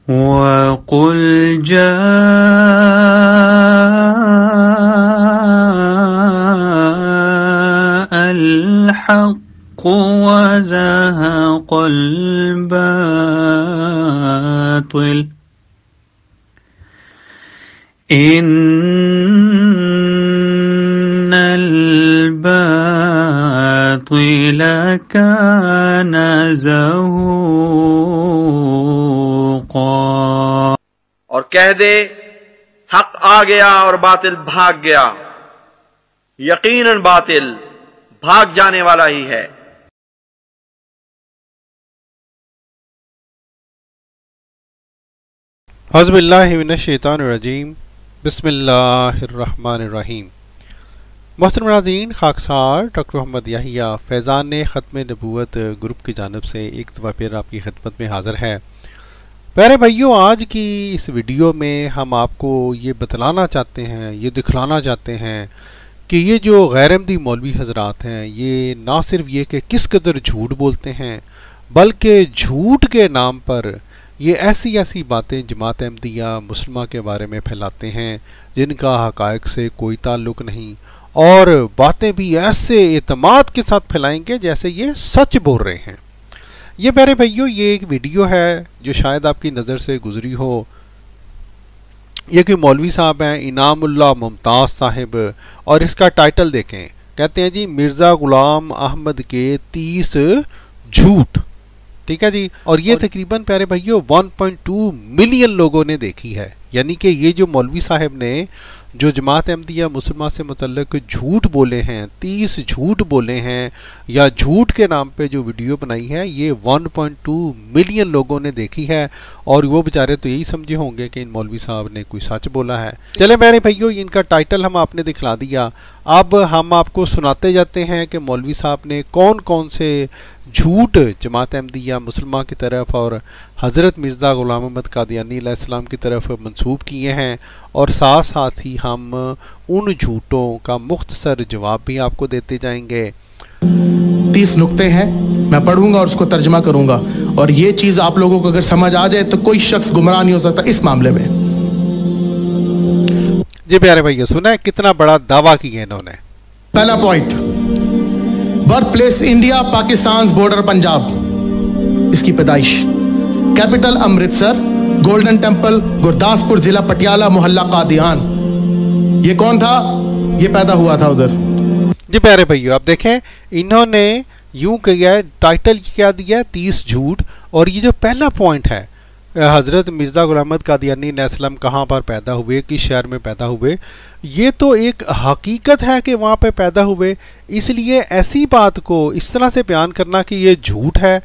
वक़ुल जाअल हक़्क़ु वज़हक़ल बातिल इन्नल बातिल कान ज़हूक़ा। और कह दे हक आ गया और बातिल भाग गया, यकीनन बातिल भाग जाने वाला ही है। औज़ुबिल्लाहि मिनश्शैतानिर्रजीम, बिस्मिल्लाहिर्रहमानिर्रहीम। मोहतरम नाज़रीन, खाकसार डॉक्टर मोहम्मद याहिया फैज़ान ने ख़त्म नबूवत ग्रुप की जानिब से एक दफ़ा फिर आपकी खिदमत में हाज़िर है। प्यारे भाइयों, आज की इस वीडियो में हम आपको ये बतलाना चाहते हैं, ये दिखलाना चाहते हैं कि ये जो गैर-अहमदी मौलवी हज़रात हैं, ये ना सिर्फ ये कि किस कदर झूठ बोलते हैं, बल्कि झूठ के नाम पर ये ऐसी ऐसी बातें जमात अहमदिया मुस्लिमा के बारे में फैलाते हैं जिनका हक़ाइक़ से कोई ताल्लुक़ नहीं, और बातें भी ऐसे एतमाद के साथ फैलाएंगे जैसे ये सच बोल रहे हैं। ये प्यारे भाइयों, ये एक वीडियो है जो शायद आपकी नज़र से गुजरी हो। ये कि मौलवी साहब हैं इनामुल्लाह मुमताज़ साहिब, और इसका टाइटल देखें, कहते हैं जी मिर्ज़ा ग़ुलाम अहमद के 30 झूठ। ठीक है जी, और ये तकरीबन प्यारे भाइयों 1.2 मिलियन लोगों ने देखी है। यानी कि ये जो मौलवी साहब ने जो जमात अहमदिया मुसलमान से मुतल्लिक़ झूठ बोले हैं, 30 झूठ बोले हैं, या झूठ के नाम पे जो वीडियो बनाई है, ये 1.2 मिलियन लोगों ने देखी है। और वो बेचारे तो यही समझे होंगे कि इन मौलवी साहब ने कोई सच बोला है। चले मेरे भाइयों, इनका टाइटल हम आपने दिखला दिया, अब हम आपको सुनाते जाते हैं कि मौलवी साहब ने कौन कौन से झूठ जमात अहमदिया मुसलमान की तरफ और हज़रत मिर्ज़ा ग़ुलाम अहमद क़ादियानी अलैहिस्सलाम की तरफ मंसूब किए हैं, और साथ साथ ही हम उन झूठों का मुख्तसर जवाब भी आपको देते जाएंगे। 30 नुक्ते हैं, मैं पढ़ूंगा और उसको तर्जमा करूंगा, और ये चीज़ आप लोगों को अगर समझ आ जाए तो कोई शख्स गुमराह नहीं हो सकता इस मामले में। जी प्यारे भैया, सुना है कितना बड़ा दावा किया इन्होंने। पहला point, birth place India, Pakistan border Punjab, इसकी पैदाइश capital Amritsar, golden temple Gurdaspur, जिला पटियाला, मोहल्ला कादियान। ये कौन था? ये पैदा हुआ था उधर। जी प्यारे भैया, आप देखें इन्होंने यूं किया है, टाइटल क्या दिया है 30 झूठ, और ये जो पहला पॉइंट है हज़रत मिर्ज़ा ग़ुलाम अहमद क़ादियानी अलैहिस्सलाम कहाँ पर पैदा हुए, किस शहर में पैदा हुए, ये तो एक हकीकत है कि वहाँ पे पैदा हुए। इसलिए ऐसी बात को इस तरह से बयान करना कि ये झूठ है,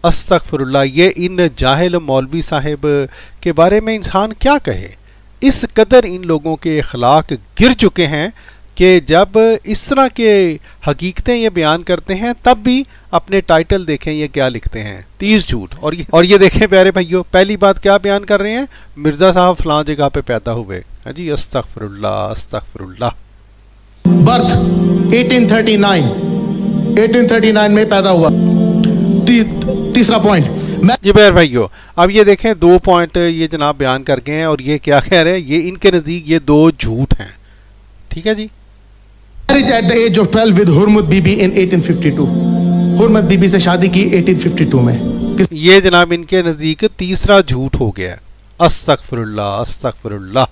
अस्तग़फिरुल्लाह, ये इन जाहिल मौलवी साहिब के बारे में इंसान क्या कहे। इस कदर इन लोगों के अखलाक गिर चुके हैं कि जब इस तरह के हकीकतें ये बयान करते हैं तब भी अपने टाइटल देखें ये क्या लिखते हैं, 30 झूठ। और ये देखें प्यारे भाइयों, पहली बात क्या बयान कर रहे हैं, मिर्ज़ा साहब फलां जगह पे पैदा हुए। हाँ जी, अस्तग़फिरुल्लाह अस्तग़फिरुल्लाह। बर्थ 1839 में पैदा हुआ। तीसरा पॉइंट, जी प्यारे भाइयों, अब ये देखें 2 पॉइंट ये जनाब बयान कर गए हैं, और ये क्या कह रहे हैं, ये इनके नज़दीक ये 2 झूठ हैं। ठीक है जी। Marriage at the age of 12 with Hurmat Bibi in 1852, Hurmat Bibi से शादी की 1852 में। ये जनाब इनके नज़दीक तीसरा झूठ हो गया। अस्तग़फिरुल्लाह अस्तग़फिरुल्लाह।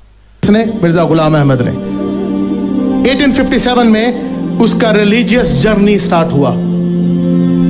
इसने मिर्ज़ा ग़ुलाम अहमद ने 1857 में उसका रिलीजियस जर्नी स्टार्ट हुआ,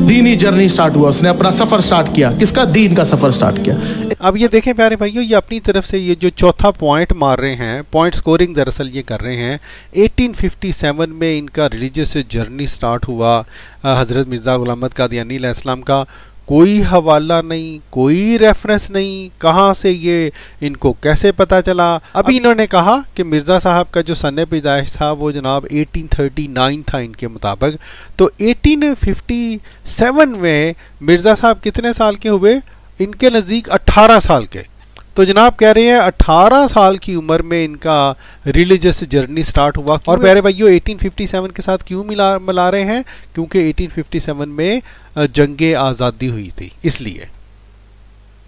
दीनी जर्नी स्टार्ट हुआ, उसने अपना सफ़र स्टार्ट किया। किसका? दीन का सफ़र स्टार्ट किया। अब ये देखें प्यारे भाइयों, ये अपनी तरफ से ये जो चौथा पॉइंट मार रहे हैं, पॉइंट स्कोरिंग दरअसल ये कर रहे हैं। 1857 में इनका रिलीजियस जर्नी स्टार्ट हुआ हज़रत मिर्ज़ा ग़ुलाम अहमद क़ादियानी अलैहिस्सलाम का। कोई हवाला नहीं, कोई रेफरेंस नहीं, कहाँ से ये इनको कैसे पता चला। अभी इन्होंने कहा कि मिर्ज़ा साहब का जो सन पैदाइश था वो जनाब 1839 था इनके मुताबिक। तो 1857 में मिर्ज़ा साहब कितने साल के हुए? इनके नज़दीक 18 साल के। तो जनाब कह रहे हैं 18 साल की उम्र में इनका रिलीजियस जर्नी स्टार्ट हुआ। और प्यारे भाइयों 1857 के साथ क्यों मिला रहे हैं? क्योंकि 1857 में जंगे आज़ादी हुई थी, इसलिए।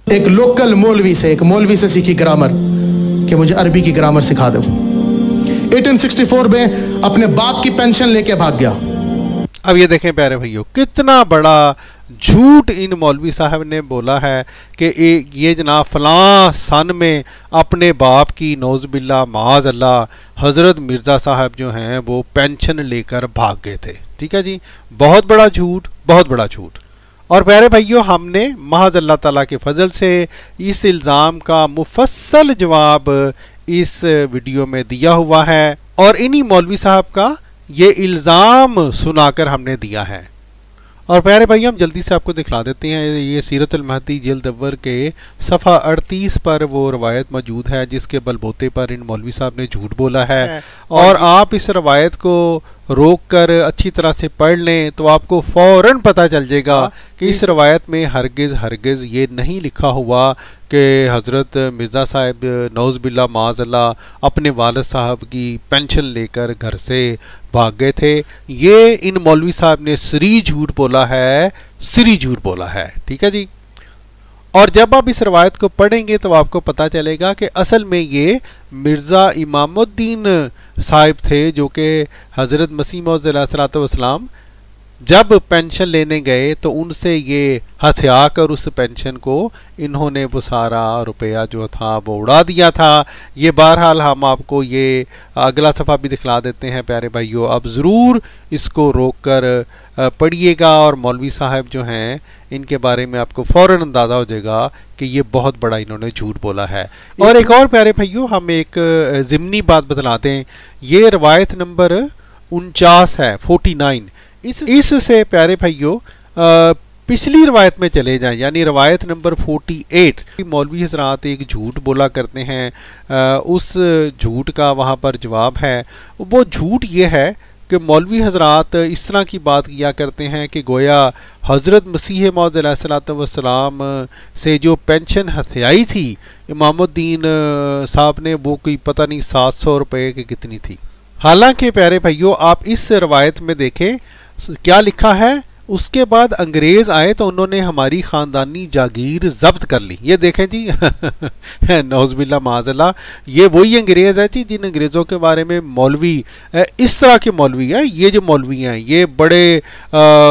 एक लोकल मौलवी से, एक मौलवी से सीखी ग्रामर कि मुझे अरबी की ग्रामर सिखा दो। 1864 में अपने बाप की पेंशन लेके भाग गया। अब ये देखें प्यारे भाइयों, कितना बड़ा झूठ इन मौलवी साहब ने बोला है कि ये जनाब फलां सन में अपने बाप की नौज़बिल्ला माज़ अल्लाह हज़रत मिर्ज़ा साहब जो हैं वो पेंशन लेकर भाग गए थे। ठीक है जी, बहुत बड़ा झूठ, बहुत बड़ा झूठ। और प्यारे भाइयों, हमने महज़ अल्लाह ताला के फजल से इस इल्ज़ाम का मुफस्सल जवाब इस वीडियो में दिया हुआ है और इन्हीं मौलवी साहब का ये इल्ज़ाम सुनाकर हमने दिया है। और प्यारे भाई, हम जल्दी से आपको दिखला देते हैं, ये सीरत अल महदी जिल्द अव्वल के सफ़ा 38 पर वो रवायत मौजूद है जिसके बलबूते पर इन मौलवी साहब ने झूठ बोला है। और आप इस रवायत को रोक कर अच्छी तरह से पढ़ लें तो आपको फ़ौरन पता चल जाएगा कि इस रवायत में हरगिज़ ये नहीं लिखा हुआ कि हज़रत मिर्ज़ा साहब नौज़बिल्ला माज़अल्लाह अपने वालिद साहब की पेंशन लेकर घर से भाग गए थे। ये इन मौलवी साहब ने सरी झूठ बोला है, सरी झूठ बोला है। ठीक है जी। और जब आप इस रवायत को पढ़ेंगे तो आपको पता चलेगा कि असल में ये मिर्ज़ा इमामुद्दीन साहिब थे जो कि हज़रत मसीह मौऊद अलैहिस्सलाम जब पेंशन लेने गए तो उनसे ये हथिया कर उस पेंशन को इन्होंने वो सारा रुपया जो था वो उड़ा दिया था। ये बहरहाल हम आपको ये अगला सफ़ा भी दिखला देते हैं प्यारे भाइयों। अब ज़रूर इसको रोक कर पढ़िएगा और मौलवी साहब जो हैं इनके बारे में आपको फ़ौरन अंदाज़ा हो जाएगा कि ये बहुत बड़ा इन्होंने झूठ बोला है। और एक और प्यारे भाइयों, हम एक ज़िमनी बात बतला दें, ये रवायत नंबर 49 है, 49। इससे प्यारे भाइयों पिछली रवायत में चले जाएं, यानी रवायत नंबर 48। मौलवी हज़रात एक झूठ बोला करते हैं, उस झूठ का वहाँ पर जवाब है। वो झूठ ये है कि मौलवी हज़रात इस तरह की बात किया करते हैं कि गोया हज़रत मसीह मौऊद अलैहिस्सलाम से जो पेंशन हथियाई थी इमामुद्दीन साहब ने, वो कोई पता नहीं 700 रुपये की कितनी थी। हालांकि प्यारे भाइयों, आप इस रवायत में देखें क्या लिखा है, उसके बाद अंग्रेज़ आए तो उन्होंने हमारी ख़ानदानी जागीर जब्त कर ली। ये देखें जी नौज़बिल्ला माज़अल्लाह, ये वही अंग्रेज़ है जी जिन अंग्रेज़ों के बारे में मौलवी इस तरह के मौलवी हैं। ये जो मौलवी हैं ये बड़े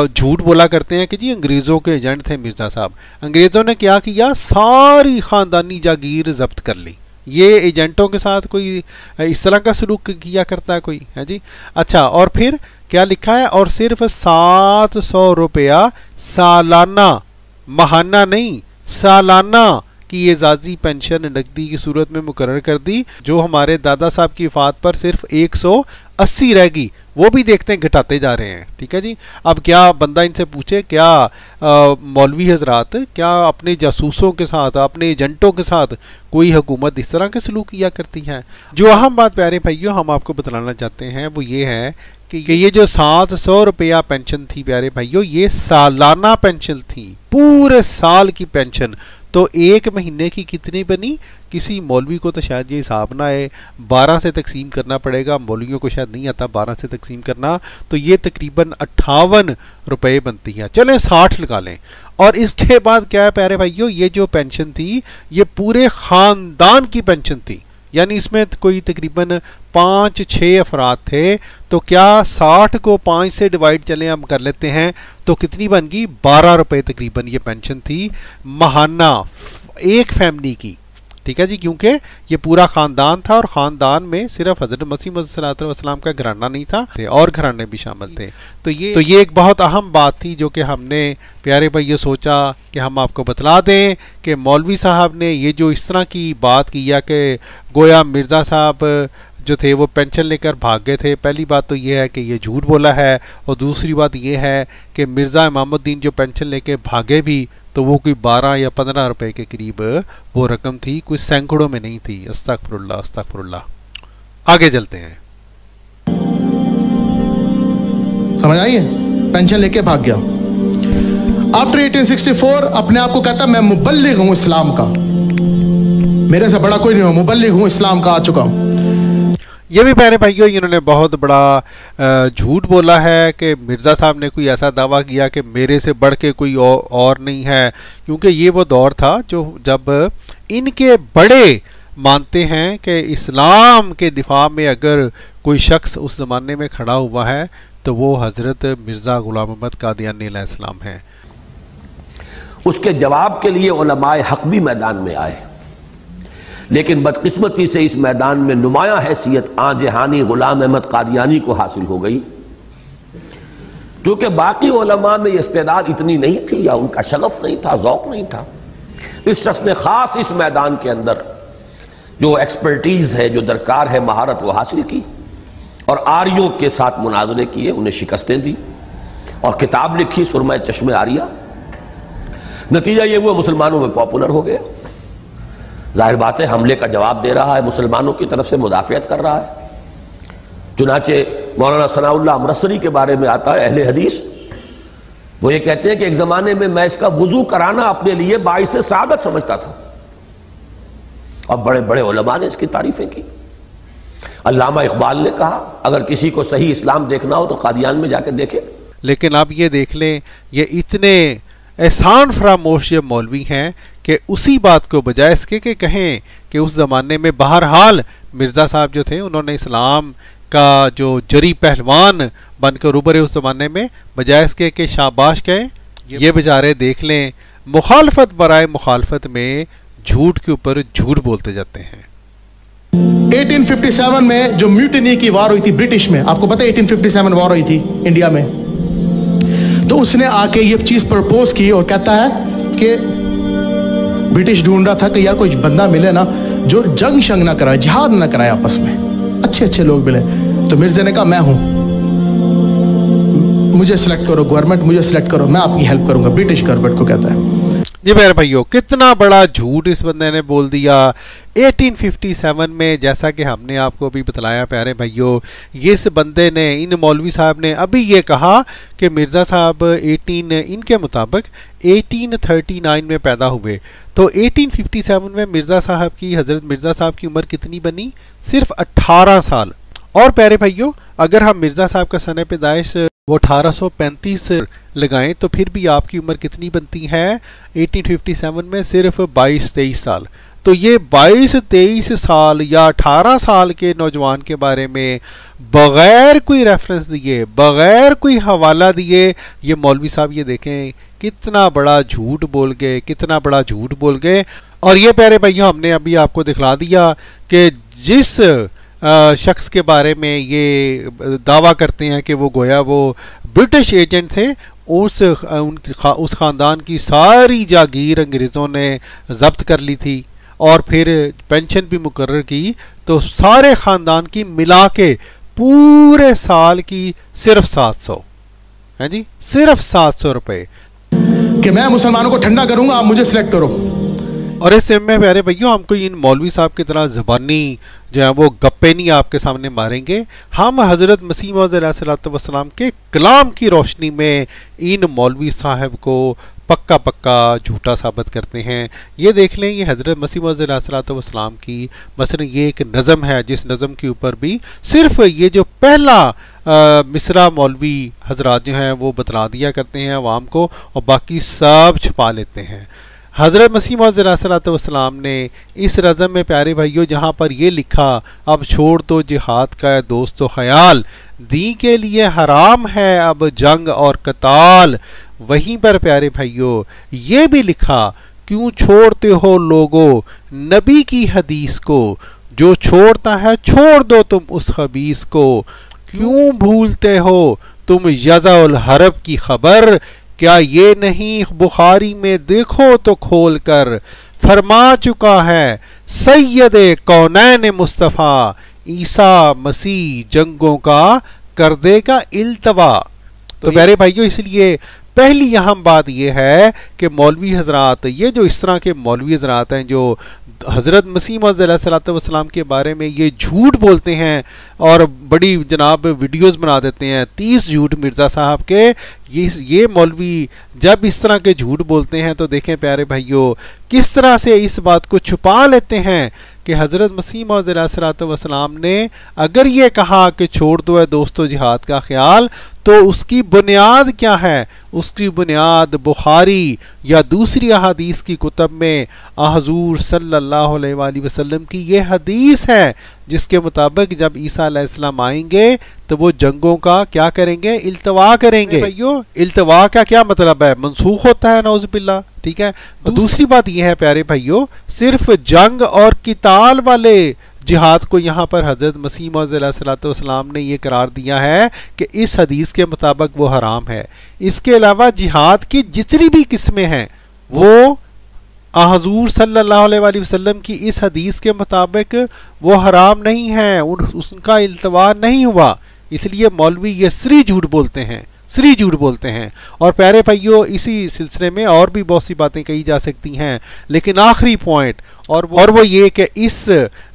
झूठ बोला करते हैं कि जी अंग्रेज़ों के एजेंट थे मिर्ज़ा साहब। अंग्रेज़ों ने क्या किया, सारी ख़ानदानी जागीर जब्त कर ली। ये एजेंटों के साथ कोई इस तरह का सलूक किया करता है कोई, है जी। अच्छा, और फिर क्या लिखा है, और सिर्फ 700 रुपया सालाना, महाना नहीं सालाना की एजाज़ी पेंशन नकदी की सूरत में मुकर्रर कर दी, जो हमारे दादा साहब की वफ़ात पर सिर्फ 180 रहेगी, वो भी देखते हैं घटाते जा रहे हैं। ठीक है जी। अब क्या बंदा इनसे पूछे, क्या मौलवी हज़रात क्या अपने जासूसों के साथ, अपने एजेंटों के साथ कोई हुकूमत इस तरह के सलूक किया करती है? जो अहम बात प्यारे भाइयों हम आपको बताना चाहते हैं वो ये है कि ये जो 700 रुपया पेंशन थी प्यारे भाइयों, ये सालाना पेंशन थी, पूरे साल की पेंशन। तो एक महीने की कितनी बनी, किसी मौलवी को तो शायद ये हिसाब ना आए, 12 से तकसीम करना पड़ेगा, मौलवियों को शायद नहीं आता 12 से तकसीम करना, तो ये तकरीबन 58 रुपये बनती है। चलें 60 लगा लें। और इसके बाद क्या है प्यारे भाइयों, ये जो पेंशन थी ये पूरे ख़ानदान की पेंशन थी, यानी इसमें कोई तकरीबन 5-6 अफराद थे। तो क्या 60 को 5 से डिवाइड चलें हम कर लेते हैं तो कितनी बन गई, 12 रुपये तकरीबन ये पेंशन थी महाना एक फैमिली की। ठीक है जी, क्योंकि ये पूरा ख़ानदान था और ख़ानदान में सिर्फ हज़रत मसीह मौऊद का घराना नहीं था, और घराने भी शामिल थे। तो ये एक बहुत अहम बात थी जो कि हमने प्यारे भाइयों सोचा कि हम आपको बतला दें कि मौलवी साहब ने ये जो इस तरह की बात किया कि गोया मिर्ज़ा साहब जो थे वो पेंशन लेकर भाग गए थे। पहली बात तो ये है कि ये झूठ बोला है, और दूसरी बात ये है कि मिर्ज़ा इमामुद्दीन जो पेंशन लेके भागे भी तो वो कोई 12 या 15 रुपए के करीब वो रकम थी, कोई सैकड़ों में नहीं थी। अस्तगफुरुल्लाह अस्तगफुरुल्लाह। आगे चलते हैं। समझ आई है, पेंशन लेके भाग गया। आफ्टर 1864 अपने आप को कहता मैं मुबल्लिग हूं इस्लाम का, मेरे से बड़ा कोई नहीं हो, मुबल्लिग हूं इस्लाम का, आ चुका हूं। ये भी प्यारे भाइयों इन्होंने बहुत बड़ा झूठ बोला है कि मिर्ज़ा साहब ने कोई ऐसा दावा किया कि मेरे से बढ़ के कोई और नहीं है, क्योंकि ये वो दौर था जो जब इनके बड़े मानते हैं कि इस्लाम के दिफा में अगर कोई शख्स उस ज़माने में खड़ा हुआ है तो वो हज़रत मिर्ज़ा ग़ुलाम अहमद क़ादियानी अलैहिस्सलाम हैं। उसके जवाब के लिए उलमाए हक़ भी मैदान में आए, लेकिन बदकिस्मती से इस मैदान में नुमाया हैसियत आजहानी ग़ुलाम अहमद क़ादियानी को हासिल हो गई, क्योंकि बाकी उलमा में इस्तेदाद इतनी नहीं थी या उनका शगफ नहीं था, ज़ौक़ नहीं था। इस शख्स ने खास इस मैदान के अंदर जो एक्सपर्टीज है, जो दरकार है, महारत वो हासिल की और आर्यों के साथ मुनाजरे किए, उन्हें शिकस्तें दी और किताब लिखी सुरमा चश्मे आरिया। नतीजा ये हुआ मुसलमानों में पॉपुलर हो गया। जाहिर बात है हमले का जवाब दे रहा है, मुसलमानों की तरफ से मुदाफ़ियत कर रहा है। चुनाचे मौलाना सनाउल्लाह अमरसरी के बारे में आता है, अहले हदीस, वो ये कहते हैं कि एक जमाने में मैं इसका वुजू कराना अपने लिए बाइसे सादत समझता था और बड़े बड़े उलमा ने इसकी तारीफें की। अल्लामा इकबाल ने कहा अगर किसी को सही इस्लाम देखना हो तो कादियान में जाकर देखे। लेकिन आप ये देख लें, ये इतने एहसान फरामोश ये मौलवी हैं कि उसी बात को बजाय इसके कि कहें कि उस ज़माने में बहरहाल मिर्ज़ा साहब जो थे उन्होंने इस्लाम का जो जरी पहलवान बनकर उभरे उस ज़माने में, बजाय इसके कि शाबाश कहें, ये बेचारे देख लें मुखालफत बराए मुखालफत में झूठ के ऊपर झूठ बोलते जाते हैं। 1857 में जो म्यूटिनी की वार हुई थी ब्रिटिश में, आपको पता है 1857 वार हुई थी इंडिया में, तो उसने आके ये चीज प्रपोज की और कहता है कि ब्रिटिश ढूंढ रहा था कि यार कोई बंदा मिले ना जो जंग शंग ना कराए, जिहाद ना कराए, आपस में अच्छे अच्छे लोग मिले। तो मिर्जे ने कहा मैं हूं, मुझे सिलेक्ट करो, गवर्नमेंट मुझे सिलेक्ट करो, मैं आपकी हेल्प करूंगा। ब्रिटिश गवर्नमेंट को कहता है। जी मेरे भाइयों, कितना बड़ा झूठ इस बंदे ने बोल दिया। 1857 में, जैसा कि हमने आपको अभी बतलाया प्यारे भाइयों, ये इस बंदे ने, इन मौलवी साहब ने अभी ये कहा कि मिर्ज़ा साहब इनके मुताबिक 1839 में पैदा हुए। तो 1857 में मिर्ज़ा साहब की, हज़रत मिर्ज़ा साहब की उम्र कितनी बनी? सिर्फ 18 साल। और प्यारे भाइयों, अगर हम मिर्ज़ा साहब का सने पैदाइश वो 1835 लगाएं तो फिर भी आपकी उम्र कितनी बनती है 1857 में? सिर्फ 22-23 साल। तो ये 22-23 साल या 18 साल के नौजवान के बारे में बग़ैर कोई रेफरेंस दिए, बग़ैर कोई हवाला दिए, ये मौलवी साहब ये देखें कितना बड़ा झूठ बोल गए, कितना बड़ा झूठ बोल गए। और ये प्यारे भैया हमने अभी आपको दिखला दिया कि जिस शख्स के बारे में ये दावा करते हैं कि वो गोया वो ब्रिटिश एजेंट थे, उस ख़ानदान की सारी जागीर अंग्रेज़ों ने ज़ब्त कर ली थी और फिर पेंशन भी मुकर्रर की। तो सारे ख़ानदान की मिला के पूरे साल की सिर्फ 700 है जी, सिर्फ 700 रुपये कि मैं मुसलमानों को ठंडा करूंगा, आप मुझे सिलेक्ट करो। और इस में प्यारे भैया हमको इन मौलवी साहब की तरह ज़बानी जो है वो गप्पे नहीं आपके सामने मारेंगे। हम हज़रत मसीह मौऊद अलैहिस्सलाम के कलाम की रोशनी में इन मौलवी साहब को पक्का पक्का झूठा साबित करते हैं। ये देख लें, ये हज़रत मसीह मौऊद अलैहिस्सलाम की मसलन ये एक नज़म है, जिस नज़म के ऊपर भी सिर्फ ये जो पहला मिसरा मौलवी हजरात जो हैं वो बतला दिया करते हैं अवाम को और बाकी सब छुपा लेते हैं। हज़रत मसीह मौऊद अलैहिस्सलाम ने इस रज़म में प्यारे भाइयों जहाँ पर ये लिखा, अब छोड़ दो जिहाद का दोस्तों ख्याल, दी के लिए हराम है अब जंग और कताल। वहीं पर प्यारे भाइयों ये भी लिखा, क्यों छोड़ते हो लोगों नबी की हदीस को, जो छोड़ता है छोड़ दो तुम उस खबीस को, क्यों भूलते हो तुम यज़ाउल हरब की खबर, क्या ये नहीं बुखारी में देखो तो खोल कर, फरमा चुका है सैयदे कौनैन मुस्तफ़ा, ईसा मसीह जंगों का कर देगा इल्तवा। तो प्यारे भाइयों, इसलिए पहली अहम बात यह है कि मौलवी हजरात, ये जो इस तरह के मौलवी हजरात हैं जो हज़रत मसीह मौऊद अलैहिस्सलाम के बारे में ये झूठ बोलते हैं और बड़ी जनाब वीडियोस बना देते हैं 30 झूठ मिर्ज़ा साहब के, ये मौलवी जब इस तरह के झूठ बोलते हैं तो देखें प्यारे भाइयों किस तरह से इस बात को छुपा लेते हैं कि हज़रत मसीह मौऊद अलैहिस्सलाम ने अगर ये कहा कि छोड़ दो है दोस्तों जिहाद का ख्याल, तो उसकी बुनियाद क्या है? उसकी बुनियाद बुखारी या दूसरी अहादीस की कुतब में हुज़ूर सल्लल्लाहु अलैहि वसल्लम की ये हदीस है, जिसके मुताबिक जब ईसा अलैहिस्सलाम आएंगे तो वो जंगों का क्या करेंगे? इल्तवा करेंगे। भाइयों, इल्तवा का क्या मतलब है? मनसूख होता है नौज़ुबिल्लाह। ठीक है। तो दूसरी बात यह है प्यारे भाइयों, सिर्फ जंग और किताल वाले जिहाद को यहाँ पर हज़रत मसीह मौऊद अलैहिस्सलाम ने ये करार दिया है कि इस हदीस के मुताबिक वो हराम है। इसके अलावा जिहाद की जितनी भी किस्में हैं वो हुज़ूर सल्लल्लाहु अलैहि वसल्लम की इस हदीस के मुताबिक वो हराम नहीं है, उनका इल्तवा नहीं हुआ। इसलिए मौलवी ये सरी झूठ बोलते हैं, सरी झूठ बोलते हैं। और प्यारे भाइयों, इसी सिलसिले में और भी बहुत सी बातें कही जा सकती हैं, लेकिन आखिरी पॉइंट और वो ये कि इस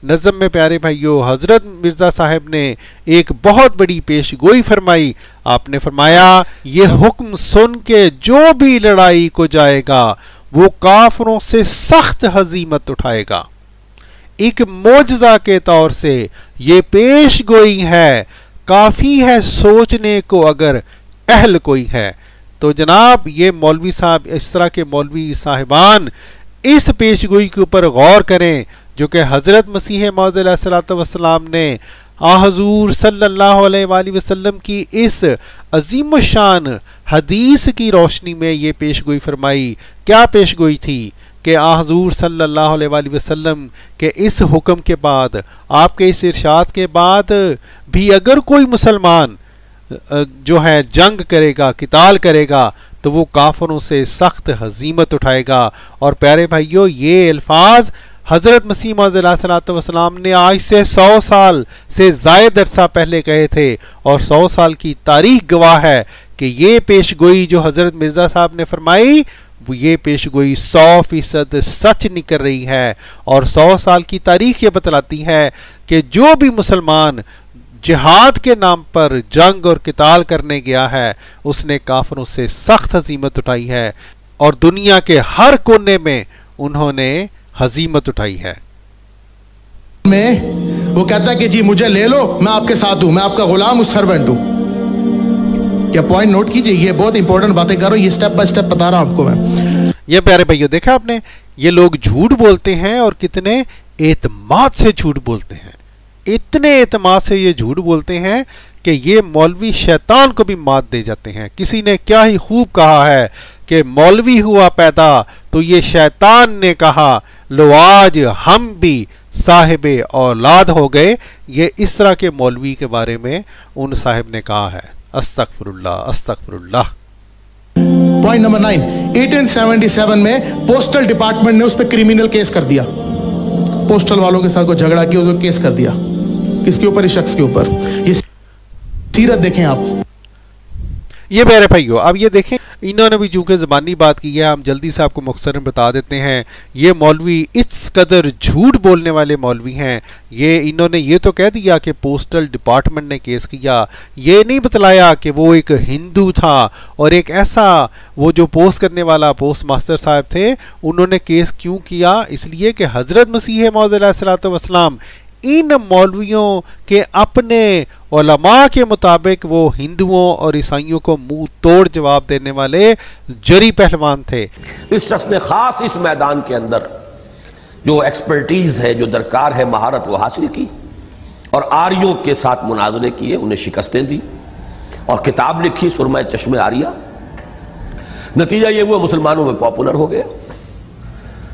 नज़म में प्यारे भाइयों हज़रत मिर्ज़ा साहब ने एक बहुत बड़ी पेशगोई फरमाई। आपने फरमाया, ये हुक्म सुन के जो भी लड़ाई को जाएगा वो काफिरों से सख्त हजीमत उठाएगा। एक मोजज़ा के तौर से ये पेशगोई है, काफ़ी है सोचने को अगर अहल कोई है। तो जनाब ये मौलवी साहब, इस तरह के मौलवी साहिबान इस पेशगोई के ऊपर गौर करें जो कि हज़रत मसीह मौऊद अलैहिस्सलाम ने हुज़ूर सल्लल्लाहु अलैहि वसल्लम की इस अजीम शान हदीस की रोशनी में ये पेशगोई फरमाई। क्या पेशगोई थी? कि हुज़ूर सल्लल्लाहु अलैहि वसल्लम के इस हुक्म के बाद, आपके इस इरशाद के बाद भी अगर कोई मुसलमान जो है जंग करेगा, किताल करेगा, तो वो काफिरों से सख्त हजीमत उठाएगा। और प्यारे भाइयों, ये अल्फाज हज़रत मसीह मौऊद अलैहिस्सलाम ने आज से 100 साल से ज़ायद अरसा पहले कहे थे, और 100 साल की तारीख गवाह है कि ये पेशगोई जो हज़रत मिर्ज़ा साहब ने फरमाई, वो ये पेशगोई 100% सच निकल रही है। और 100 साल की तारीख ये बतलाती है कि जो भी मुसलमान जिहाद के नाम पर जंग और किताल करने गया है, उसने काफिरों से सख्त हजीमत उठाई है, और दुनिया के हर कोने में उन्होंने हजीमत उठाई है। में वो कहता है कि जी मुझे ले लो, मैं आपके साथ हूं, मैं आपका गुलाम हूं, सर्वेंट हूं। क्या पॉइंट नोट कीजिए, ये बहुत इंपॉर्टेंट बातें कर रहा हूं, ये स्टेप बाय स्टेप बता रहा हूं आपको मैं। ये प्यारे भाइयों देखा आपने, ये लोग झूठ बोलते हैं और कितने एतमाद से झूठ बोलते हैं, इतने एतमाद से ये झूठ बोलते हैं कि ये मौलवी शैतान को भी मात दे जाते हैं। किसी ने क्या ही खूब कहा है कि मौलवी हुआ पैदा तो ये शैतान ने कहा, लो आज हम भी साहिबे औलाद हो गए। ये इस तरह के मौलवी के बारे में उन साहिब ने कहा है। अस्तगफिरुल्लाह, अस्तगफिरुल्लाह। पॉइंट नंबर 9, 1877 में पोस्टल डिपार्टमेंट ने उस पर क्रिमिनल केस कर दिया। पोस्टल वालों के साथ कोई झगड़ा किया, उस केस कर दिया। किसके ऊपर? इस शख्स के ऊपर। ये सीरत देखें आप। ये प्यारे भाइयों, अब ये देखें, इन्होंने भी चूंकि ज़बानी बात की है, हम जल्दी से आपको मुख्तसरन बता देते हैं। ये मौलवी इस कदर झूठ बोलने वाले मौलवी हैं। ये इन्होंने ये तो कह दिया कि पोस्टल डिपार्टमेंट ने केस किया, ये नहीं बतलाया कि वो एक हिंदू था और एक ऐसा वो जो पोस्ट करने वाला पोस्ट मास्टर साहब थे, उन्होंने केस क्यों किया? इसलिए कि हज़रत मसीह मौऊद अलैहिस्सलाम इन मौलवियों के अपने उलमा के मुताबिक वो हिंदुओं और ईसाइयों को मुंह तोड़ जवाब देने वाले जरी पहलवान थे। इस शख्स ने खास इस मैदान के अंदर जो एक्सपर्टीज है, जो दरकार है, महारत वो हासिल की और आर्यों के साथ मुनाजरे किए, उन्हें शिकस्तें दी और किताब लिखी सुरमा चश्मे आरिया। नतीजा ये हुआ मुसलमानों में पॉपुलर हो गया।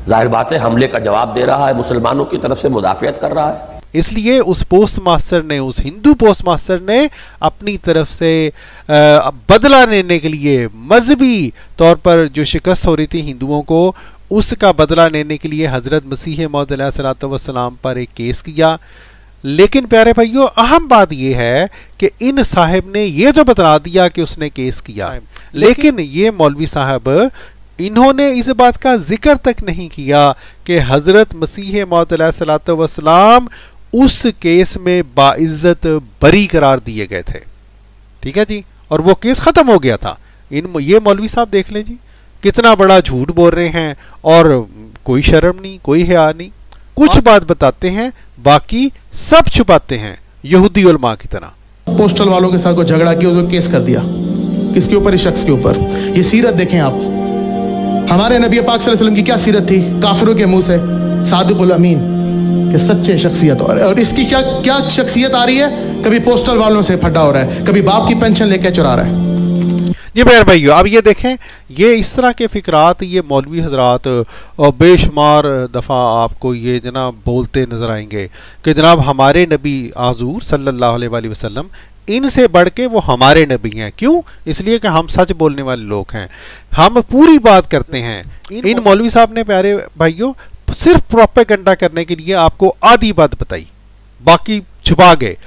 जाहिर बात है हमले का जवाब दे रहा है, मुसलमानों की तरफ से मुदाफियत कर रहा है। इसलिए उस पोस्ट मास्टर ने, उस हिंदू पोस्ट मास्टर ने अपनी तरफ से बदला लेने के लिए, मजहबी तौर पर जो शिकस्त हो रही थी हिंदुओं को, उसका बदला लेने के लिए हज़रत मसीह मौऊद अलैहिस्सलाम पर एक केस किया। लेकिन प्यारे भाइयों, अहम बात यह है कि इन साहब ने यह तो बता दिया कि उसने केस किया, लेकिन ये मौलवी साहब इन्होंने इस बात का जिक्र तक नहीं किया कि हज़रत मसीह मौऊद अलैहिस्सलाम उस केस में बाइज्जत बरी करार दिए गए थे। ठीक है जी, और वो केस खत्म हो गया था। ये मौलवी साहब देख लें जी, कितना बड़ा झूठ बोल रहे हैं और कोई शर्म नहीं, कोई हया नहीं। कुछ बात बताते हैं, बाकी सब छुपाते हैं, यहूदी उलमा की तरह। पोस्टल वालों के साथ कोई झगड़ा किया, उसको केस कर दिया। किसके ऊपर? इस शख्स के ऊपर। ये सीरत देखें आप, हमारे नबी पाक सल्लल्लाहु अलैहि वसल्लम की क्या सीरत थी? काफिरों के मुंह से सादिकुल अमीन के सच्चे शख्सियत। और इसकी क्या क्या शख्सियत आ रही है? कभी पोस्टल वालों से फटा हो रहा है, कभी बाप की पेंशन लेकर चुरा रहा है। ये प्यारे भाइयों, अब ये देखें, ये इस तरह के फिक्रात ये मौलवी हजरात बेशुमार दफ़ा आपको ये जनाब बोलते नजर आएंगे कि जनाब हमारे नबी हुज़ूर सल्लल्लाहु अलैहि वसल्लम इनसे बढ़ के वो हमारे नबी हैं। क्यों? इसलिए कि हम सच बोलने वाले लोग हैं, हम पूरी बात करते हैं। इन मौलवी साहब ने प्यारे भाइयों सिर्फ प्रोपेगेंडा करने के लिए आपको आधी बात बताई, बाकी छुपा गए।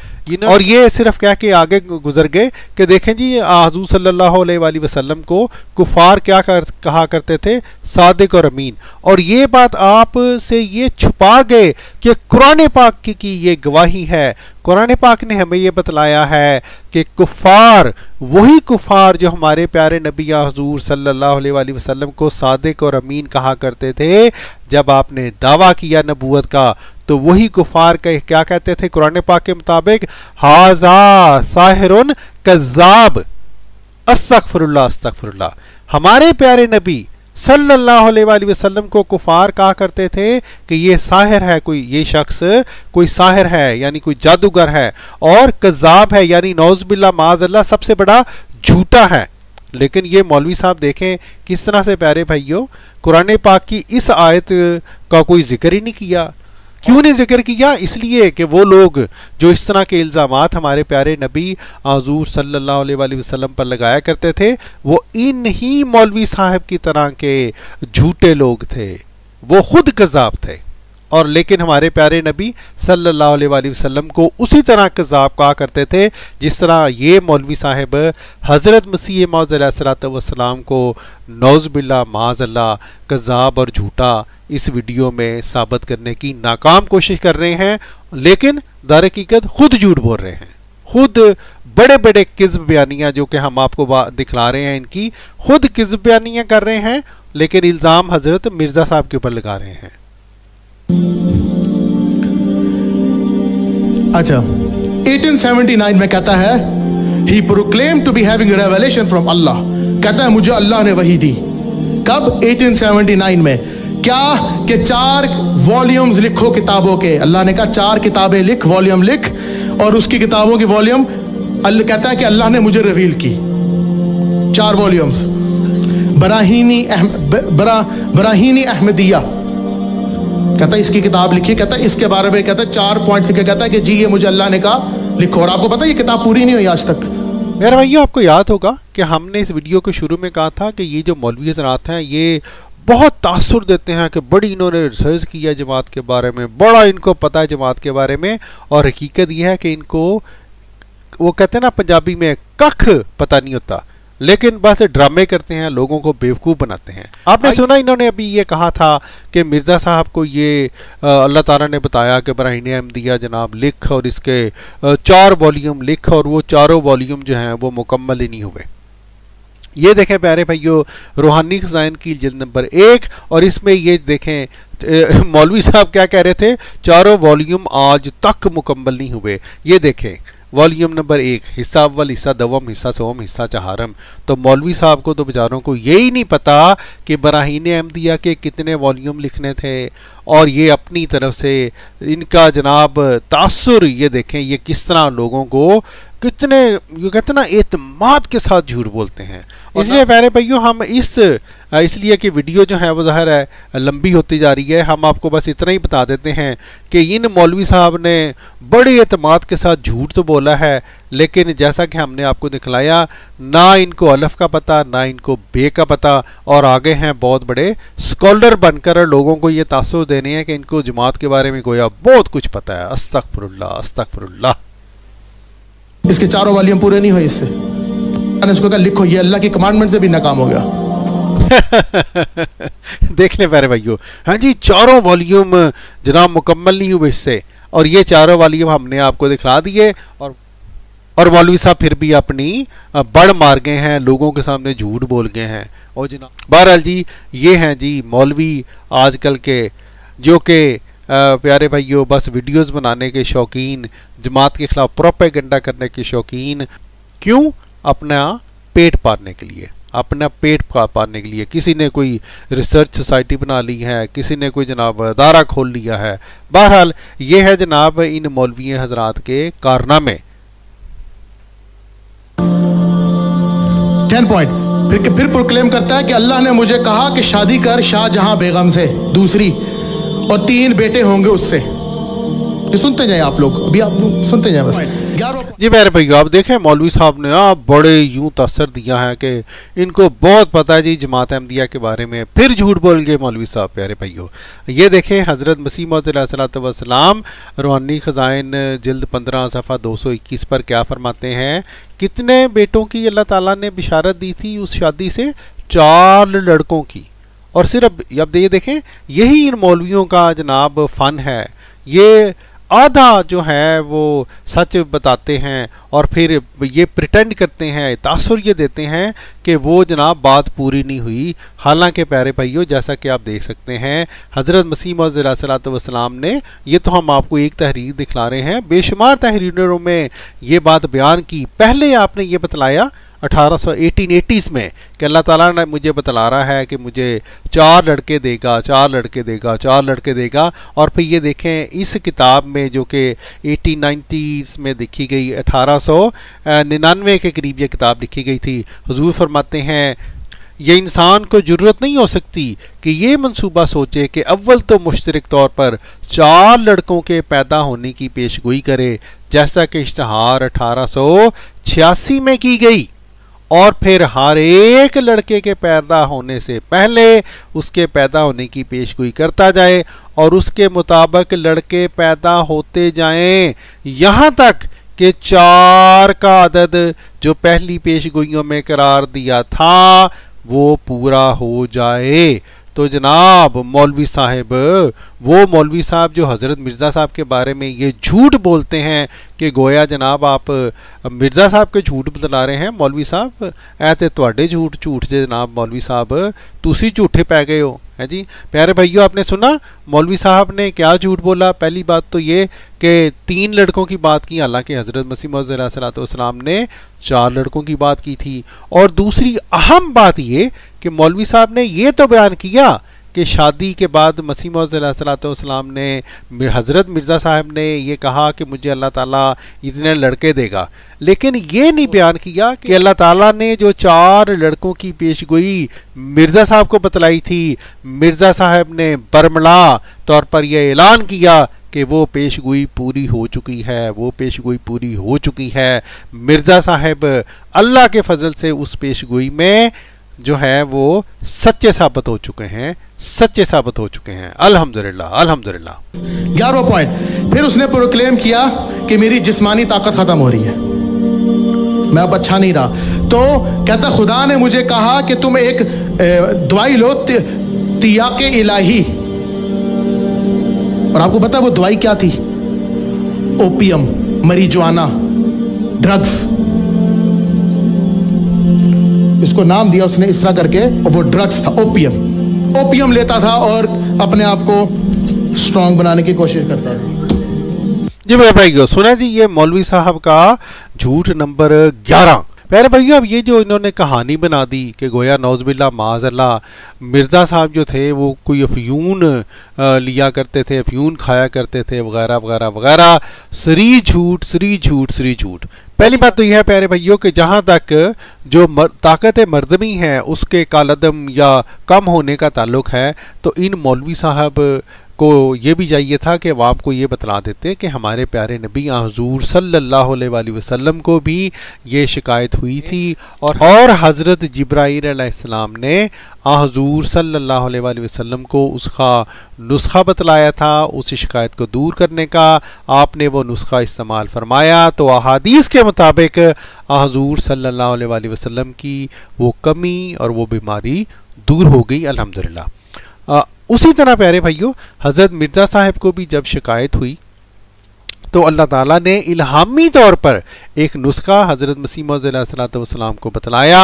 और ये सिर्फ कह के आगे गुजर गए कि देखें जी हुज़ूर सल्लल्लाहु अलैहि वसल्लम को कुफार क्या कहा करते थे? सादिक और अमीन। और ये बात आप से ये छुपा गए कि कुरान पाक की ये गवाही है। कुरान पाक ने हमें ये बतलाया है कि कुफार, वही कुफार जो हमारे प्यारे नबी हुज़ूर सल्लल्लाहु अलैहि वसल्लम को सादिक और अमीन कहा करते थे, जब आपने दावा किया नबूवत का, तो वही कुफार का क्या कहते थे कुरान पाक के मुताबिक? हाजा साहिरुन कज़्ज़ाब। अस्तगफिरुल्लाह अस्तगफिरुल्लाह। हमारे प्यारे नबी सल्लल्लाहु अलैहि वसल्लम को कुफार कहा करते थे कि ये साहिर है, कोई ये शख्स कोई साहिर है, यानी कोई जादूगर है, और कज़्ज़ाब है, यानी नौज़ुबिल्लाह माज़अल्लाह सबसे बड़ा झूठा है। लेकिन ये मौलवी साहब देखें किस तरह से प्यारे भाइयों कुरान पाक की इस आयत का कोई जिक्र ही नहीं किया। क्यों नहीं जिक्र किया? इसलिए कि वो लोग जो इस तरह के इल्ज़ामात हमारे प्यारे नबी हुज़ूर सल्लल्लाहु अलैहि वसल्लम पर लगाया करते थे, वो इन ही मौलवी साहब की तरह के झूठे लोग थे, वो खुद कज़्ज़ाब थे। और लेकिन हमारे प्यारे नबी सल्लल्लाहु अलैहि वसल्लम को उसी तरह कज़्ज़ाब कहा करते थे जिस तरह ये मौलवी साहब हज़रत मसीह मौऊद अलैहिस्सलातु वस्सलाम को नौज़ुबिल्लाह माज़अल्लाह कज़्ज़ाब और झूठा इस वीडियो में साबित करने की नाकाम कोशिश कर रहे हैं। लेकिन दर हकीकत खुद झूठ बोल रहे हैं, खुद बड़े बड़े किज़्ब बयानियाँ जो कि हम आपको दिखला रहे हैं, इनकी खुद किज़्ब बयानियाँ कर रहे हैं, लेकिन इल्ज़ाम हज़रत मिर्ज़ा साहब के ऊपर लगा रहे हैं। अच्छा, 1879 में कहता है he proclaimed to be having a revelation from Allah, कहता है मुझे अल्लाह ने वही दी। कब? 1879 में। क्या? कि 4 वॉल्यूम्स लिखो किताबों के। अल्लाह ने कहा 4 किताबें लिख, वॉल्यूम लिख, और उसकी किताबों की वॉल्यूम अल्लाह कहता है कि अल्लाह ने मुझे रिवील की। 4 वॉल्यूम्स। बराहीनी अहमदिया कहता है इसकी किताब लिखी, कहता है इसके बारे में, कहता है 4 पॉइंट्स लिखे, कहता है कि जी ये मुझे अल्लाह ने कहा लिखो। और आपको पता है ये किताब पूरी नहीं हुई आज तक। मेरे भाइयों, आपको याद होगा कि हमने इस वीडियो के शुरू में कहा था कि ये जो मौलवी हज़रात हैं ये बहुत तासुर देते हैं कि बड़ी इन्होंने रिसर्च किया जमात के बारे में, बड़ा इनको पता है जमात के बारे में, और हकीकत यह है कि इनको वो कहते हैं ना पंजाबी में कख पता नहीं होता, लेकिन बस ड्रामे करते हैं, लोगों को बेवकूफ़ बनाते हैं। आपने सुना इन्होंने अभी ये कहा था कि मिर्ज़ा साहब को ये अल्लाह ताला ने बताया कि बराहीन अहमदिया जनाब लिख और इसके 4 वॉल्यूम लिख, और वो चारों वॉल्यूम जो हैं वो मुकम्मल ही नहीं हुए। ये देखें प्यारे भाइयों रूहानी खज़ाइन की जिल्द नंबर 1, और इसमें ये देखें मौलवी साहब क्या कह रहे थे, चारों वॉल्यूम आज तक मुकम्मल नहीं हुए। ये देखें वॉल्यूम नंबर 1, हिस्सा अव्वल, हिस्सा दवम, हिस्सा सोम, हिस्सा चहारम। तो मौलवी साहब को तो बेचारों को यही नहीं पता कि बराहीन अहमदिया के कितने वॉल्यूम लिखने थे, और ये अपनी तरफ से इनका जनाब तासुर, ये देखें ये किस तरह लोगों को कितने ये कहते ना एतमाद के साथ झूठ बोलते हैं। इसलिए प्यारे भाइयों हम इसलिए कि वीडियो जो है वो ज़ाहिर है लंबी होती जा रही है, हम आपको बस इतना ही बता देते हैं कि इन मौलवी साहब ने बड़े एतमाद के साथ झूठ तो बोला है, लेकिन जैसा कि हमने आपको दिखलाया ना इनको अलफ का पता ना इनको बे का पता, और आगे हैं बहुत बड़े स्कॉलर बनकर लोगों को ये तासुर देने हैं कि इनको जमात के बारे में गोया बहुत कुछ पता है। अस्तगफिरुल्लाह अस्तगफिरुल्लाह। इसके 4 वॉल्यूम पूरे नहीं हुए, इससे मैंने उसको कहा लिखो, ये अल्लाह की कमांडमेंट से भी नाकाम हो गया। देख ले प्यारे भाइयों, हाँ जी 4 वॉल्यूम जनाब मुकम्मल नहीं हुए इससे, और ये 4 वॉल्यूम हमने आपको दिखला दिए, और मौलवी साहब फिर भी अपनी बड़ मार गए हैं, लोगों के सामने झूठ बोल गए हैं। और जनाब बहरहाल जी ये हैं जी मौलवी आजकल के जो कि प्यारे भाइयों बस वीडियोस बनाने के शौकीन, जमात के खिलाफ प्रोपेगेंडा करने के शौकीन, क्यों? अपना पेट पालने के लिए, अपना पेट पालने के लिए। किसी ने कोई रिसर्च सोसाइटी बना ली है, किसी ने कोई जनाब अदारा खोल लिया है। बहरहाल ये है जनाब इन मौलवी हजरात के कारनामे। 10 पॉइंट फिर प्रोक्लेम करता है कि अल्लाह ने मुझे कहा कि शादी कर शाहजहां बेगम से दूसरी, और 3 बेटे होंगे उससे। ये सुनते जाए आप लोग, अभी आप सुनते जाए बस। जी मेरे भैया, आप देखें मौलवी साहब ने बड़े यूं तसर दिया है कि इनको बहुत पता है जी जमात अहमदिया के बारे में। फिर झूठ बोल गए मौलवी साहब। प्यारे भाइयों ये देखें हज़रत मसीह मौद अलैहिस्सलाम रूहानी ख़ज़ाइन जिल्द 15 सफ़ा 221 पर क्या फरमाते हैं? कितने बेटों की अल्लाह ताला ने बिशारत दी थी उस शादी से? 4 लड़कों की। और सिर्फ अब ये देखें यही इन मौलवियों का जनाब फ़न है। ये आधा जो है वो सच बताते हैं और फिर ये प्रिटेंड करते हैं, तासुर ये देते हैं कि वो जनाब बात पूरी नहीं हुई। हालांकि प्यारे भाइयों जैसा कि आप देख सकते हैं हज़रत मसीह मौद अलैहिस्सलाम ने, ये तो हम आपको एक तहरीर दिखला रहे हैं, बेशुमार तहरीरों में ये बात बयान की। पहले आपने ये बतलाया 1880s में कि अल्लाह ताला ने मुझे बतला रहा है कि मुझे 4 लड़के देगा, 4 लड़के देगा, 4 लड़के देगा। और फिर ये देखें इस किताब में जो कि 1890s में लिखी गई, 1899 के करीब ये किताब लिखी गई थी। हुजूर फरमाते हैं ये इंसान को ज़रूरत नहीं हो सकती कि ये मंसूबा सोचे कि अव्वल तो मुश्तरक तौर पर 4 लड़कों के पैदा होने की पेशगोई करे, जैसा कि इश्तहार 1886 में की गई, और फिर हर एक लड़के के पैदा होने से पहले उसके पैदा होने की पेशगोई करता जाए और उसके मुताबिक लड़के पैदा होते जाएं, यहाँ तक कि 4 का अदद जो पहली पेशगोइयों में करार दिया था वो पूरा हो जाए। तो जनाब मौलवी साहब, वो मौलवी साहब जो हज़रत मिर्ज़ा साहब के बारे में ये झूठ बोलते हैं कि गोया जनाब आप मिर्ज़ा साहब के झूठ बतला रहे हैं, मौलवी साहब ऐसे तुहाडे झूठ जे जनाब मौलवी साहब तुसी झूठे पै गए हो, है जी। प्यारे भाइयों आपने सुना मौलवी साहब ने क्या झूठ बोला? पहली बात तो ये कि 3 लड़कों की बात की, हालांकि हज़रत मसीह मौद अलैहिस्सलाम ने 4 लड़कों की बात की थी। और दूसरी अहम बात ये कि मौलवी साहब ने ये तो बयान किया कि शादी के बाद मसीह मौद अलैहिस्सलाम ने, हज़रत मिर्ज़ा साहब ने ये कहा कि मुझे अल्लाह ताला इतने लड़के देगा, लेकिन ये नहीं बयान किया कि अल्लाह ताला ने जो 4 लड़कों की पेशगोई मिर्ज़ा साहब को बतलाई थी, मिर्ज़ा साहब ने बरमला तौर पर यह ऐलान किया कि वो पेशगोई पूरी हो चुकी है, वो पेशगोई पूरी हो चुकी है। मिर्ज़ा साहब अल्लाह के फजल से उस पेशगोई में जो है वो सच्चे साबित हो चुके हैं, सच्चे साबित हो चुके हैं। अल्हम्दुलिल्लाह, अल्हम्दुलिल्लाह। 11वां पॉइंट फिर उसने प्रोक्लेम किया कि मेरी जिस्मानी ताकत खत्म हो रही है, मैं अब अच्छा नहीं रहा। तो कहता खुदा ने मुझे कहा कि तुम एक दवाई लो, तियाके इलाही। और आपको पता है वो दवाई क्या थी? Opium, marijuana, drugs. इसको नाम दिया उसने इस तरह करके, और वो ड्रग्स था, ओपियम। ओपियम लेता था और अपने आप को स्ट्रांग बनाने की कोशिश करता था। जी मेरे भाइयों सुना जी ये मौलवी साहब का झूठ नंबर 11। प्यारे भाइयों अब ये जो इन्होंने कहानी बना दी कि गोया नौज़बिल्ला माज़अल्लाह मिर्ज़ा साहब जो थे वो कोई अफ्यून लिया करते थे, अफ्यून खाया करते थे वगैरह वगैरह वगैरह, सरी झूठ, सरी झूठ, सरी झूठ। पहली बात तो यह है प्यारे भाइयों कि जहाँ तक जो ताकत मर्दमी है उसके कालदम या कम होने का ताल्लुक है, तो इन मौलवी साहब को ये भी चाहिए था कि अवाम को ये बतला देते कि हमारे प्यारे नबी हुज़ूर सल्लल्लाहु अलैहि वसल्लम को भी ये शिकायत हुई थी और हज़रत जिब्राईल अलैहिस्सलाम ने हुज़ूर सल्लल्लाहु अलैहि वसल्लम को उसका नुस्खा बतलाया था, उस शिकायत को दूर करने का। आपने वो नुस्खा इस्तेमाल फरमाया तो अहादीस के मुताबिक हुज़ूर सल्लल्लाहु अलैहि वसल्लम की वो कमी और वो बीमारी दूर हो गई अल्हम्दुलिल्लाह। उसी तरह प्यारे भाइयों हज़रत मिर्ज़ा साहब को भी जब शिकायत हुई तो अल्लाह ताला ने इल्हामी तौर पर एक नुस्खा हज़रत मसीह मौऊद अलैहिस्सलाम को बतलाया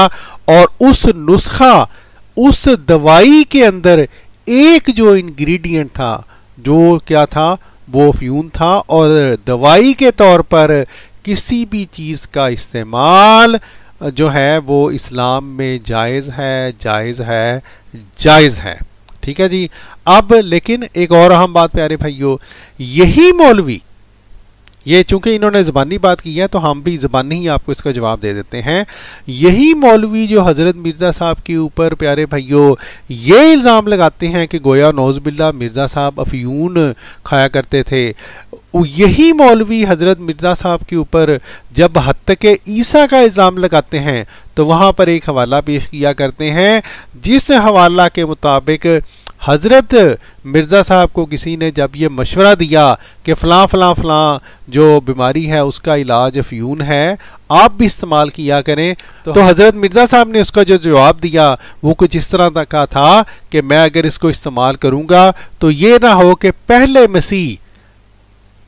और उस नुस्खा, उस दवाई के अंदर एक जो इंग्रेडिएंट था जो क्या था, वो अफ्यून था, और दवाई के तौर पर किसी भी चीज़ का इस्तेमाल जो है वो इस्लाम में जायज़ है, जायज़ है, जायज़ है। ठीक है जी। अब लेकिन एक और अहम बात प्यारे भाइयों, यही मौलवी, ये चूंकि इन्होंने ज़बानी बात की है तो हम भी ज़बानी ही आपको इसका जवाब दे देते हैं। यही मौलवी जो हज़रत मिर्ज़ा साहब के ऊपर प्यारे भाइयों ये इल्ज़ाम लगाते हैं कि गोया नौज़ बिल्ला मिर्ज़ा साहब अफ़यून खाया करते थे, यही मौलवी हज़रत मिर्ज़ा साहब के ऊपर जब हत्तके ईसा का इल्ज़ाम लगाते हैं तो वहाँ पर एक हवाला पेश किया करते हैं, जिस हवाला के मुताबिक हज़रत मिर्ज़ा साहब को किसी ने जब ये मशवरा दिया कि फ़लाँ फ़लाँ फ़लाँ जो बीमारी है उसका इलाज अफ़यून है, आप भी इस्तेमाल किया करें, तो हज़रत मिर्ज़ा साहब ने उसका जो जवाब दिया वो कुछ इस तरह का था कि मैं अगर इसको इस्तेमाल करूँगा तो ये ना हो कि पहले मसीह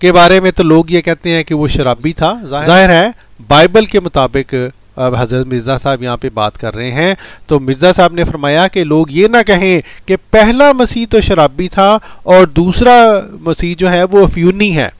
के बारे में तो लोग ये कहते हैं कि वो शराबी था। जाहिर है बाइबल के मुताबिक अब हज़रत मिर्ज़ा साहब यहाँ पे बात कर रहे हैं, तो मिर्ज़ा साहब ने फरमाया कि लोग ये ना कहें कि पहला मसीह तो शराबी था और दूसरा मसीह जो है वो अफ़यूनी है।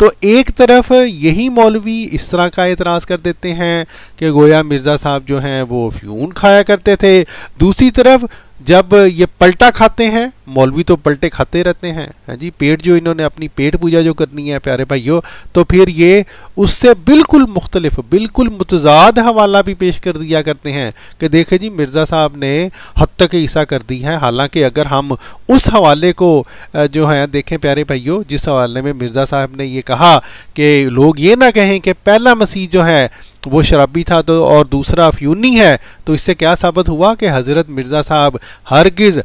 तो एक तरफ यही मौलवी इस तरह का एतराज़ कर देते हैं कि गोया मिर्ज़ा साहब जो हैं वो अफ़यून खाया करते थे, दूसरी तरफ जब ये पलटा खाते हैं, मौलवी तो पलटे खाते रहते हैं, है जी, पेट जो इन्होंने अपनी पेट पूजा जो करनी है प्यारे भाइयों, तो फिर ये उससे बिल्कुल मुख्तलिफ, बिल्कुल मुतज़ाद हवाला भी पेश कर दिया करते हैं कि देखें जी मिर्ज़ा साहब ने हत्तक ईसा कर दी है। हालांकि अगर हम उस हवाले को जो है देखें प्यारे भाइयों, जिस हवाले में मिर्ज़ा साहब ने ये कहा कि लोग ये ना कहें कि पहला मसीह जो है वो शराबी था तो और दूसरा अफ़यूनी है, तो इससे क्या साबित हुआ कि हज़रत मिर्ज़ा साहब हरगिज़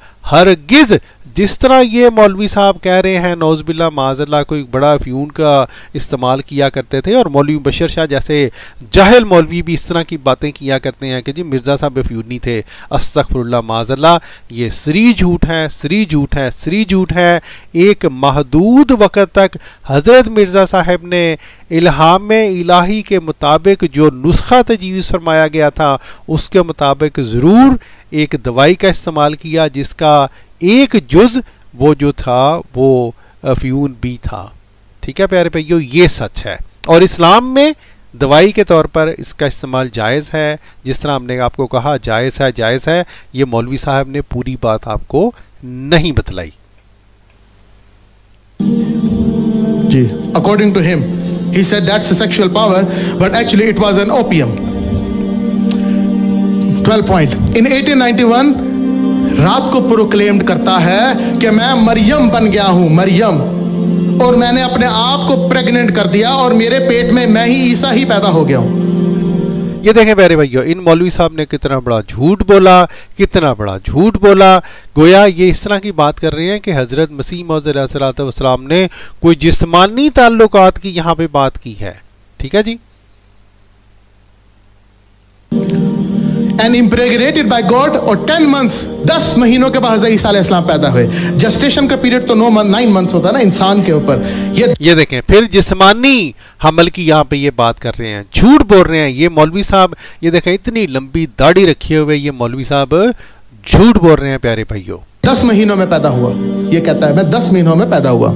जिस तरह ये मौलवी साहब कह रहे हैं नौज़ बिल्ला माज़अल्लाह कोई बड़ा अफ़यून का इस्तेमाल किया करते थे, और मौलवी बशर शाह जैसे जाहिल मौलवी भी इस तरह की बातें किया करते हैं कि जी मिर्ज़ा साहब अफ़यूनी थे, अस्तग़फ़िरुल्लाह माज़अल्लाह, ये सरी झूठ है, सरी झूठ है, सरी झूठ है। एक महदूद वक़्त तक हज़रत मिर्ज़ा साहब ने इल्हाम इलाही के मुताबिक जो नुस्खा तजवीज़ फरमाया गया था उसके मुताबिक ज़रूर एक दवाई का इस्तेमाल किया जिसका एक जुज़ वो जो था वो अफ़यून भी था। ठीक है प्यारे भाइयों, ये सच है, और इस्लाम में दवाई के तौर पर इसका इस्तेमाल जायज़ है। जिस तरह हमने आपको कहा जायज़ है, जायज़ है, ये मौलवी साहब ने पूरी बात आपको नहीं बतलाई जी। According to him he said that's a sexual power but actually it was an opium। 12 point in 1891 रात को प्रोक्लेम्ड करता है कि मैं मरियम बन गया हूं, मरियम, और मैंने अपने आप को प्रेग्नेंट कर दिया और मेरे पेट में मैं ही ईसा ही पैदा हो गया हूं। ये देखें प्यारे भैया, इन मौलवी साहब ने कितना बड़ा झूठ बोला, कितना बड़ा झूठ बोला। गोया ये इस तरह की बात कर रहे हैं कि हज़रत मसीह मौऊद अलैहिस्सलातु वस्सलाम ने कोई जिस्मानी ताल्लुकात की यहाँ पे बात की है। ठीक है जी। And impregnated by God, और 10 months 10 महीनों के बाद हज़रत ईसा अलैहिस्सलाम पैदा हुए। जस्टेशन का पीरियड तो 9 मंथ्स होता है ना इंसान के ऊपर। ये देखें फिर जिस्मानी हमल की यहाँ पे ये बात कर रहे हैं, झूठ बोल रहे हैं ये मौलवी साहब। ये देखें इतनी लंबी दाढ़ी रखे हुए ये मौलवी साहब झूठ बोल रहे हैं प्यारे भाइयों। 10 महीनों में पैदा हुआ, ये कहता है मैं 10 महीनों में पैदा हुआ।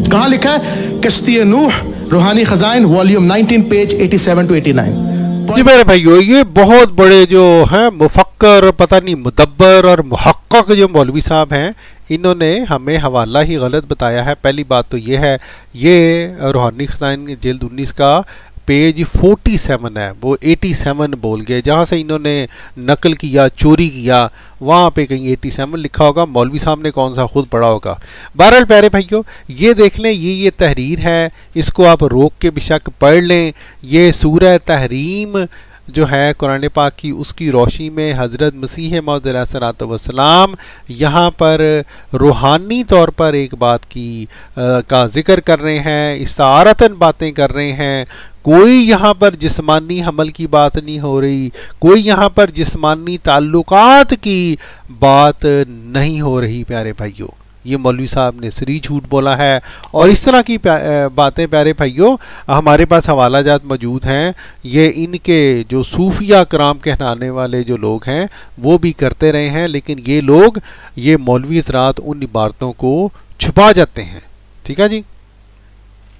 कहां लिखा है? कश्ती नूह रूहानी खजाइन वॉल्यूम 19 पेज 87 to 89। जी मेरे भाइयों, ये बहुत बड़े जो हैं मुफक्कर, पता नहीं मुदब्बर और मुहक्किक जो मौलवी साहब हैं, इन्होंने हमें हवाला ही गलत बताया है। पहली बात तो ये है, ये रूहानी खजाइन जिल्द 19 का पेज 47 है, वो 87 बोल गए। जहाँ से इन्होंने नकल किया, चोरी किया, वहाँ पे कहीं 87 लिखा होगा। मौलवी साहब ने कौन सा खुद पढ़ा होगा। बहरहाल प्यारे भाइयों, ये देख लें, ये तहरीर है, इसको आप रोक के बेशक पढ़ लें। ये सूरह तहरीम जो है कुरान पाक की, उसकी रोशनी में हज़रत मसीह मौऊद अलैहिस्सलातु वस्सलाम यहाँ पर रूहानी तौर पर एक बात की का जिक्र कर रहे हैं, इस्तारतन बातें कर रहे हैं। कोई यहाँ पर जिस्मानी हमल की बात नहीं हो रही, कोई यहाँ पर जिस्मानी ताल्लुकात की बात नहीं हो रही प्यारे भाइयों। ये मौलवी साहब ने सरी झूठ बोला है। और इस तरह की बातें प्यारे भाइयों हमारे पास हवाला जात मौजूद हैं, ये इनके जो सूफिया कराम कहलाने वाले जो लोग हैं वो भी करते रहे हैं, लेकिन ये लोग ये मौलवी हज़रात उन इबारतों को छुपा जाते हैं। ठीक है जी,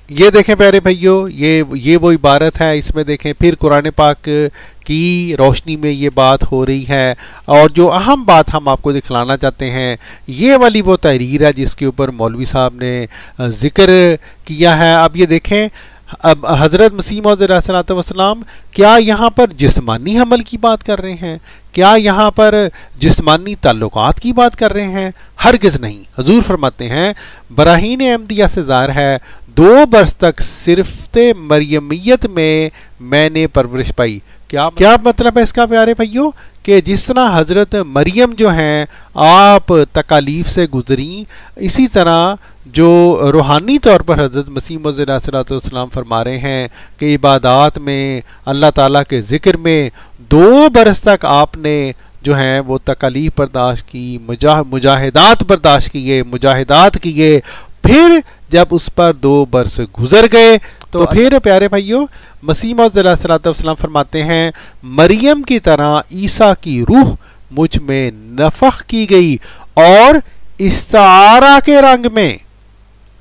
ये देखें प्यारे भाइयों, ये वो इबारत है, इसमें देखें फिर कुरान पाक की रोशनी में ये बात हो रही है। और जो अहम बात हम आपको दिखलाना चाहते हैं, ये वाली वो तहरीर है जिसके ऊपर मौलवी साहब ने ज़िक्र किया है। अब ये देखें, अब हज़रत मसीह मौऊद अलैहिस्सलातु वस्सलाम क्या यहाँ पर जिस्मानी हमल की बात कर रहे हैं? क्या यहाँ पर जिस्मानी ताल्लुकात की बात कर रहे हैं? हरगिज़ नहीं। हुजूर फरमाते हैं, बराहीन अहमदिया से ज़ाहिर है 2 बरस तक सिर्फ मरियमियत में मैंने परवरिश पाई। क्या मतलब है इसका प्यारे भाइयों? कि जिस तरह हज़रत मरियम जो हैं आप तकालीफ से गुजरी, इसी तरह जो रूहानी तौर पर हज़रत मसीह मौऊद अलैहिस्सलाम फरमा रहे हैं कि इबादात में, अल्लाह ताला के ज़िक्र में 2 बरस तक आपने जो हैं वो तकालीफ बर्दाश्त की, मुजाहिदात बर्दाश्त किए, मुजाहिदात किए। फिर जब उस पर 2 बरस गुजर गए तो फिर प्यारे भाइयों मसीह मौऊद अलैहिस्सलाम फरमाते हैं, मरियम की तरह ईसा की रूह मुझ में नफख की गई और इस्तारा के रंग में,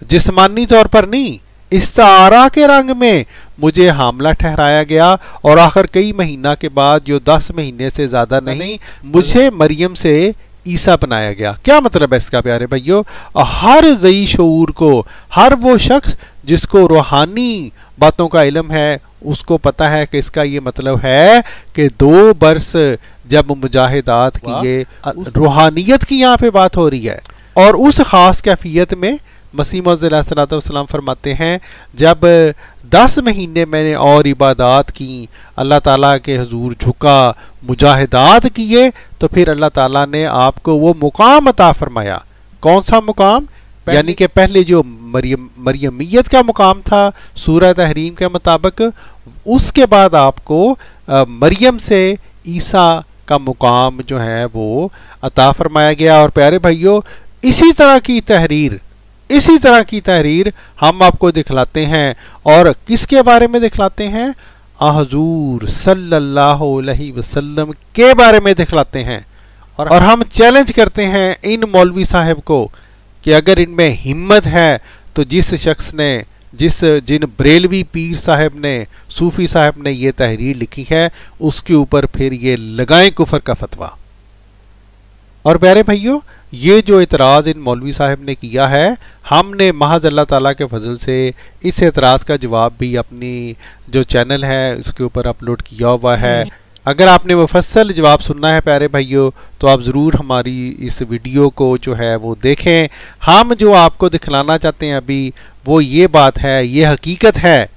जिस्मानी तौर पर नहीं, इस्तारा के रंग में मुझे हामला ठहराया गया। और आखिर कई महीना के बाद, जो 10 महीने से ज़्यादा नहीं, मुझे मरियम से ईसा बनाया गया। क्या मतलब है इसका प्यारे भाइयों? हर ज़ई शऊर को, हर वो शख्स जिसको रूहानी बातों का इल्म है, उसको पता है कि इसका ये मतलब है कि 2 बरस जब मुजाहिदात किए, रूहानियत की यहाँ पे बात हो रही है। और उस ख़ास कैफियत में मसीह मौऊद अलैहिस्सलाम फरमाते हैं, जब 10 महीने मैंने और इबादात की, अल्लाह ताला के हुजूर झुका, मुजाहिदात किए, तो फिर अल्लाह ताला ने आपको वो मुकाम अता फरमाया। कौन सा मुकाम? यानी कि पहले जो मरियमियत का मुकाम था सूरह तहरीम के मुताबिक, उसके बाद आपको मरियम से ईसा का मुकाम जो है वो अता फरमाया गया। और प्यारे भाइयों इसी तरह की तहरीर हम आपको दिखलाते हैं। और किसके बारे में दिखलाते हैं? हुजूर सल्लल्लाहु अलैहि वसल्लम के बारे में दिखलाते हैं। और हम चैलेंज करते हैं इन मौलवी साहब को कि अगर इनमें हिम्मत है तो जिन बरेलवी पीर साहब ने, सूफी साहब ने ये तहरीर लिखी है, उसके ऊपर फिर ये लगाएं कुफर का फतवा। और प्यारे भाइयों ये जो इतराज़ इन मौलवी साहब ने किया है, हमने महज अल्लाह ताला के फजल से इस एतराज़ का जवाब भी अपनी जो चैनल है उसके ऊपर अपलोड किया हुआ है। अगर आपने मुफस्सल जवाब सुनना है प्यारे भाइयों तो आप ज़रूर हमारी इस वीडियो को जो है वो देखें। हम जो आपको दिखलाना चाहते हैं अभी वो ये बात है, ये हकीकत है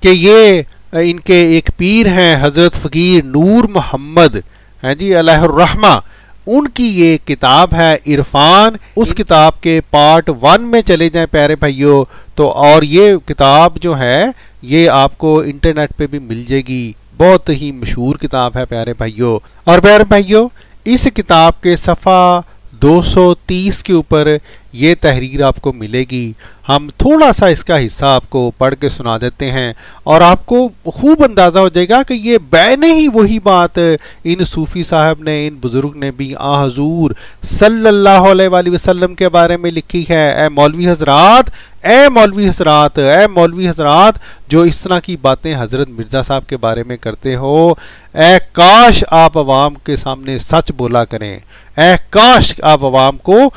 कि ये इनके एक पीर हैं हज़रत फ़कीर नूर मोहम्मद हैं जी अलैहिर्रहमा, उनकी ये किताब है इरफान। उस किताब के पार्ट 1 में चले जाएं प्यारे भाइयों तो, और ये किताब जो है ये आपको इंटरनेट पे भी मिल जाएगी। बहुत ही मशहूर किताब है प्यारे भाइयों। और प्यारे भाइयों इस किताब के सफ़ा 230 के ऊपर ये तहरीर आपको मिलेगी। हम थोड़ा सा इसका हिस्सा आपको पढ़ के सुना देते हैं और आपको खूब अंदाज़ा हो जाएगा कि ये बैने ही वही बात इन सूफ़ी साहब ने, इन बुज़ुर्ग ने भी हुज़ूर सल्लल्लाहु अलैहि वसल्लम के बारे में लिखी है। ए मौलवी हज़रात, ए मौलवी हज़रात, ए मौलवी हज़रात जो इस तरह की बातें हज़रत मिर्ज़ा साहब के बारे में करते हो, ए काश आप अवाम के सामने सच बोला करें, ए काश आप अवाम को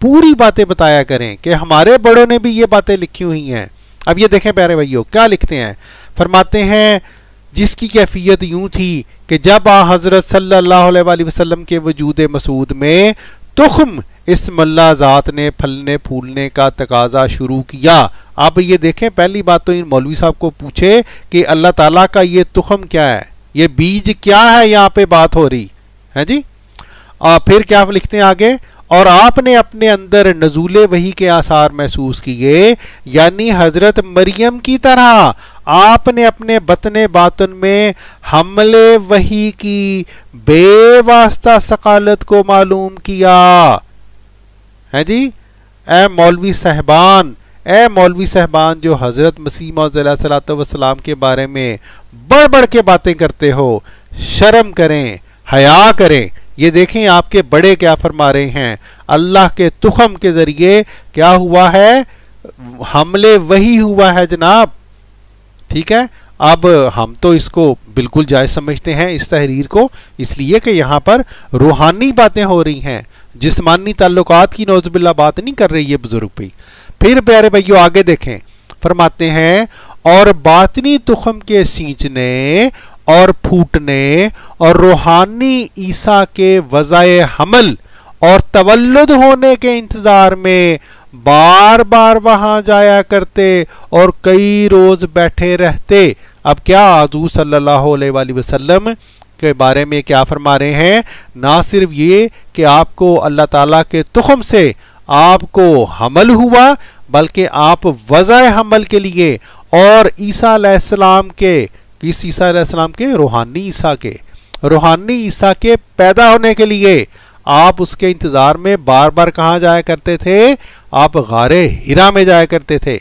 पूरी बातें बताया करें कि हमारे बड़ों ने भी ये बातें लिखी हुई हैं। अब ये देखें प्यारे भाइयों क्या लिखते हैं, फरमाते हैं जिसकी कैफियत यूं थी कि जब हज़रत सल्लल्लाहु अलैहि वसल्लम के वजूद मसूद में तुख्म इस्मुल्लाह ज़ात ने फलने फूलने का तकाजा शुरू किया। अब ये देखें पहली बात तो इन मौलवी साहब को पूछे कि अल्लाह ताला का ये तुख्म क्या है, ये बीज क्या है, यहाँ पे बात हो रही है जी। और फिर क्या लिखते हैं आगे, और आपने अपने अंदर नज़ूले वही के आसार महसूस किए, यानी हज़रत मरियम की तरह आपने अपने बतने बातन में हमले वही की बेवास्ता सकालत को मालूम किया। हैं जी, ए मौलवी साहबान, ए मौलवी साहबान जो हज़रत मसीह मौऊद अलैहिस्सलाम के बारे में बढ़ बढ़ के बातें करते हो, शर्म करें, हया करें। ये देखें आपके बड़े क्या फरमा रहे हैं, अल्लाह के तुखम के ज़रिए क्या हुआ है, हमले वही हुआ है जनाब। ठीक है, अब हम तो इसको बिल्कुल जायज़ समझते हैं इस तहरीर को, इसलिए कि यहाँ पर रूहानी बातें हो रही हैं, जिस्मानी ताल्लुकात की नौजुबिल्ला बात नहीं कर रही है बुजुर्ग भाई। फिर प्यारे भाइयों आगे देखें, फरमाते हैं और बातनी तुखम के सींचने और फूटने और रूहानी ईसा के वज़ाए हमल और तवल्लुद होने के इंतजार में बार बार वहां जाया करते और कई रोज बैठे रहते। अब क्या हुज़ूर सल्लल्लाहु अलैहि वसल्लम के बारे में क्या फरमा रहे हैं, ना सिर्फ ये कि आपको अल्लाह ताला के तुखम से आपको हमल हुआ, बल्कि आप वज़ाए हमल के लिए और ईसा अलैहिस्सलाम के, किस ईसा अलैहिस्सलाम के, रूहानी ईसा के, रूहानी ईसा के पैदा होने के लिए आप उसके इंतजार में बार बार कहाँ जाया करते थे, आप गारे हिरा में जाया करते थे।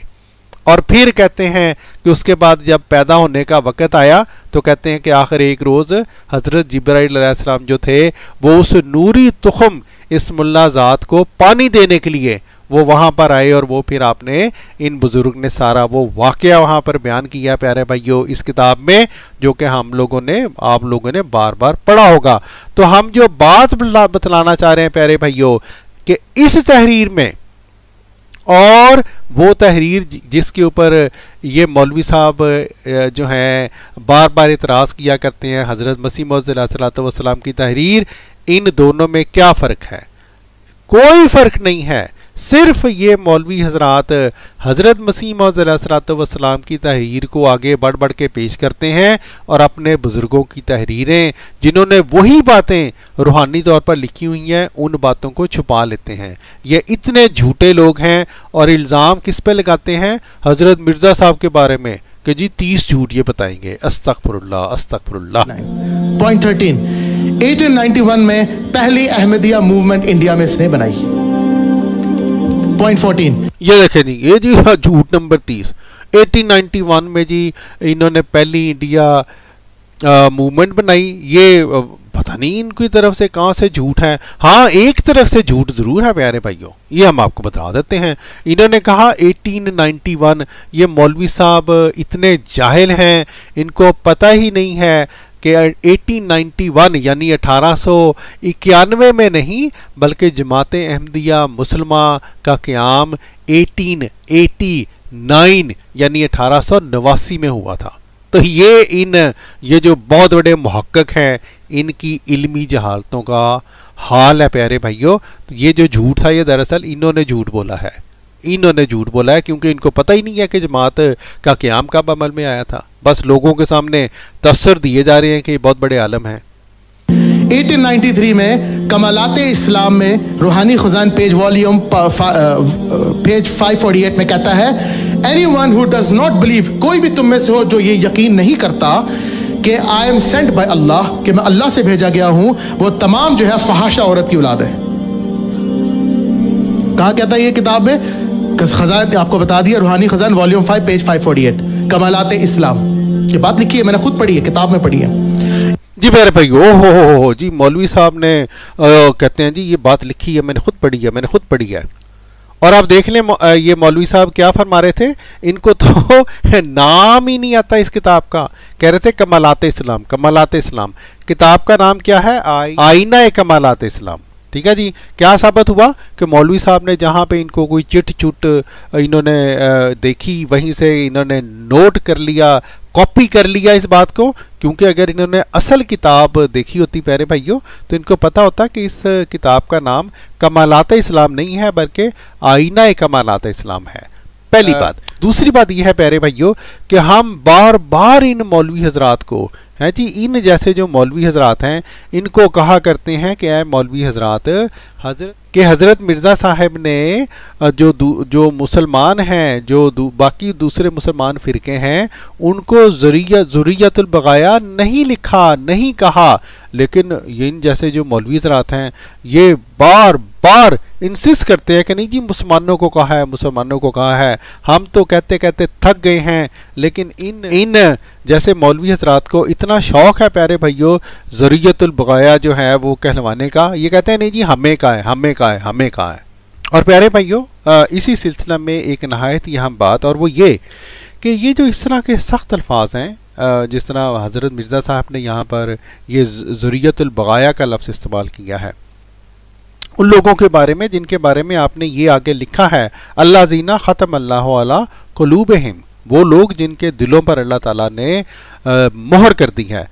और फिर कहते हैं कि उसके बाद जब पैदा होने का वक़्त आया तो कहते हैं कि आखिर एक रोज़ हज़रत जिब्राइल अलैहिस्सलाम जो थे वो उस नूरी तुखम इस मुल्ला ज़ात को पानी देने के लिए वो वहाँ पर आए, और वो फिर आपने, इन बुज़ुर्ग ने सारा वो वाक़या वहाँ पर बयान किया प्यारे भाइयों इस किताब में, जो कि हम लोगों ने, आप लोगों ने बार बार पढ़ा होगा। तो हम जो बात बतलाना चाह रहे हैं प्यारे भाइयों कि इस तहरीर में, और वो तहरीर जिसके ऊपर ये मौलवी साहब जो हैं बार बार इतराज़ किया करते हैं, हज़रत मसीह मौऊद अलैहिस्सलाम की तहरीर, इन दोनों में क्या फ़र्क है? कोई फ़र्क नहीं है। सिर्फ ये मौलवी हजरात हज़रत मसीह मौऊद अलैहिस्सलाम की तहरीर को आगे बढ़ बढ़ के पेश करते हैं और अपने बुज़ुर्गों की तहरीरें जिन्होंने वही बातें रूहानी तौर पर लिखी हुई हैं उन बातों को छुपा लेते हैं। ये इतने झूठे लोग हैं और इल्ज़ाम किस पे लगाते हैं? हज़रत मिर्ज़ा साहब के बारे में कि जी 30 झूठ ये बताएंगे। अस्तगफिरुल्लाह अस्तगफिरुल्लाह। पॉइंट 13, 1891 में पहली अहमदिया मूवमेंट इंडिया में इसने बनाई। पॉइंट 14, ये देखें जी, ये जी झूठ नंबर 30, 1891 में जी इन्होंने पहली इंडिया मूवमेंट बनाई। ये पता नहीं इनकी तरफ से कहाँ से झूठ है। हाँ, एक तरफ से झूठ जरूर है प्यारे भाइयों, ये हम आपको बता देते हैं। इन्होंने कहा 1891, ये मौलवी साहब इतने जाहिल हैं, इनको पता ही नहीं है कि 1891 यानी 1891 में नहीं बल्कि जमात अहमदिया मुसलमा का क़याम 1889 यानी 1889 में हुआ था। तो ये जो बहुत बड़े मुहक्किक हैं, इनकी इल्मी जहालतों का हाल है प्यारे भाइयों। तो ये जो झूठ था ये दरअसल इन्होंने झूठ बोला है, इन्होंने झूठ बोला है क्योंकि इनको पता ही नहीं है कि जमात का क़याम कब अमल में आया था। बस लोगों के सामने तस्सर दिए जा रहे हैं कि बहुत बड़े आलम हैं। 1893 में कमालाते इस्लाम में रूहानी खजान पेज वॉल्यूम पेज 548 में कहता है, anyone who does not believe, कोई भी तुम में से हो जो ये यकीन नहीं करता कि आई एम सेंट बाय अल्लाह, कि मैं अल्लाह से भेजा गया हूं, वो तमाम जो है फहाशा औरत की औलाद है। कहाँ कहता है ये किताब में? खजान आपको बता दिया, रूहानी खजान वॉल्यूम 5 पेज 548, कमालाते इस्लाम। ये बात लिखी है, मैंने खुद पढ़ी है, किताब में पढ़ी है जी मेरे भाई। हो जी, मौलवी साहब ने कहते हैं जी ये बात लिखी है, मैंने खुद पढ़ी है, मैंने खुद पढ़ी है। और आप देख लें ये मौलवी साहब क्या फरमा रहे थे, इनको तो नाम ही नहीं आता इस किताब का। कह रहे थे कमालाते इस्लाम, कमालाते इस्लाम। किताब का नाम क्या है? आईना कमालाते इस्लाम। ठीक है जी। क्या साबित हुआ कि मौलवी साहब ने जहाँ पे इनको कोई चिट चुट इन्होंने देखी, वहीं से इन्होंने नोट कर लिया, कॉपी कर लिया इस बात को, क्योंकि अगर इन्होंने असल किताब देखी होती प्यारे भाइयों तो इनको पता होता कि इस किताब का नाम कमालात इस्लाम नहीं है बल्कि आईना कमालात इस्लाम है। पहली बात। दूसरी बात यह है प्यारे भाइयों कि हम बार बार इन मौलवी हजरात को हैं जी, इन जैसे जो मौलवी हजरात हैं इनको कहा करते हैं कि ऐ मौलवी हजरात, हज़रत मिर्ज़ा साहब ने जो मुसलमान हैं, जो बाकी दूसरे मुसलमान फ़िरके हैं, उनको ज़ुर्रियतुल बगाया नहीं लिखा, नहीं कहा। लेकिन इन जैसे जो मौलवी हजरात हैं ये बार बार इंसिस्ट करते हैं कि नहीं जी मुसलमानों को कहा है, मुसलमानों को कहा है, हम तो कहते कहते थक गए हैं। लेकिन इन जैसे मौलवी हजरात को इतना शौक़ है प्यारे भाइयों ज़ुर्रियतुल बगाया जो है वो कहलवाने का, ये कहते हैं नहीं जी हमें का है, हमें का है, हमें का है। और प्यारे भाइयों इसी सिलसिला में एक नहायत ही अहम बात, और वो ये कि ये जो इस तरह के सख्त अल्फाज हैं, जिस तरह हज़रत मिर्ज़ा साहब ने यहाँ पर ये ज़ुर्रियतुल बगाया का लफ्ज़ इस्तेमाल किया है उन लोगों के बारे में जिनके बारे में आपने ये आगे लिखा है, अल्लाज़ीना ख़तम अल्लाहु अला क़ुलूबिहिम, वो लोग जिनके दिलों पर अल्लाह ताला ने मोहर कर दी है।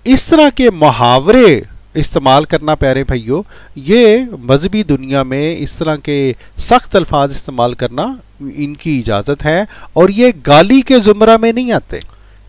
इस तरह के मुहावरे इस्तेमाल करना प्यारे भाइयों, ये मजहबी दुनिया में इस तरह के सख्त अल्फाज इस्तेमाल करना इनकी इजाज़त है और ये गाली के ज़ुमरा में नहीं आते।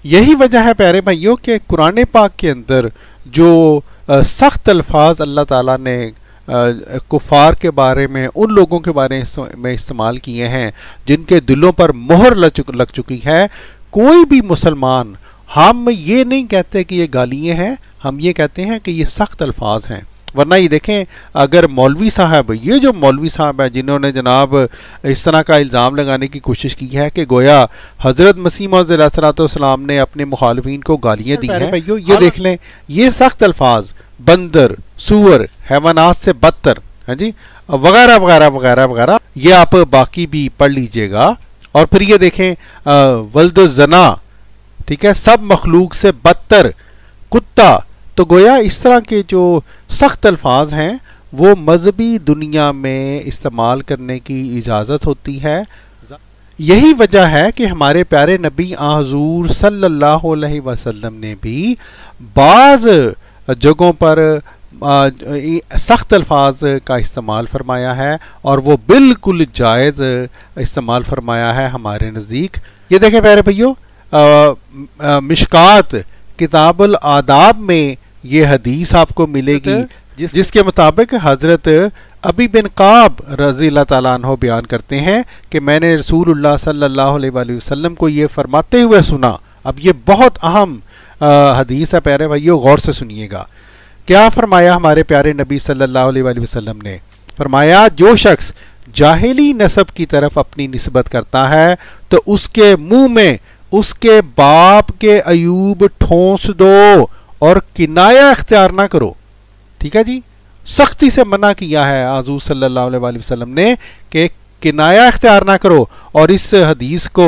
यही वजह है प्यारे भाइयों कि कुरान पाक के अंदर जो सख्त अल्फाज अल्लाह ताला ने कुफार के बारे में, उन लोगों के बारे में इस्तेमाल किए हैं जिनके दिलों पर मोहर लग चुकी है, कोई भी मुसलमान, हम ये नहीं कहते कि ये गालियाँ हैं, हम ये कहते हैं कि ये सख्त अल्फाज हैं। वरना ये देखें, अगर मौलवी साहब, ये जो मौलवी साहब है जिन्होंने जनाब इस तरह का इल्ज़ाम लगाने की कोशिश की है कि गोया हज़रत मसीह मौऊद अलैहिस्सलाम ने अपने मुखालिफिन को गालियाँ दी हैं, भाइयों ये देख लें, ये सख्त अल्फाज बंदर, सूअर, हैवानात से बदतर, है जी, वगैरह वगैरह वगैरह वगैरह, ये आप बाकी भी पढ़ लीजिएगा। और फिर ये देखें वल्द जना, ठीक है, सब मखलूक से बदतर, कुत्ता। तो गोया इस तरह के जो सख्त अल्फाज हैं वो मजहबी दुनिया में इस्तेमाल करने की इजाज़त होती है। यही वजह है कि हमारे प्यारे नबी हुज़ूर सल्लल्लाहु अलैहि वसल्लम ने भी बाज़ जगहों पर सख्त अल्फाज का इस्तेमाल फरमाया है और वो बिल्कुल जायज़ इस्तेमाल फरमाया है हमारे नज़दीक। ये देखें प्यारे भैया, मिशकात किताबुल आदाब में ये हदीस आपको मिलेगी जिसके मुताबिक हज़रत अबी बिन काब रज़ी अल्लाह ताला अन्हु बयान करते हैं कि मैंने रसूलुल्लाह सल्लल्लाहु अलैहि वसल्लम को ये फरमाते हुए सुना। अब ये बहुत अहम हदीस है प्यारे भाइयों, गौर से सुनिएगा। क्या फरमाया हमारे प्यारे नबी सल्लल्लाहु अलैहि वसल्लम ने? फरमाया, जो शख्स जाहिली नस्ब की तरफ अपनी निस्बत करता है तो उसके मुंह में उसके बाप के अयूब ठोंस दो और किनाया इख्तियार ना करो। ठीक है जी, सख्ती से मना किया है हुज़ूर सल्लल्लाहु अलैहि वसल्लम ने कि किनाया इख्तियार ना करो। और इस हदीस को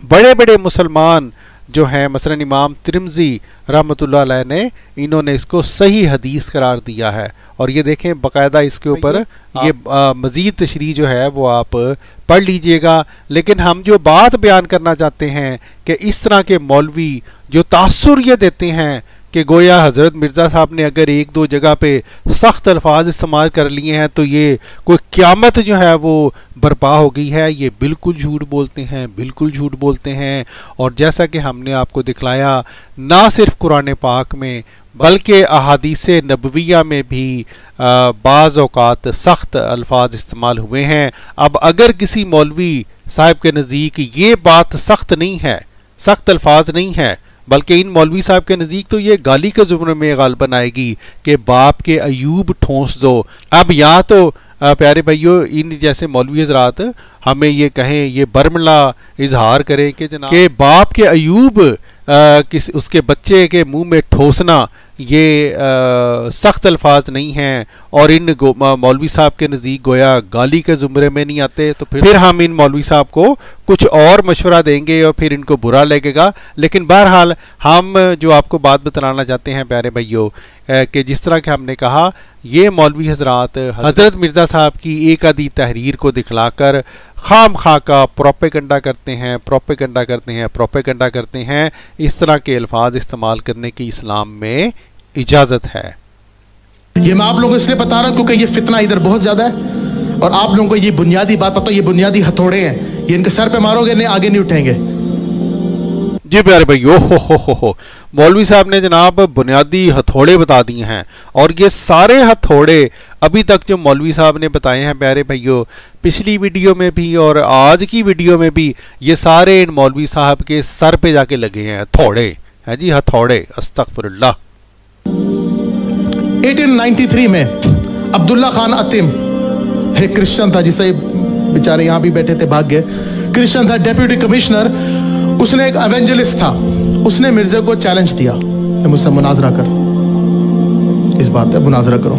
बड़े बड़े मुसलमान जो हैं, मसलन इमाम तिरमिज़ी रहमतुल्लाह अलैह ने, इन्होंने इसको सही हदीस करार दिया है। और ये देखें बाकायदा इसके ऊपर ये मज़ीद तशरीह जो है वो आप पढ़ लीजिएगा। लेकिन हम जो बात बयान करना चाहते हैं कि इस तरह के मौलवी जो तासुर ये देते हैं कि गोया हज़रत मिर्ज़ा साहब ने अगर एक दो जगह पे सख्त अल्फाज इस्तेमाल कर लिए हैं तो ये कोई क़यामत जो है वो बर्पा हो गई है, ये बिल्कुल झूठ बोलते हैं, बिल्कुल झूठ बोलते हैं। और जैसा कि हमने आपको दिखलाया, ना सिर्फ कुरान पाक में बल्कि अहादीस नबविया में भी बाज़ औक़ात सख्त अल्फाज इस्तेमाल हुए हैं। अब अगर किसी मौलवी साहब के नज़दीक ये बात सख्त नहीं है, सख्त अल्फाज नहीं है, बल्कि इन मौलवी साहब के नज़दीक तो ये गाली के ज़ुमरे में गालिबन आएगी कि बाप के अयूब ठोंस दो। अब यहाँ तो प्यारे भाइयों, इन जैसे मौलवी हज़रात हमें ये कहें, ये बर्मला इजहार करें कि जनाब के बाप के अयूब उसके बच्चे के मुंह में ठोसना ये सख्त अल्फाज नहीं हैं और इन मौलवी साहब के नज़दीक गोया गाली के ज़ुमरे में नहीं आते, तो फिर हम इन मौलवी साहब को कुछ और मशवरा देंगे और फिर इनको बुरा लगेगा। लेकिन बहरहाल हम जो आपको बात बतलाना चाहते हैं प्यारे भाइयों कि जिस तरह के हमने कहा, ये मौलवी हज़रात हज़रत मिर्ज़ा साहब की एक आधी तहरीर को दिखलाकर खाम खा का प्रोपेगेंडा करते हैं, प्रोपेगेंडा करते हैं, प्रोपेगेंडा करते हैं। इस तरह के अल्फाज इस्तेमाल करने की इस्लाम में इजाज़त है। ये मैं आप लोगों को इसलिए बता रहा हूं क्योंकि ये फितना इधर बहुत ज़्यादा है और आप लोगों को ये बुनियादी बात पता, ये बुनियादी हथौड़े हैं, ये इनके सर पे मारोगे नहीं, आगे नहीं उठेंगे। जी प्यारे भाई, हो मौलवी साहब ने जनाब बुनियादी हथौड़े बता दिए हैं और ये सारे हथौड़े अभी तक जो मौलवी साहब ने बताए हैं प्यारे भाइयों, पिछली वीडियो में भी और आज की वीडियो में भी, ये सारे इन मौलवी साहब के सर पे जाके लगे हैं हथौड़े, हैं जी, हथौड़े। अस्तगफिरुल्लाह। 1893 में अब्दुल्ला खान अतिम एक क्रिश्चियन था, जिसे बेचारे यहाँ भी बैठे थे, भाग गए, क्रिश्चियन था, डेप्यूटी कमिश्नर, उसने एक एवेंजलिस्ट था, उसने मिर्जा को चैलेंज दिया कि मुझसे मुनाजरा कर, इस बात पे मुनाजरा करो।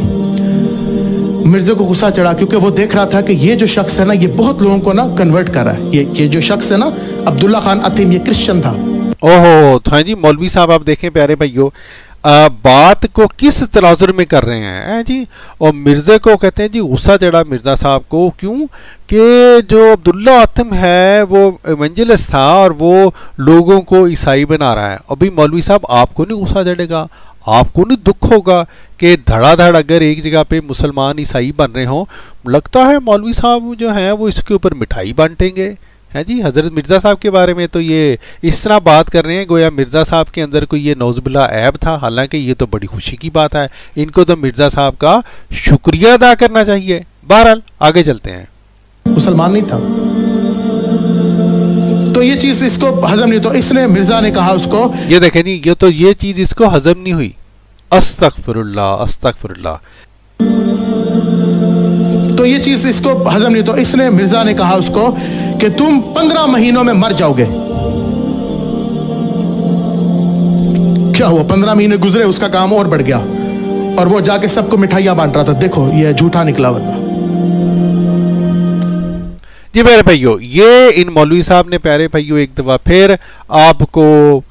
मिर्जा को गुस्सा चढ़ा, क्योंकि वो देख रहा था कि ये जो शख्स है ना, ये बहुत लोगों को ना कन्वर्ट कर रहा है। ये जो शख्स है ना, अब्दुल्ला खान अतीम, ये क्रिश्चियन था। ओहो, हाँ जी मौलवी साहब, आप देखें प्यारे भाइयों, बात को किस तनाजुर में कर रहे हैं जी। और मिर्ज़ा को कहते हैं जी गुस्सा चढ़ा मिर्ज़ा साहब को, क्यों कि जो अब्दुल्ला आतिम है वो एवेंजलिस्ट था और वो लोगों को ईसाई बना रहा है। अभी मौलवी साहब आपको नहीं गुस्सा चढ़ेगा, आपको नहीं दुख होगा कि धड़ाधड़ अगर एक जगह पे मुसलमान ईसाई बन रहे हों, लगता है मौलवी साहब जो हैं वो इसके ऊपर मिठाई बांटेंगे हैं जी। हज़रत मिर्ज़ा साहब के बारे में तो ये इस तरह बात कर रहे हैं गोया मिर्ज़ा साहब के अंदर कोई ये नौज़बिल्ला ऐब था, हालांकि ये तो बड़ी खुशी की बात है। इनको तो मिर्ज़ा साहब का शुक्रिया अदा करना चाहिए। बहरहाल आगे चलते हैं। मुसलमान नहीं था, तो ये चीज इसको हजम नहीं, तो इसने मिर्जा ने कहा उसको, ये देखें नहीं, ये तो ये चीज इसको हजम नहीं हुई। अस्तगफिरुल्लाह अस्तगफिरुल्लाह। तो ये चीज इसको हजम नहीं, तो इसने मिर्जा ने कहा उसको कि तुम 15 महीनों में मर जाओगे। क्या हुआ, 15 महीने गुजरे, उसका काम और बढ़ गया और वो जाके सबको मिठाइयां बांट रहा था। देखो ये झूठा निकला बता। जी प्यारे भाइयों, ये इन मौलवी साहब ने प्यारे भाइयों एक दफा फिर आपको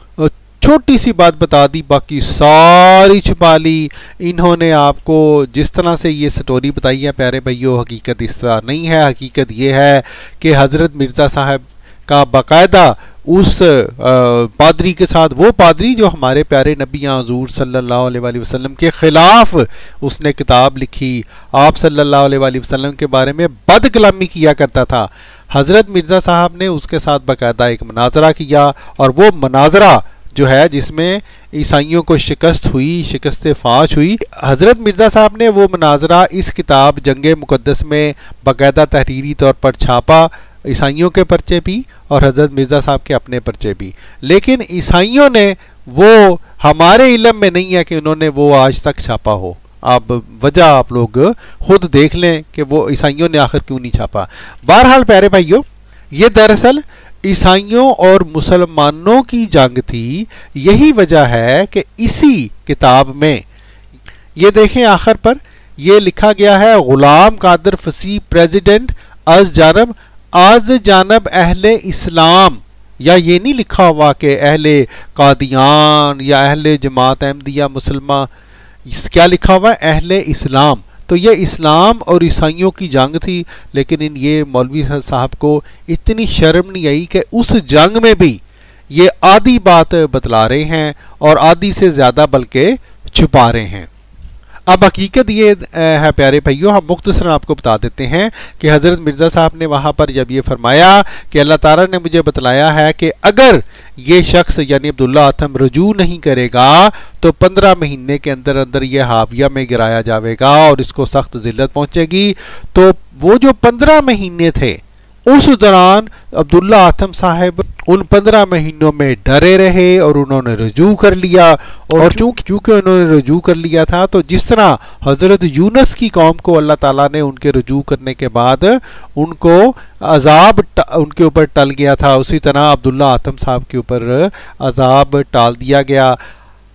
छोटी सी बात बता दी, बाकी सारी छुपा ली। इन्होंने आपको जिस तरह से ये स्टोरी बताई है प्यारे भाइयों, हकीकत इस तरह नहीं है। हकीकत ये है कि हज़रत मिर्ज़ा साहब का बाकायदा उस पादरी के साथ, वो पादरी जो हमारे प्यारे नबी हुज़ूर सल्लल्लाहु अलैहि वसल्लम के ख़िलाफ़ उसने किताब लिखी, आप सल्लल्लाहु अलैहि वसल्लम के बारे में बदकलामी किया करता था। हज़रत मिर्ज़ा साहब ने उसके साथ बाकायदा एक मनाजरा किया और वो मनाजरा जो है जिसमें ईसाइयों को शिकस्त हुई, शिकस्त फाश हुई। हज़रत मिर्ज़ा साहब ने वो मनाजरा इस किताब जंगे मुक़द्दस में बाकायदा तहरीरी तौर पर छापा, ईसाइयों के पर्चे भी और हज़रत मिर्ज़ा साहब के अपने पर्चे भी। लेकिन ईसाइयों ने वो हमारे इल्म में नहीं है कि उन्होंने वो आज तक छापा हो। आप वजह आप लोग खुद देख लें कि वो ईसाइयों ने आखिर क्यों नहीं छापा। बहरहाल प्यारे भाइयों, ये दरअसल ईसाइयों और मुसलमानों की जंग थी। यही वजह है कि इसी किताब में ये देखें आखिर पर ये लिखा गया है, गुलाम कादिर फसी प्रेसिडेंट आज जानब अहले इस्लाम, या ये नहीं लिखा हुआ कि अहले कादियान या अहले जमात अहमदिया मुसलमान, क्या लिखा हुआ है, अहले इस्लाम। तो ये इस्लाम और ईसाइयों की जंग थी। लेकिन इन ये मौलवी साहब को इतनी शर्म नहीं आई कि उस जंग में भी ये आधी बात बतला रहे हैं और आधी से ज़्यादा बल्कि छुपा रहे हैं। अब हकीकत ये है प्यारे भाइयों, हम मुख्तसरन आपको बता देते हैं कि हज़रत मिर्ज़ा साहब ने वहाँ पर जब ये फरमाया कि अल्लाह ताला ने मुझे बतलाया है कि अगर ये शख्स यानी अब्दुल्ला आतिम रुजू नहीं करेगा तो 15 महीने के अंदर अंदर ये हाविया में गिराया जाएगा और इसको सख्त जिल्लत पहुँचेगी। तो वो जो 15 महीने थे उस दौरान अब्दुल्ला आतिम साहब उन 15 महीनों में डरे रहे और उन्होंने रुजू कर लिया। और चूंकि उन्होंने रुजू कर लिया था तो जिस तरह हज़रत यूनुस की कौम को अल्लाह ताला ने उनके रुजू करने के बाद उनको अजाब उनके ऊपर टल गया था, उसी तरह अब्दुल्ला आतिम साहब के ऊपर अजाब टाल दिया गया।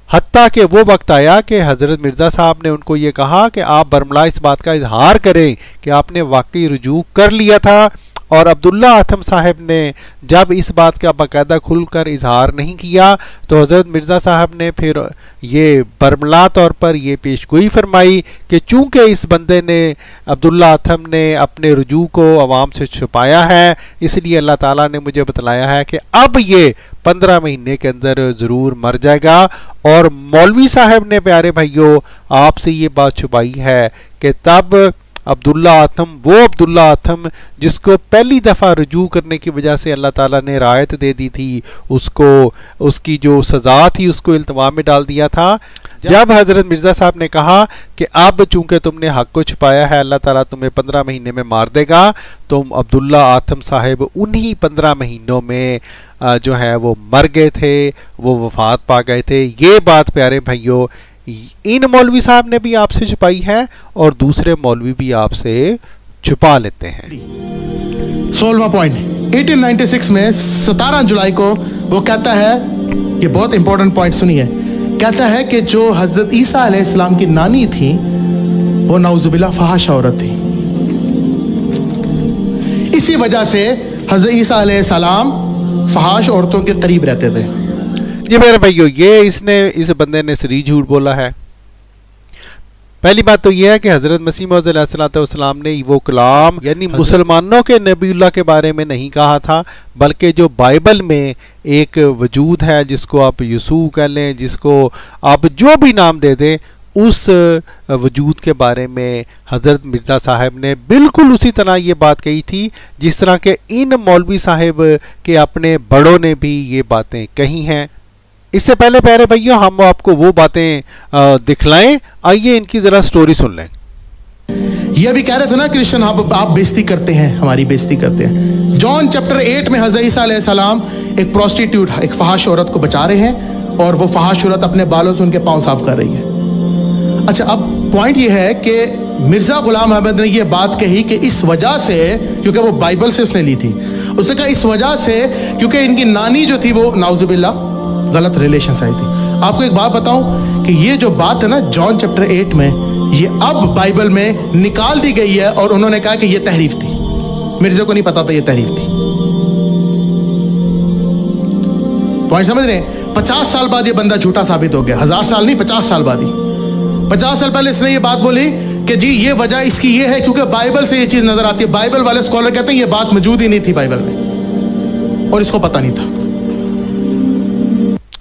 हत्ता कि वो वक्त आया कि हज़रत मिर्ज़ा साहब ने उनको ये कहा कि आप बरमला इस बात का इजहार करें कि आपने वाकई रुजू कर लिया था। और अब्दुल्ला आतिम साहब ने जब इस बात का बाकायदा खुलकर इजहार नहीं किया तो हज़रत मिर्ज़ा साहब ने फिर ये बरमला तौर पर ये पेशगोई फरमाई कि चूँकि इस बंदे ने अब्दुल्ला आतिम ने अपने रुजू को अवाम से छुपाया है, इसलिए अल्लाह ताला ने मुझे बतलाया है कि अब ये 15 महीने के अंदर ज़रूर मर जाएगा। और मौलवी साहब ने प्यारे भाइयों आपसे ये बात छुपाई है कि तब अब्दुल्ला आतिम जिसको पहली दफ़ा रुजू करने की वजह से अल्लाह ताला ने रायत दे दी थी, उसको उसकी जो सज़ा थी उसको इल्तिमा में डाल दिया था। जब हज़रत मिर्ज़ा साहब ने कहा कि अब चूँकि तुमने हक़ को छुपाया है अल्लाह ताला तुम्हें 15 महीने में मार देगा, तो अब्दुल्ला आतिम साहब उन्हीं 15 महीनों में जो है वो मर गए थे, वो वफ़ात पा गए थे। ये बात प्यारे भाइयों इन मौलवी साहब ने भी आपसे छुपाई है और दूसरे मौलवी भी आपसे छुपा लेते हैं। 16वां पॉइंट, 1896 में 17 जुलाई को वो कहता है, ये बहुत इंपॉर्टेंट पॉइंट सुनिए, कहता है कि जो हजरत ईसा अलैहिस्सलाम की नानी थी वो नाउजुबिल्लाह फहाश औरत थी। इसी वजह से हजरत ईसा अलैहिस्सलाम फहाश औरतों के करीब रहते थे। ये मेरे भाइयों, ये इस बंदे ने सरी झूठ बोला है। पहली बात तो यह है कि हजरत मसीह मौऊद अलैहिस्सलाम ने वो कलाम यानी मुसलमानों के नबीउल्लाह के बारे में नहीं कहा था, बल्कि जो बाइबल में एक वजूद है जिसको आप यसू कह लें, जिसको आप जो भी नाम दे दें, उस वजूद के बारे में हज़रत मिर्ज़ा साहब ने बिल्कुल उसी तरह ये बात कही थी जिस तरह के इन मौलवी साहब के अपने बड़ों ने भी ये बातें कही हैं। इससे पहले प्यारे भैया हम आपको वो बातें दिखलाएं, आइए इनकी ज़रा स्टोरी सुन लें। ये भी कह रहे थे ना क्रिश्चियन, आप बेइज्जती करते हैं, हमारी बेइज्जती करते हैं। जॉन चैप्टर 8 में हज़रत ईसा अलैहिस्सलाम एक प्रोस्टिट्यूट, एक फहाश औरत को बचा रहे हैं और वो फहाश औरत अपने बालों से उनके पाँव साफ कर रही है। अच्छा, अब पॉइंट ये है कि मिर्ज़ा गुलाम अहमद ने ये बात कही कि इस वजह से, क्योंकि वो बाइबल से उसने ली थी, उसने कहा इस वजह से क्योंकि इनकी नानी जो थी वो नाउजुबिल्लाह गलत रिलेशन से आई थी। आपको एक बात बताऊं कि ये जो बात है ना जॉन चैप्टर 8 में, ये अब बाइबल में निकाल दी गई है और उन्होंने कहा कि ये तहरीफ थी। मिर्ज़ा को नहीं पता था ये तहरीफ थी। पॉइंट समझ रहे हैं? 50 साल बाद ये बंदा झूठा साबित हो गया। 1000 साल नहीं, 50 साल बाद ही। 50 साल पहले इसने ये बात बोली कि जी ये वजह इसकी ये है क्योंकि बाइबल से ये चीज नजर आती है। बाइबल वाले स्कॉलर कहते हैं ये बात मौजूद ही नहीं थी बाइबल में और इसको पता नहीं था।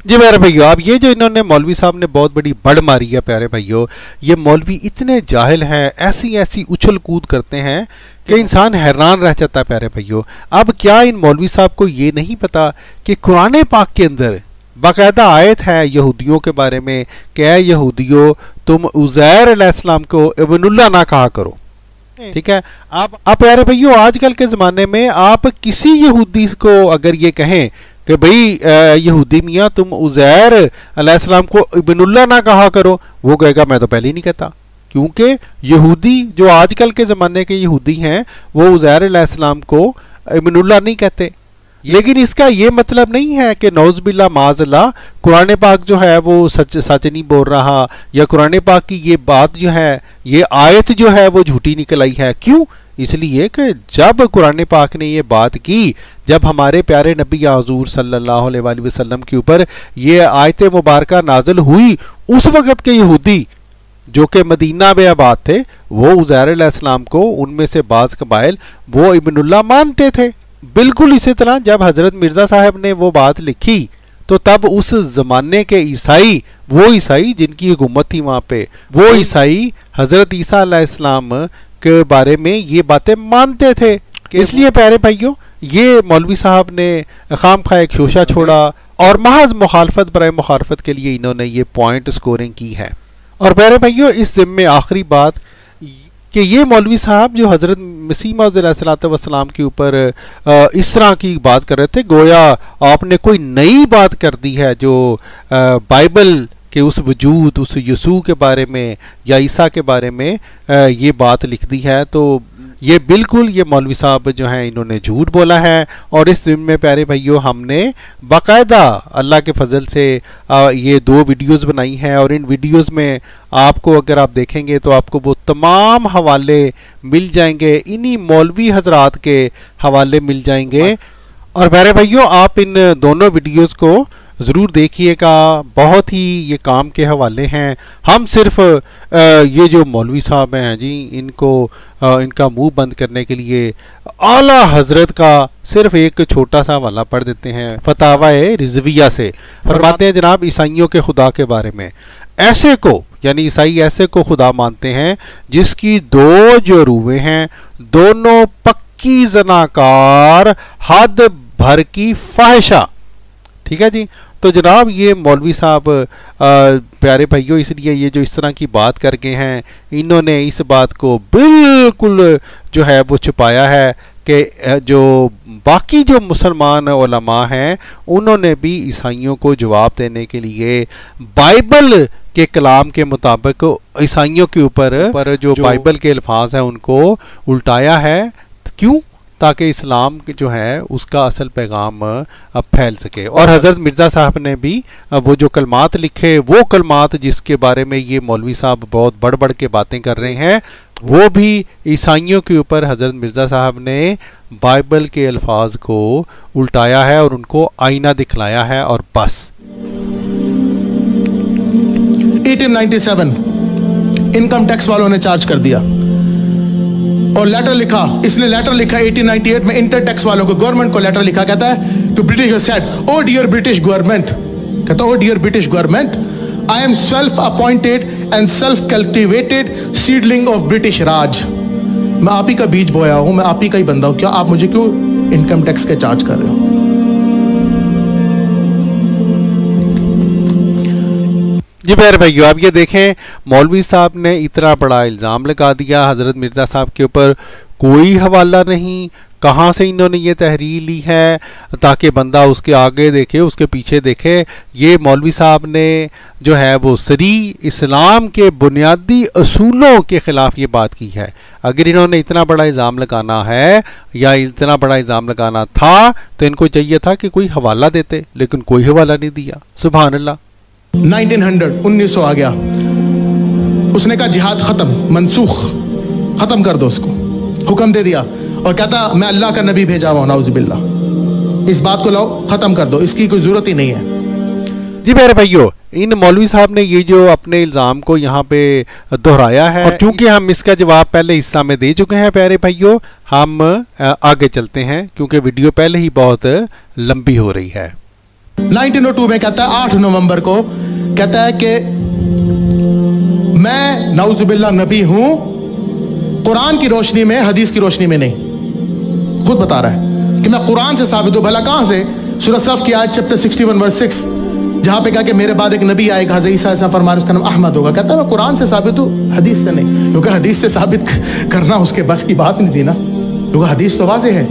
जी प्यारे भाइयों, अब ये जो इन्होंने मौलवी साहब ने बहुत बड़ी बड़ मारी है प्यारे भाइयों, ये मौलवी इतने जाहिल हैं, ऐसी ऐसी उछल कूद करते हैं कि इंसान हैरान रह जाता है प्यारे भाइयों। अब क्या इन मौलवी साहब को ये नहीं पता कि कुरान पाक के अंदर बाकायदा आयत है यहूदियों के बारे में कि ऐ यहूदियों तुम उज़ैर अलैहिस्सलाम को इब्नुल्लाह ना कहा करो। ठीक है, आप प्यारे भाइयों आजकल के ज़माने में आप किसी यहूदी को अगर ये कहें कि भाई यहूदी मियाँ तुम उज़ैर अलैहिस्सलाम को इब्नुल्लाह ना कहा करो, वो कहेगा मैं तो पहले ही नहीं कहता। क्योंकि यहूदी जो आजकल के ज़माने के यहूदी हैं वो उज़ैर अलैहिस्सलाम को इब्नुल्लाह नहीं कहते। लेकिन इसका ये मतलब नहीं है कि नौज़बिल्लाह माज़अल्लाह कुरान पाक जो है वो सच नहीं बोल रहा, या कुरान पाक की ये बात जो है, ये आयत जो है वो झूठी निकल आई है। क्यों? इसलिए कि जब कुरान पाक ने ये बात की, जब हमारे प्यारे नबी हुज़ूर सल्लल्लाहु अलैहि वसल्लम के ऊपर ये आयत मुबारका नाज़िल हुई, उस वक़्त के यहूदी जो कि मदीना में आबाद थे वो उज़ैर अलैहिस्सलाम को उनमें से बाज़ कबाइल वो इब्नुल्लाह मानते थे। बिल्कुल इसी तरह जब हज़रत मिर्ज़ा साहब ने वो बात लिखी तो तब उस ज़माने के ईसाई, वो ईसाई जिनकी हुकूमत थी वहाँ पे, वो ईसाई हज़रत ईसा अलैहिस्सलाम के बारे में ये बातें मानते थे। इसलिए प्यारे भाइयों ये मौलवी साहब ने खामखा एक शोशा छोड़ा और महज मुखालफत बराए मुखालफत के लिए इन्होंने ये पॉइंट स्कोरिंग की है। और प्यारे भाइयों इस ज़िम्मे आखिरी बात कि ये मौलवी साहब जो हज़रत मसीह मौऊद अलैहिस्सलाम के ऊपर इस तरह की बात कर रहे थे, गोया आपने कोई नई बात कर दी है जो बाइबल के उस वजूद, उस यसू के बारे में या ईसा के बारे में ये बात लिख दी है। तो ये बिल्कुल ये मौलवी साहब जो हैं इन्होंने झूठ बोला है। और इस दिन में प्यारे भाइयों हमने बाकायदा अल्लाह के फजल से ये 2 वीडियोस बनाई हैं और इन वीडियोस में आपको अगर आप देखेंगे तो आपको वो तमाम हवाले मिल जाएंगे, इन्हीं मौलवी हजरात के हवाले मिल जाएंगे। और प्यारे भाइयों आप इन दोनों वीडियोस को ज़रूर देखिएगा, बहुत ही ये काम के हवाले हैं। हम सिर्फ ये जो मौलवी साहब हैं जी इनको इनका मुंह बंद करने के लिए आला हजरत का सिर्फ एक छोटा सा हवाला पढ़ देते हैं फतावा-ए रिजविया से। फरमाते हैं जनाब ईसाइयों के खुदा के बारे में, ऐसे को यानी ईसाई ऐसे को खुदा मानते हैं जिसकी 2 जो रूहें हैं, दोनों पक्की ज़नाकार, हद भर की फाहिशा। ठीक है जी, तो जनाब ये मौलवी साहब प्यारे भाइयों इसलिए ये जो इस तरह की बात कर गए हैं, इन्होंने इस बात को बिल्कुल जो है वो छुपाया है कि जो बाकी जो मुसलमान उलमा हैं उन्होंने भी ईसाइयों को जवाब देने के लिए बाइबल के कलाम के मुताबिक ईसाइयों के ऊपर जो बाइबल के अल्फाज हैं उनको उल्टाया है। क्यों? ताकि इस्लाम जो है उसका असल पैगाम अब फैल सके। और हज़रत मिर्ज़ा साहब ने भी वो जो कलमात लिखे, वो कलमात जिसके बारे में ये मौलवी साहब बहुत बढ़ बढ़ के बातें कर रहे हैं, वो भी ईसाइयों के ऊपर हज़रत मिर्ज़ा साहब ने बाइबल के अल्फाज को उल्टाया है और उनको आईना दिखलाया है। और बस 1897 इनकम टैक्स वालों ने चार्ज कर दिया और लेटर लिखा, इसने लेटर लिखा 1898 में इंटर टैक्स वालों को, गवर्नमेंट को लेटर लिखा, कहता है to British said, oh dear British government, कहता oh dear British government, I am self appointed and self cultivated seedling of British Raj. मैं आप ही का बीज बोया हूं, मैं आप ही का ही बंदा हूं, क्या आप मुझे क्यों इनकम टैक्स के चार्ज कर रहे हो? जी प्यारे भाइयों, आप ये देखें, मौलवी साहब ने इतना बड़ा इल्ज़ाम लगा दिया हज़रत मिर्ज़ा साहब के ऊपर, कोई हवाला नहीं, कहाँ से इन्होंने ये तहरीर ली है, ताकि बंदा उसके आगे देखे, उसके पीछे देखे। ये मौलवी साहब ने जो है वो सरी इस्लाम के बुनियादी असूलों के ख़िलाफ़ ये बात की है। अगर इन्होंने इतना बड़ा इल्ज़ाम लगाना है या इतना बड़ा इल्ज़ाम लगाना था तो इनको चाहिए था कि कोई हवाला देते, लेकिन कोई हवाला नहीं दिया। सुभान अल्लाह। 1900 आ गया, उसने कहा जिहाद खत्म, मनसूख, खत्म कर दो उसको, हुक्म दे दिया और कहता मैं अल्लाह का नबी भेजा हुआ, नाउज़ुबिल्लाह, इस बात को लाओ, खत्म कर दो, इसकी कोई जरूरत ही नहीं है। जी प्यारे भाइयों, इन मौलवी साहब ने ये जो अपने इल्ज़ाम को यहाँ पे दोहराया है, और चूंकि हम इसका जवाब पहले हिस्सा में दे चुके हैं प्यारे भाइयों, हम आगे चलते हैं क्योंकि वीडियो पहले ही बहुत लंबी हो रही है। 1902 में कहता है 8 नवंबर को कहता है कि मैं नाउज़ुबिल्लाह नबी हूं, कुरान की रोशनी में, हदीस की रोशनी में नहीं। खुद बता रहा है कि मैं कुरान से साबित हूं। भला कहां से? सूरह सफ की आयत चैप्टर 61 वर्स 6, जहां पे कहा कि मेरे बाद एक नबी आएगा, हज़रत ईसा अलैहि फरमान, उसका नाम अहमद होगा। कहता है मैं कुरान से साबित हूं, हदीस से नहीं, क्योंकि हदीस से साबित करना उसके बस की बात नहीं थी ना, क्योंकि हदीस तो वाज़ेह है।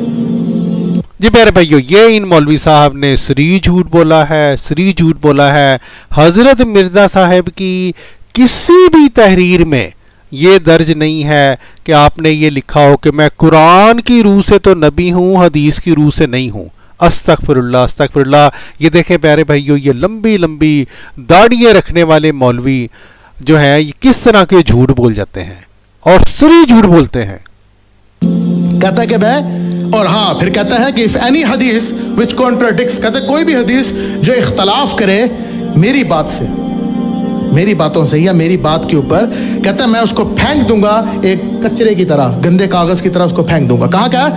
जी प्यारे भाइयों, ये इन मौलवी साहब ने सरी झूठ बोला है, सरी झूठ बोला है। हज़रत मिर्ज़ा साहब की किसी भी तहरीर में ये दर्ज नहीं है कि आपने ये लिखा हो कि मैं कुरान की रूह से तो नबी हूँ, हदीस की रूह से नहीं हूँ। अस्तगफिरुल्लाह, अस्तगफिरुल्लाह। ये देखें प्यारे भाइयों, ये लंबी लंबी दाढ़ियाँ रखने वाले मौलवी जो है ये किस तरह के झूठ बोल जाते हैं और सरी झूठ बोलते हैं। कहता है कि मैं, और हाँ फिर कहता है कि इफ एनी हदीस विच कॉन्ट्राडिक्ट्स, कहता है कोई भी हदीस जो इख्तलाफ करे मेरी बात से, मेरी बातों से या मेरी बात के ऊपर, कहता है मैं उसको फेंक दूंगा एक कचरे की तरह, गंदे कागज की तरह उसको फेंक दूंगा। कहाँ क्या?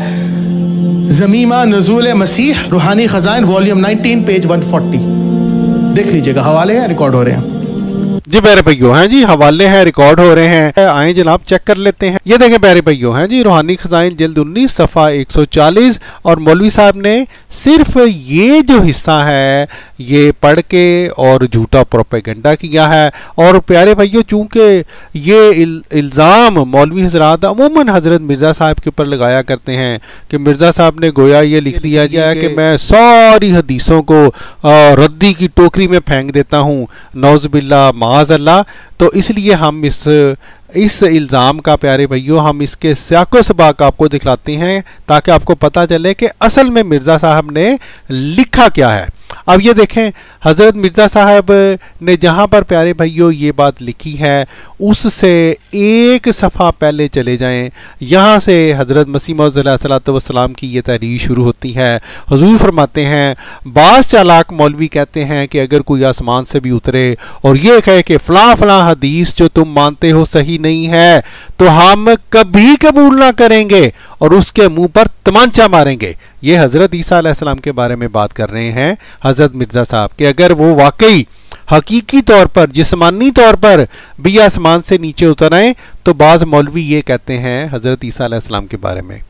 ज़मीमा नज़ूल मसीह, रूहानी खजाइन, वॉल्यूम 19 पेज 140, देख लीजिएगा, हवाले हैं, रिकॉर्ड हो रहे हैं। जी प्यारे भाइयों, हैं जी, हवाले हैं, रिकॉर्ड हो रहे हैं, आए जनाब चेक कर लेते हैं। ये देखें प्यारे भाइयों, हैं जी, रूहानी खजाइन जिल्द 19 सफ़ा 140, और मौलवी साहब ने सिर्फ ये जो हिस्सा है ये पढ़ के और झूठा प्रोपेगेंडा किया है। और प्यारे भाइयों, चूंकि ये इल्ज़ाम मौलवी हजरात अमूमन हज़रत मिर्ज़ा साहब के ऊपर लगाया करते हैं कि मिर्ज़ा साहब ने गोया ये लिख दिया गया है कि मैं सारी हदीसों को रद्दी की टोकरी में फेंक देता हूँ, नौज़ुबिल्लाह माज़अल्लाह। तो इसलिए हम इस इल्ज़ाम का प्यारे भाइयों, हम इसके सियाक़ो सबाक़ आपको दिखलाते हैं ताकि आपको पता चले कि असल में मिर्ज़ा साहब ने लिखा क्या है। अब ये देखें, हज़रत मिर्ज़ा साहब ने जहाँ पर प्यारे भाइयों ये बात लिखी है उससे एक सफ़ा पहले चले जाएं। यहाँ से हज़रत मसीह मौऊद अलैहिस्सलाम की ये तहरीर शुरू होती है। हुज़ूर फरमाते हैं, बाज़ चालाक मौलवी कहते हैं कि अगर कोई आसमान से भी उतरे और ये कहे कि फ़लाँ फ़लाँ हदीस जो तुम मानते हो सही नहीं है तो हम कभी कबूल ना करेंगे और उसके मुंह पर तमांचा मारेंगे। ये हज़रत ईसा अलैहिस्सलाम के बारे में बात कर रहे हैं हज़रत मिर्ज़ा साहब कि अगर वो वाकई हकीकी तौर पर, जिस्मानी तौर पर भी आसमान से नीचे उतर आए तो बाज़ मौलवी ये कहते हैं हज़रत ईसा अलैहिस्सलाम के बारे में।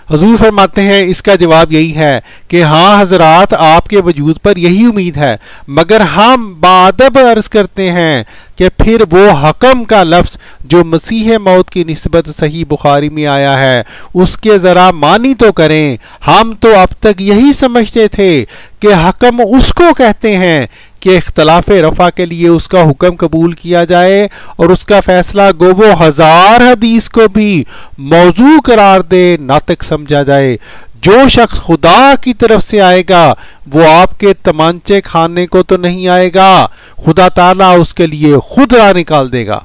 हुज़ूर फरमाते हैं, इसका जवाब यही है कि हाँ हज़रात, आपके वजूद पर यही उम्मीद है, मगर हम बादब अर्ज़ करते हैं कि फिर वो हकम का लफ्ज़ जो मसीह मौत की निस्बत सही बुखारी में आया है उसके ज़रा मानी तो करें। हम तो अब तक यही समझते थे कि हकम उसको कहते हैं कि इख्तलाफ रफ़ा के लिए उसका हुक्म कबूल किया जाए और उसका फैसला गो वो 1000 हदीस को भी मौजू करार दे, नातिक समझा जाए। जो शख्स खुदा की तरफ से आएगा वो आपके तमांचे खाने को तो नहीं आएगा, खुदा ताला उसके लिए खुद राह निकाल देगा।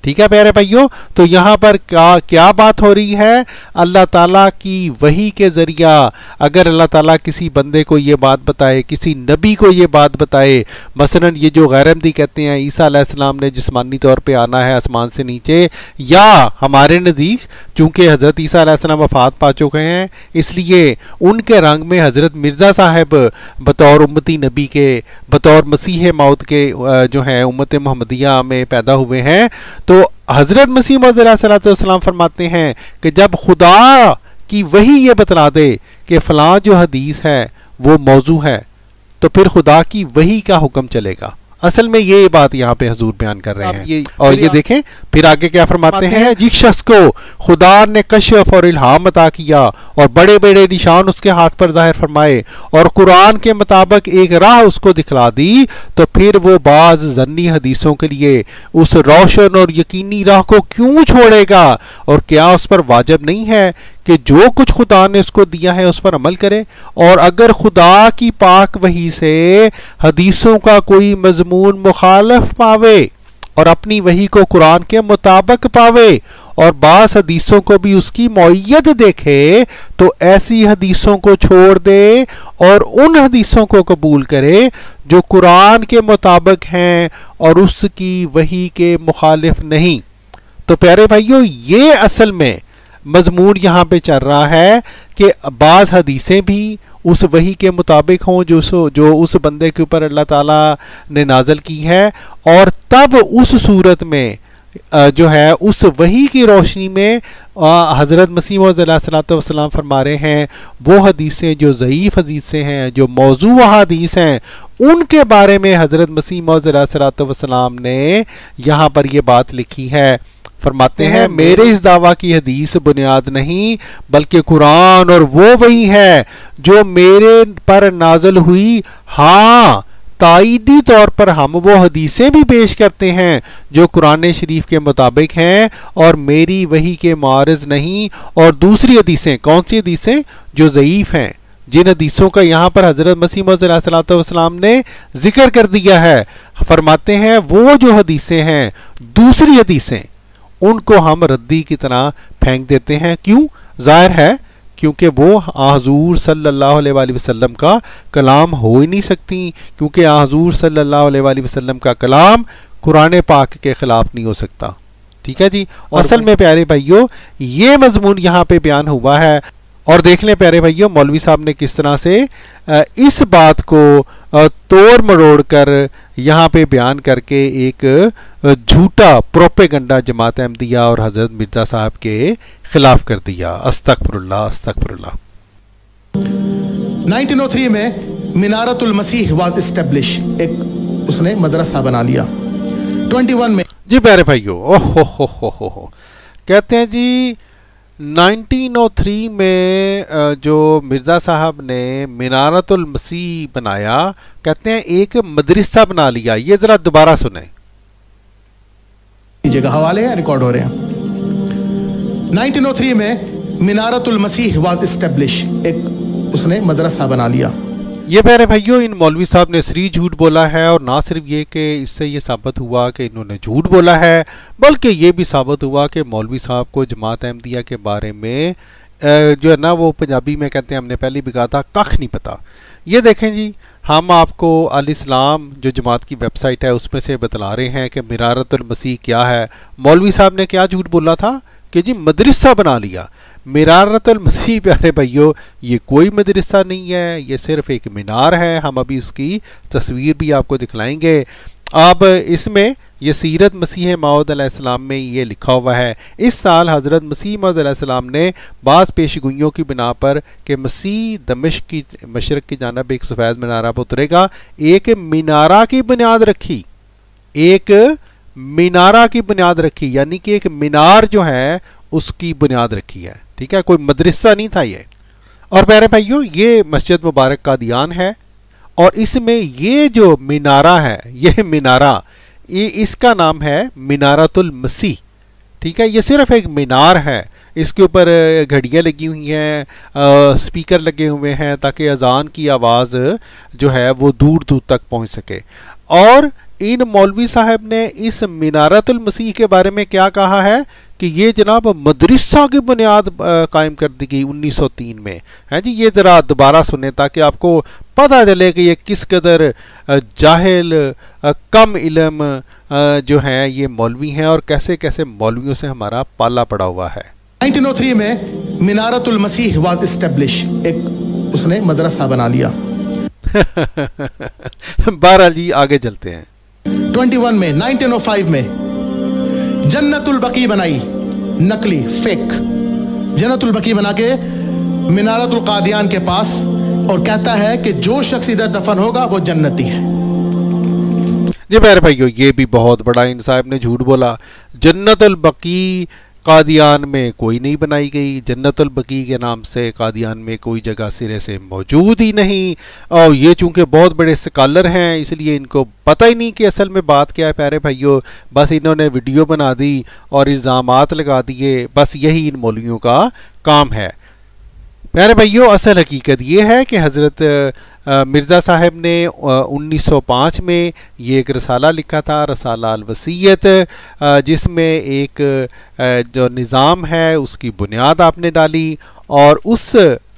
ठीक है प्यारे भाइयों, तो यहाँ पर क्या बात हो रही है? अल्लाह ताला की वही के जरिया अगर अल्लाह ताला किसी बंदे को ये बात बताए, किसी नबी को ये बात बताए, मसलन ये जो गैरहमदी कहते हैं ईसा अलैहिस्सलाम ने जिस्मानी तौर पे आना है आसमान से नीचे, या हमारे नज़दीक चूंकि हज़रत ईसा अलैहिस्सलाम वफात पा चुके हैं इसलिए उनके रंग में हज़रत मिर्ज़ा साहब बतौर उम्मती नबी के, बतौर मसीह मौत के जो है उम्मत मोहम्मदिया में पैदा हुए हैं, तो हजरत मसीह मौऊद अलैहिस्सलाम फरमाते हैं कि जब खुदा की वही ये बतला दे कि फलां जो हदीस है वो मौजू है तो फिर खुदा की वही का हुक्म चलेगा। असल में ये बात यहाँ पे हजूर बयान कर रहे हैं। और ये देखें फिर आगे क्या फरमाते हैं, जिस शख्स को खुदा ने कश्फ और इल्हाम अता किया और बड़े बड़े निशान उसके हाथ पर जाहिर फरमाए और कुरान के मुताबिक एक राह उसको दिखला दी, तो फिर वो बाज जन्नी हदीसों के लिए उस रोशन और यकीनी राह को क्यों छोड़ेगा? और क्या उस पर वाजिब नहीं है कि जो कुछ खुदा ने उसको दिया है उस पर अमल करे? और अगर खुदा की पाक वही से हदीसों का कोई मजमून मुखालफ पावे और अपनी वही को कुरान के मुताबिक पावे और बास हदीसों को भी उसकी मौइयत देखे, तो ऐसी हदीसों को छोड़ दे और उन हदीसों को कबूल करे जो कुरान के मुताबिक हैं और उसकी वही के मुखालिफ नहीं। तो प्यारे भाइयों, ये असल में मजमून यहाँ पे चल रहा है कि बाज़ हदीसें भी उस वही के मुताबिक हों जो उस बंदे के ऊपर अल्लाह ताला ने नाजल की है, और तब उस सूरत में जो है उस वही की रोशनी में हज़रत मसीह मौऊद अलैहिस्सलाम फरमा रहे हैं वो हदीसें जो ज़ईफ़ हदीसें हैं, जो मौजू हदीस हैं, उनके बारे में हज़रत मसीह मौऊद अलैहिस्सलाम ने यहाँ पर ये बात लिखी है। फरमाते हैं मेरे इस दावा की हदीस बुनियाद नहीं बल्कि कुरान और वो वही है जो मेरे पर नाजल हुई। हाँ, ताईदी तौर पर हम वो हदीसें भी पेश करते हैं जो कुरान शरीफ के मुताबिक हैं और मेरी वही के मारिज नहीं। और दूसरी हदीसें, कौन सी हदीसें? जो ज़ईफ हैं, जिन हदीसों का यहाँ पर हज़रत मसीह मौऊद अलैहिस्सलाम ने जिक्र कर दिया है। फरमाते हैं वो जो हदीसें हैं, दूसरी हदीसें, उनको हम रद्दी की तरह फेंक देते हैं। क्यों? जाहिर है क्योंकि वो हुज़ूर सल्लल्लाहु अलैहि वसल्लम का कलाम हो ही नहीं सकती, क्योंकि हुज़ूर सल्लल्लाहु अलैहि वसल्लम का कलाम कुरान पाक के खिलाफ नहीं हो सकता। ठीक है जी। असल में प्यारे भाइयों ये मजमून यहाँ पे बयान हुआ है। और देख लें प्यारे भाइयों मौलवी साहब ने किस तरह से इस बात को तोड़ मरोड़ कर यहाँ पे बयान करके एक झूठा प्रोपेगंडा जमात अहमदिया और हजरत मिर्जा साहब के खिलाफ कर दिया। अस्तगफिरुल्लाह अस्तगफिरुल्लाह। 1903 में मिनारतुल मसीह वाज एस्टेब्लिश, एक उसने मदरसा बना लिया। 21 में जी प्यारे भाइयों, ओहो कहते हैं जी 1903 में जो मिर्ज़ा साहब ने मिनारतुल मसीह बनाया, कहते हैं एक मदरसा बना लिया। ये जरा दोबारा सुने, जगह हवाले हैं, रिकॉर्ड हो रहे हैं। 1903 में मिनारतुल मसीह वाज एस्टेब्लिश, एक उसने मदरसा बना लिया। ये प्यारे भाइयों इन मौलवी साहब ने सरी झूठ बोला है, और ना सिर्फ ये कि इससे ये साबित हुआ कि इन्होंने झूठ बोला है, बल्कि ये भी साबित हुआ कि मौलवी साहब को जमात अहमदिया के बारे में जो है ना वो पंजाबी में कहते हैं, हमने पहले भी कहा था, कख नहीं पता। ये देखें जी, हम आपको अल इस्लाम जो जमात की वेबसाइट है उसमें से बतला रहे हैं कि मिनारतुल मसीह क्या है। मौलवी साहब ने क्या झूठ बोला था कि जी मदरसा बना लिया। मिनारतुल मसीह प्यारे भाइयों ये कोई मदरसा नहीं है, ये सिर्फ एक मीनार है। हम अभी उसकी तस्वीर भी आपको दिखलाएंगे। अब इसमें ये सीरत मसीह मौऊद अलैहिस्सलाम में ये लिखा हुआ है, इस साल हज़रत मसीह मौऊद अलैहिस्सलाम ने बाज़ पेशगोइयों की बिना पर कि मसीह दमिश्क की मशरक़ की जानिब एक सफ़ेद मीनारा पर उतरेगा, एक मीनारा की बुनियाद रखी। एक मीनारा की बुनियाद रखी, यानी कि एक मीनार जो है उसकी बुनियाद रखी है। ठीक है, कोई मदरसा नहीं था ये। और प्यारे भाइयों ये मस्जिद मुबारक कादियान है, और इसमें ये जो मीनारा है, ये मीनारा, ये इसका नाम है मीनारतुल मसीह। ठीक है, ये सिर्फ एक मीनार है, इसके ऊपर घड़ियाँ लगी हुई हैं, स्पीकर लगे हुए हैं ताकि अजान की आवाज़ जो है वो दूर दूर तक पहुंच सके। और इन मौलवी साहब ने इस मीनारतुल मसीह के बारे में क्या कहा है कि ये जनाब मदरसा की बुनियाद कायम कर दी गई 1903 में है जी। ये ज़रा दोबारा सुने ताकि आपको पता चले कि ये किस कदर जाहिल कम इल्म जो हैं ये मौलवी हैं और कैसे कैसे मौलवियों से हमारा पाला पड़ा हुआ है। 1903 में मीनारतुल मसीह वाज एस्टेब्लिश, एक उसने मदरसा बना लिया। बहरहाल जी आगे चलते हैं। 1905 में जन्नतुल बकी बनाई, नकली फेक जन्नतुल बकी बना के मीनारतुल कादियान के पास, और कहता है कि जो शख्स इधर दफन होगा वो जन्नती है। जी प्यारे भाइयों, ये भी बहुत बड़ा इंसाफ ने झूठ बोला। जन्नतुल बकी कादियान में कोई नहीं बनाई गई, जन्नतुल बकी के नाम से कादियान में कोई जगह सिरे से मौजूद ही नहीं। और ये चूंकि बहुत बड़े स्कॉलर हैं इसलिए इनको पता ही नहीं कि असल में बात क्या है प्यारे भाइयों, बस इन्होंने वीडियो बना दी और इल्ज़ामात लगा दिए, बस यही इन मौलवियों का काम है। प्यारे भाइयों, असल हकीकत ये है कि हज़रत मिर्ज़ा साहब ने 1905 में ये एक रसाला लिखा था, रसाला अल वसीयत, जिसमें एक जो निज़ाम है उसकी बुनियाद आपने डाली। और उस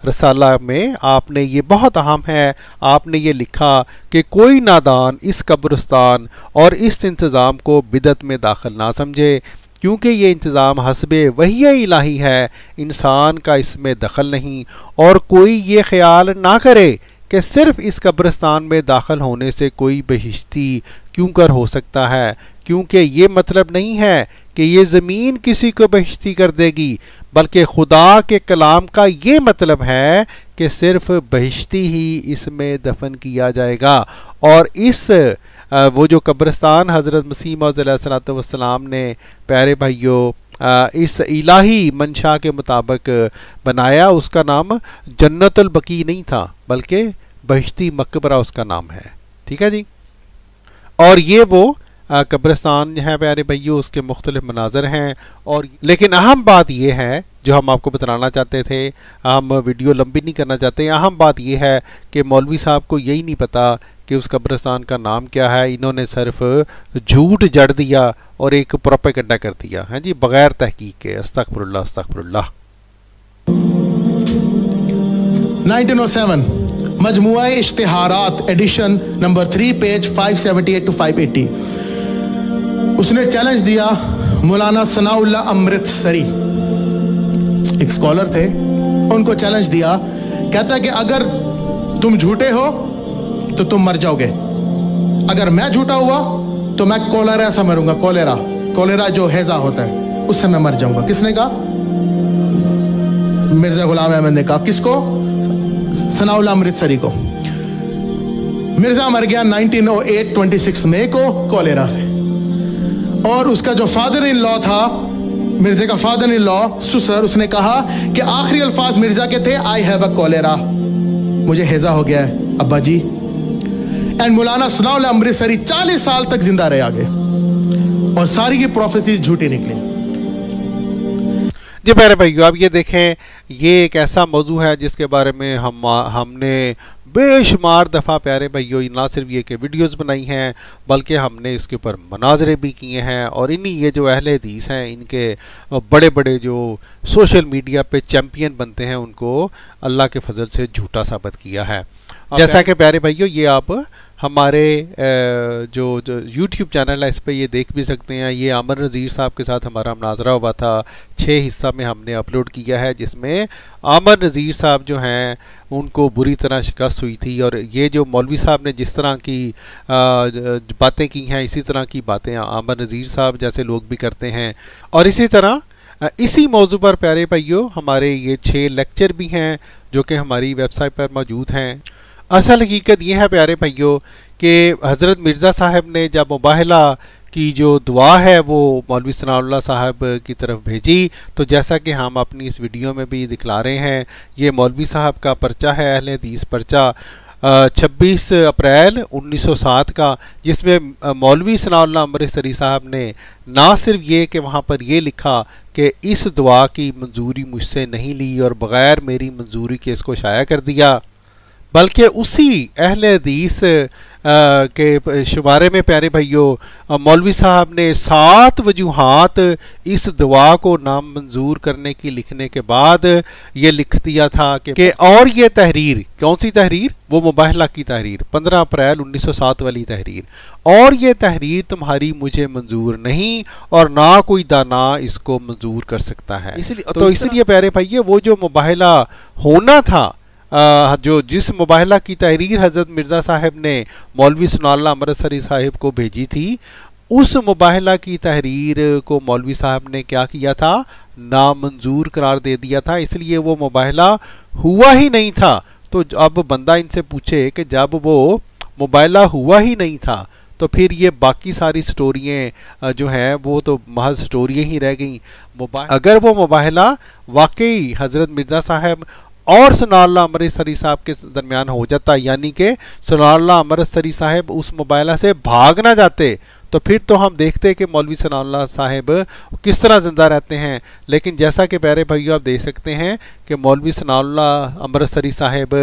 रसाला में आपने ये बहुत अहम है, आपने ये लिखा कि कोई नादान इस कब्रिस्तान और इस इंतज़ाम को बिदत में दाखिल ना समझे, क्योंकि ये इंतज़ाम हस्बे वही इलाही है, इंसान का इसमें दखल नहीं। और कोई ये ख्याल ना करे कि सिर्फ इस कब्रिस्तान में दाखिल होने से कोई बहिश्ती क्यों कर हो सकता है, क्योंकि ये मतलब नहीं है कि ये ज़मीन किसी को बहिश्ती कर देगी, बल्कि खुदा के कलाम का ये मतलब है कि सिर्फ बहिश्ती ही इसमें दफन किया जाएगा। और इस वो जो कब्रिस्तान हज़रत मसीह मौऊद अलैहिस्सलाम ने प्यारे भाइयों इस इलाही मंशा के मुताबिक बनाया, उसका नाम जन्नतुल बकी नहीं था बल्कि बहिश्ती मकबरा उसका नाम है। ठीक है जी। और ये वो कब्रिस्तान है प्यारे भाइयों, उसके मुख्तलिफ मनाजर हैं। और लेकिन अहम बात यह है जो हम आपको बताना चाहते थे, हम वीडियो लंबी नहीं करना चाहते, अहम बात यह है कि मौलवी साहब को यही नहीं पता कि उस कब्रिस्तान का नाम क्या है। इन्होंने सिर्फ झूठ जड़ दिया और एक प्रोपेगेंडा कर दिया है जी, बगैर तहकीक के। अस्तगफिरुल्लाह अस्तगफिरुल्लाह। 1907 मजमुआ इश्तिहारात एडिशन नंबर 3 पेज 578 to 580, उसने चैलेंज दिया मौलाना सनाउल्लाह अमृतसरी, एक स्कॉलर थे, उनको चैलेंज दिया। कहता कि अगर तुम झूठे हो तो तुम मर जाओगे, अगर मैं झूठा हुआ तो मैं कोलेरा से मरूंगा। कोलेरा जो हैजा होता है उससे मैं मर जाऊंगा। किसने कहा? मिर्जा गुलाम अहमद ने कहा। किसको? सनाउल्लाह अमृतसरी को। मिर्जा मर गया 1908 26 मई को कोलेरा से। और उसका जो फादर इन लॉ था, मिर्जा का फादर इन लॉ सुसर, उसने कहा कि आखिरी अल्फाज मिर्जा के थे, आई हैव अ कोलेरा, मुझे हैजा हो गया है अब्बा जी। एंड मौलाना सनाउल्लाह अमृतसरी 40 साल तक जिंदा रहे आगे, और सारी की प्रोफेसीज झूठी निकली। जी प्यारे भाइयों, अब ये देखें, ये एक ऐसा मौजू है जिसके बारे में हमने बेशुमार दफ़ा प्यारे भाइयों ना सिर्फ ये कि वीडियोस बनाई हैं बल्कि हमने इसके ऊपर मनाजरे भी किए हैं। और इन्हीं ये जो अहले हदीस हैं, इनके बड़े बड़े जो सोशल मीडिया पे चैम्पियन बनते हैं, उनको अल्लाह के फजल से झूठा साबित किया है। जैसा कि प्यारे भाइयों ये आप हमारे जो YouTube चैनल है इस पर ये देख भी सकते हैं। ये आमर नज़ीर साहब के साथ हमारा मुनाजरा हुआ था, 6 हिस्सा में हमने अपलोड किया है, जिसमें आमर नज़ीर साहब जो हैं उनको बुरी तरह शिकस्त हुई थी। और ये जो मौलवी साहब ने जिस तरह की बातें की हैं, इसी तरह की बातें आमर नज़ीर साहब जैसे लोग भी करते हैं। और इसी तरह इसी मौजू पर प्यारे भाइयों हमारे ये 6 लेक्चर भी हैं जो कि हमारी वेबसाइट पर मौजूद हैं। असल हकीकत ये है प्यारे भाइयों कि हज़रत मिर्ज़ा साहब ने जब मुबाहला की जो दुआ है वो मौलवी सनाउल्लाह साहब की तरफ भेजी, तो जैसा कि हम अपनी इस वीडियो में भी दिखला रहे हैं, ये मौलवी साहब का पर्चा है, अहले हदीस पर्चा। 26 अप्रैल 1907 का, जिसमें मौलवी सनाउल्लाह अमृतसरी साहब ने ना सिर्फ ये कि वहाँ पर ये लिखा कि इस दुआ की मंजूरी मुझसे नहीं ली और बग़ैर मेरी मंजूरी के इसको शाया कर दिया, बल्कि उसी अहले हदीस के शुमारे में प्यारे भाइयों मौलवी साहब ने 7 वजूहात इस दुआ को नामंजूर करने की लिखने के बाद ये लिख दिया था कि और ये तहरीर, कौन सी तहरीर, वो मुबाहला की तहरीर, 15 अप्रैल 1907 वाली तहरीर, और ये तहरीर तुम्हारी मुझे मंजूर नहीं और ना कोई दाना इसको मंजूर कर सकता है। इसलिए प्यारे भाइयों वो जो मुबाहला होना था, जो जिस मुबाहला की तहरीर हज़रत मिर्ज़ा साहब ने मौलवी सनाउल्लाह अमृतसरी साहिब को भेजी थी, उस मुबाहला की तहरीर को मौलवी साहब ने क्या किया था, नामंजूर करार दे दिया था। इसलिए वो मुबाहला हुआ ही नहीं था। तो अब बंदा इनसे पूछे कि जब वो मुबाहला हुआ ही नहीं था तो फिर ये बाकी सारी स्टोरियाँ जो हैं वो तो महज स्टोरियाँ ही रह गई। अगर वो मुबाहला वाकई हज़रत मिर्ज़ा साहब और सनाउल्लाह अमृतसरी साहब के दरमियान हो जाता, यानी कि सनाउल्लाह अमृतसरी साहब उस मुबाहला से भाग ना जाते, तो फिर तो हम देखते कि मौलवी सनाउल्लाह साहब किस तरह ज़िंदा रहते हैं। लेकिन जैसा कि प्यारे भाइयों आप देख सकते हैं कि मौलवी सनाउल्लाह अमृतसरी साहब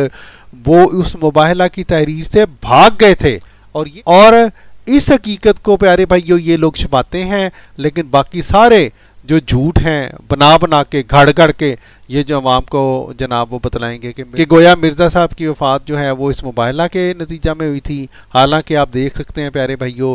वो उस मुबाहला की तहरीर से भाग गए थे, और इस हकीकत को प्यारे भाइयों ये लोग छुपाते हैं, लेकिन बाकी सारे जो झूठ हैं बना बना के घड़ घड़ के ये जो अवाम को जनाब वो बतलाएंगे कि गोया मिर्ज़ा साहब की वफ़ात जो है वो इस मुबाहला के नतीजा में हुई थी। हालांकि आप देख सकते हैं प्यारे भाइयों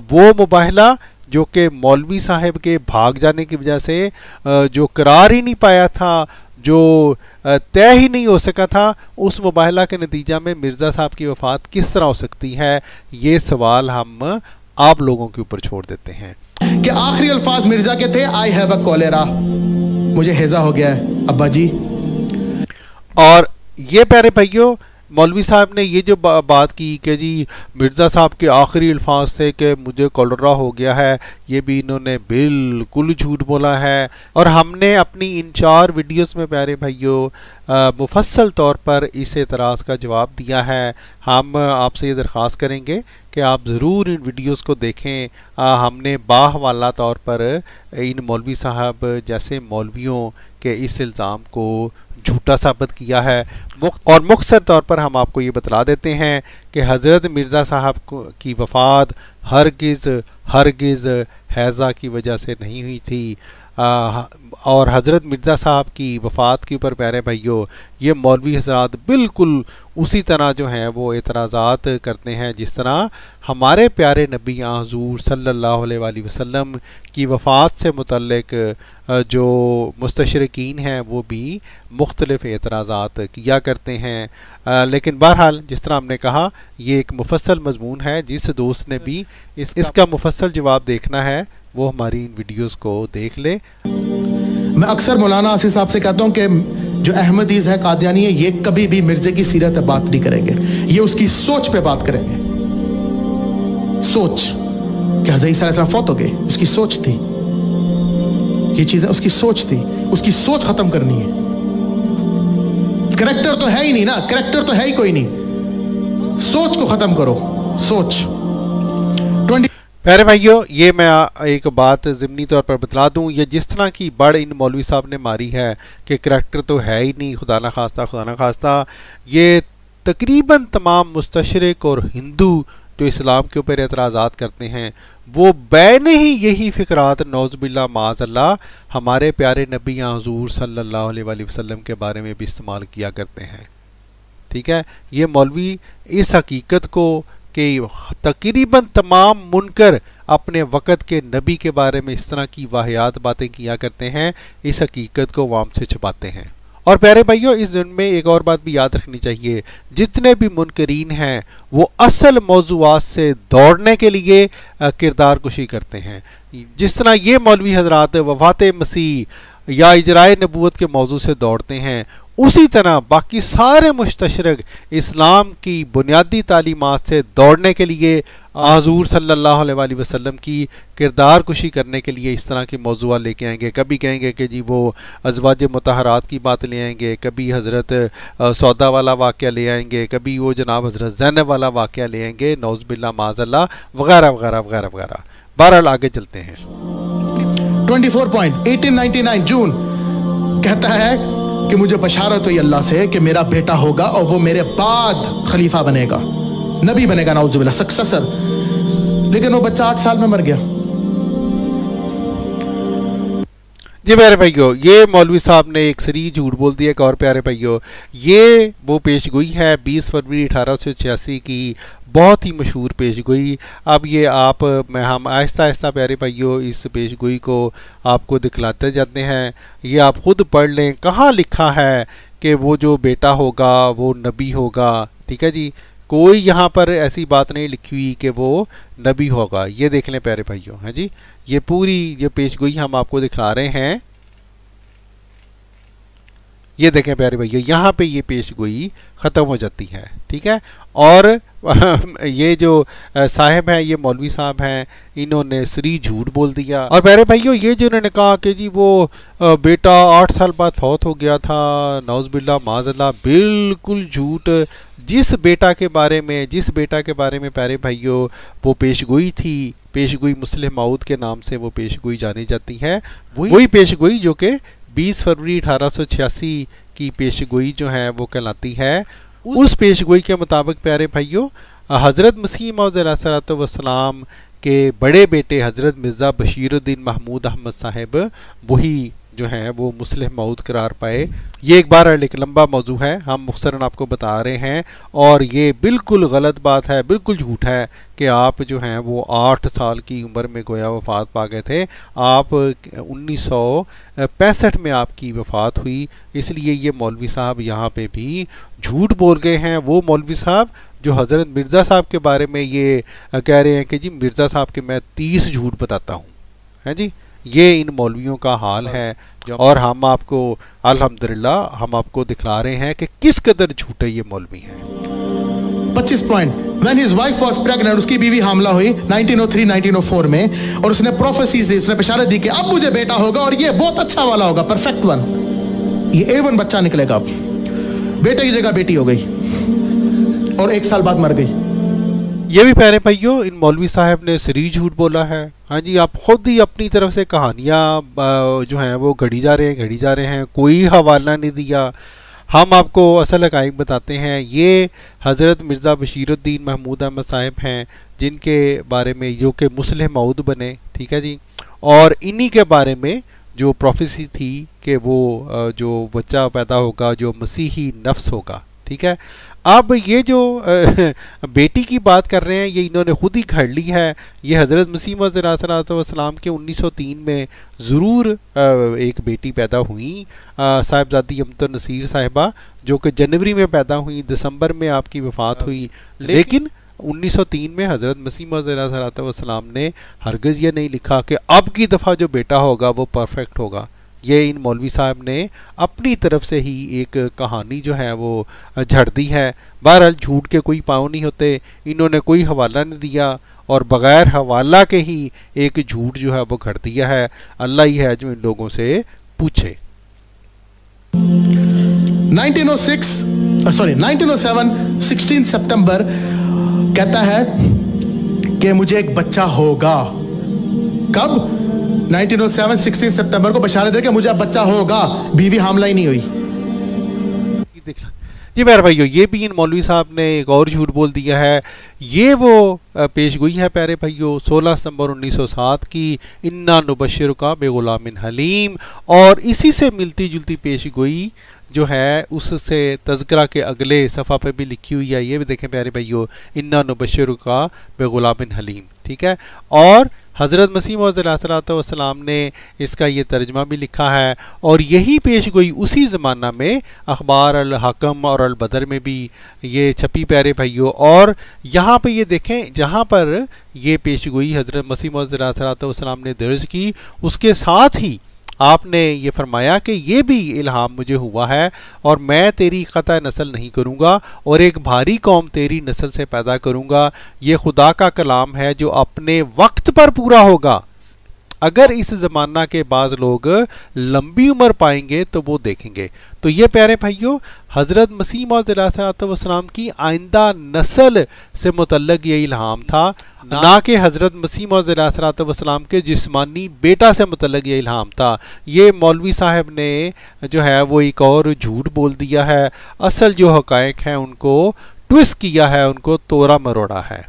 वो मुबाहला जो कि मौलवी साहब के भाग जाने की वजह से जो करार ही नहीं पाया था, जो तय ही नहीं हो सका था, उस मुबाहला के नतीजा में मिर्ज़ा साहब की वफ़ात किस तरह हो सकती है, ये सवाल हम आप लोगों के ऊपर छोड़ देते हैं। कि आखिरी अल्फाज मिर्जा के थे, आई हैव अ कॉलेरा, मुझे हैजा हो गया है अब्बा जी। और ये प्यारे भाइयों मौलवी साहब ने ये जो बात की कि जी मिर्ज़ा साहब के आखिरी अल्फाज थे कि मुझे कॉलेरा हो गया है, ये भी इन्होंने बिल्कुल झूठ बोला है। और हमने अपनी इन 4 वीडियोस में प्यारे भाइयों मुफस्सल तौर पर इस एतराज़ का जवाब दिया है। हम आपसे ये दरख्वास्त करेंगे कि आप ज़रूर इन वीडियोस को देखें। हमने बाहवाला तौर पर इन मौलवी साहब जैसे मौलवियों के इस इल्ज़ाम को झूठा साबित किया है। और मुख्तसर तौर पर हम आपको ये बतला देते हैं कि हज़रत मिर्ज़ा साहब की वफ़ात हरगिज़ हैज़ा की वजह से नहीं हुई थी। और हज़रत मिर्ज़ा साहब की वफ़ात के ऊपर प्यारे भाइयों ये मौलवी हज़रात बिल्कुल उसी तरह जो हैं वो एतराज़ात करते हैं जिस तरह हमारे प्यारे नबी हुज़ूर सल्लल्लाहु अलैहि वसल्लम की वफ़ात से मुतल्लिक जो मुस्तशरिकीन हैं वो भी मुख्तलिफ़ एतराज़ात किया करते हैं। लेकिन बहरहाल जिस तरह हमने कहा ये एक मुफस्सल मज़मून है, जिस दोस्त ने भी इसका मुफस्सल जवाब देखना है वो हमारी इन वीडियोस को देख ले। मैं अक्सर मौलाना आसिफ साहब से कहता हूँ कि जो अहमदीज़ है, कादियानी है, ये कभी भी मिर्जे की सीरत पे बात नहीं करेंगे, ये उसकी सोच पे बात करेंगे। सोच कि हज़रत ईसा अलैहिस्सलाम फौत हो गए, उसकी सोच थी, ये चीजें उसकी सोच थी, उसकी सोच खत्म करनी है। करैक्टर तो है ही नहीं ना, करैक्टर तो है ही कोई नहीं, सोच को खत्म करो, सोच। प्यारे भाइयों ये मैं एक बात ज़िमनी तौर पर बतला दूं, ये जिस तरह की बड़ इन मौलवी साहब ने मारी है कि करैक्टर तो है ही नहीं, खुदा ना खास्ता, ये तकरीबन तमाम मुस्तशरिक और हिंदू जो इस्लाम के ऊपर एतराज़ात करते हैं वो बैने ही यही फ़िक्रात नौज़ुबिल्लाह माज़अल्लाह हमारे प्यारे नबी हुज़ूर सल्लल्लाहु अलैहि वसल्लम के बारे में भी इस्तेमाल किया करते हैं। ठीक है, ये मौलवी इस हकीकत को कि तकरीबन तमाम मुनकर अपने वक़्त के नबी के बारे में इस तरह की वाहियात बातें किया करते हैं, इस हकीकत को वाम से छुपाते हैं। और प्यारे भाइयों इस दिन में एक और बात भी याद रखनी चाहिए, जितने भी मुनकरीन हैं वो असल मौज़ूआत से दौड़ने के लिए किरदार कुशी करते हैं। जिस तरह ये मौलवी हज़रात वफ़ात मसीह या इजराए नबूवत के मौजू से दौड़ते हैं, उसी तरह बाकी सारे मुस्तशरक इस्लाम की बुनियादी तालीमात से दौड़ने के लिए हुज़ूर सल्लल्लाहु अलैहि वसल्लम की किरदार कुशी करने के लिए इस तरह की मौज़ूआ लेके आएंगे। कभी कहेंगे कि जी वो अज़वाज मुतहरात की बात ले आएंगे, कभी हज़रत सौदा वाला वाक़या ले आएंगे, कभी वो जनाब हज़रत ज़ैनब वाला वाक़या ले आएंगे, नौज़ बिल्लाह माज़अल्लाह, वगैरह वगैरह वगैरह वगैरह। बहरहाल आगे चलते हैं। 1899 जून कहता है कि मुझे बशारत हुई अल्लाह से कि मेरा बेटा होगा और वो मेरे बाद खलीफा बनेगा, नबी बनेगा, नाउज़ुबिल्लाह, सक्सेसर। लेकिन वो बच्चा 8 साल में मर गया। जी प्यारे भाइयों, ये मौलवी साहब ने एक सरी झूठ बोल दिया। एक और प्यारे भाइयों, ये वो पेशगोई है 20 फरवरी 1886 की, बहुत ही मशहूर पेशगोई। अब ये हम आहिस्ता आहिस्ता प्यारे भाइयों इस पेशगोई को आपको दिखलाते जाते हैं। ये आप खुद पढ़ लें, कहाँ लिखा है कि वो जो बेटा होगा वो नबी होगा। ठीक है जी, कोई यहाँ पर ऐसी बात नहीं लिखी हुई कि वो नबी होगा। ये देख लें प्यारे भाइयों, हैं जी, ये पूरी ये पेशगोई हम आपको दिखा रहे हैं। ये देखें प्यारे भैया, यहाँ पे ये पेशगोई ख़त्म हो जाती है। ठीक है, और ये जो साहब हैं, ये मौलवी साहब हैं, इन्होंने सरी झूठ बोल दिया। और प्यारे भाइयों, ये जो उन्होंने कहा कि जी वो बेटा 8 साल बाद फौत हो गया था, नौज़ बिल्लाह माज़अल्लाह, बिल्कुल झूठ। जिस बेटा के बारे में प्यारे भाइयों वो पेशगोई थी, पेशगोई मुस्लिम मऊद के नाम से वो पेशगोई जानी जाती है, वही पेशगोई जो कि 20 फरवरी 1886 की पेशगोई जो है वो कहलाती है। उस पेशगोई के मुताबिक प्यारे भाइयों हज़रत मसीह मौऊद अलैहिस्सलाम के बड़े बेटे हज़रत मिर्ज़ा बशीरुद्दीन महमूद अहमद साहब वही जो है वो मुस्लिम मऊद करार पाए। ये एक बार एक लंबा मौजू है, हम मुख्तरन आपको बता रहे हैं, और ये बिल्कुल गलत बात है, बिल्कुल झूठ है कि आप जो हैं वो 8 साल की उम्र में गोया वफ़ात पा गए थे। आप 1965 में आपकी वफ़ात हुई, इसलिए ये मौलवी साहब यहाँ पे भी झूठ बोल गए हैं। वो मौलवी साहब जो हज़रत मिर्ज़ा साहब के बारे में ये कह रहे हैं कि जी मिर्ज़ा साहब के मैं 30 झूठ बताता हूँ, हैं जी, ये इन मौलवियों का हाल है। और हम आपको अल्हम्दुलिल्लाह हम आपको दिखला रहे हैं कि किस कदर झूठे ये मौलवी हैं। 25 point. When his wife was pregnant, उसकी बीवी हामला हुई 1903-1904 में, और उसने प्रोफेसीज दी, उसने बशारत दी कि अब मुझे बेटा होगा और ये बहुत अच्छा वाला होगा, परफेक्ट वन, ये A1 बच्चा निकलेगा। अब बेटे की जगह बेटी हो गई और 1 साल बाद मर गई। ये भी प्यारे भाइयों इन मौलवी साहब ने सरी झूठ बोला है। हाँ जी, आप खुद ही अपनी तरफ से कहानियाँ जो हैं वो घड़ी जा रहे हैं, कोई हवाला नहीं दिया। हम आपको असल हक़ाइक़ बताते हैं। ये हज़रत मिर्ज़ा बशीरुद्दीन महमूद अहमद साहब हैं, जिनके बारे में जो कि मुस्लिम मऊद बने, ठीक है जी, और इन्हीं के बारे में जो प्रोफेसी थी कि वो जो बच्चा पैदा होगा जो मसीही नफ्स होगा। ठीक है, अब ये जो बेटी की बात कर रहे हैं ये इन्होंने खुद ही घड़ ली है। ये हज़रत मसीह मौऊद अलैहिस्सलाम के 1903 में ज़रूर एक बेटी पैदा हुई, साहिबजादी यमतुन नसीर साहिबा, जो कि जनवरी में पैदा हुई, दिसंबर में आपकी वफ़ात हुई। लेकिन 1903 में हज़रत मसीह मौऊद अलैहिस्सलाम ने हरगिज़ ये नहीं लिखा कि अब की दफ़ा जो बेटा होगा वो परफेक्ट होगा। ये इन मौलवी साहब ने अपनी तरफ से ही एक कहानी जो है वो झड़ दी है। बहरहाल झूठ के कोई पाँव नहीं होते, इन्होंने कोई हवाला नहीं दिया और बग़ैर हवाला के ही एक झूठ जो है वो घड़ दिया है। अल्लाह ही है जो इन लोगों से पूछे। 1907 16 सितंबर कहता है कि मुझे एक बच्चा होगा। कब? 1907 16 सितंबर को बशारत है कि मुझे अब बच्चा होगा, बीवी हामला ही नहीं हुई। जी प्यारे भाइयों, ये भी इन मौलवी साहब ने एक और झूठ बोल दिया है। ये वो पेशगोई है प्यारे भाइयों 16 सितंबर 1907 की, इन्ना नुबश्शिरुका बिगुलामिन हलीम, और इसी से मिलती जुलती पेशगोई जो है उससे तज़किरा के अगले सफ़ा पे भी लिखी हुई है। ये भी देखें प्यारे भाइयों, इन्ना नुबश्शिरुका बिगुलामिन हलीम। ठीक है, और हज़रत मसीह मौऊद अलैहिस्सलाम ने इसका ये तर्जमा भी लिखा है, और यही पेशगोई उसी ज़माना में अखबार अल हकम और अल बदर में भी ये छपी प्यारे भाइयों। और यहाँ पे ये देखें, जहाँ पर ये पेशगोई हज़रत मसीह मौऊद अलैहिस्सलाम ने दर्ज की, उसके साथ ही आपने ये फरमाया कि ये भी इल्हाम मुझे हुआ है और मैं तेरी क़ता नस्ल नहीं करूँगा और एक भारी कौम तेरी नस्ल से पैदा करूँगा। ये खुदा का कलाम है जो अपने वक्त पर पूरा होगा। अगर इस ज़माना के बाद लोग लंबी उम्र पाएंगे तो वो देखेंगे। तो ये प्यारे भाइयों हज़रत मसीह मौऊद अलैहिस्सलाम की आइंदा नस्ल से मुतल्लिक़ ये इल्हाम था, ना कि हज़रत मसीह मौऊद अलैहिस्सलाम के जिस्मानी बेटा से मुतल्लिक़ ये इल्हाम था। ये मौलवी साहब ने जो है वो एक और झूठ बोल दिया है, असल जो हक़ाइक़ हैं उनको ट्विस्ट किया है, उनको तोड़ा मरोड़ा है।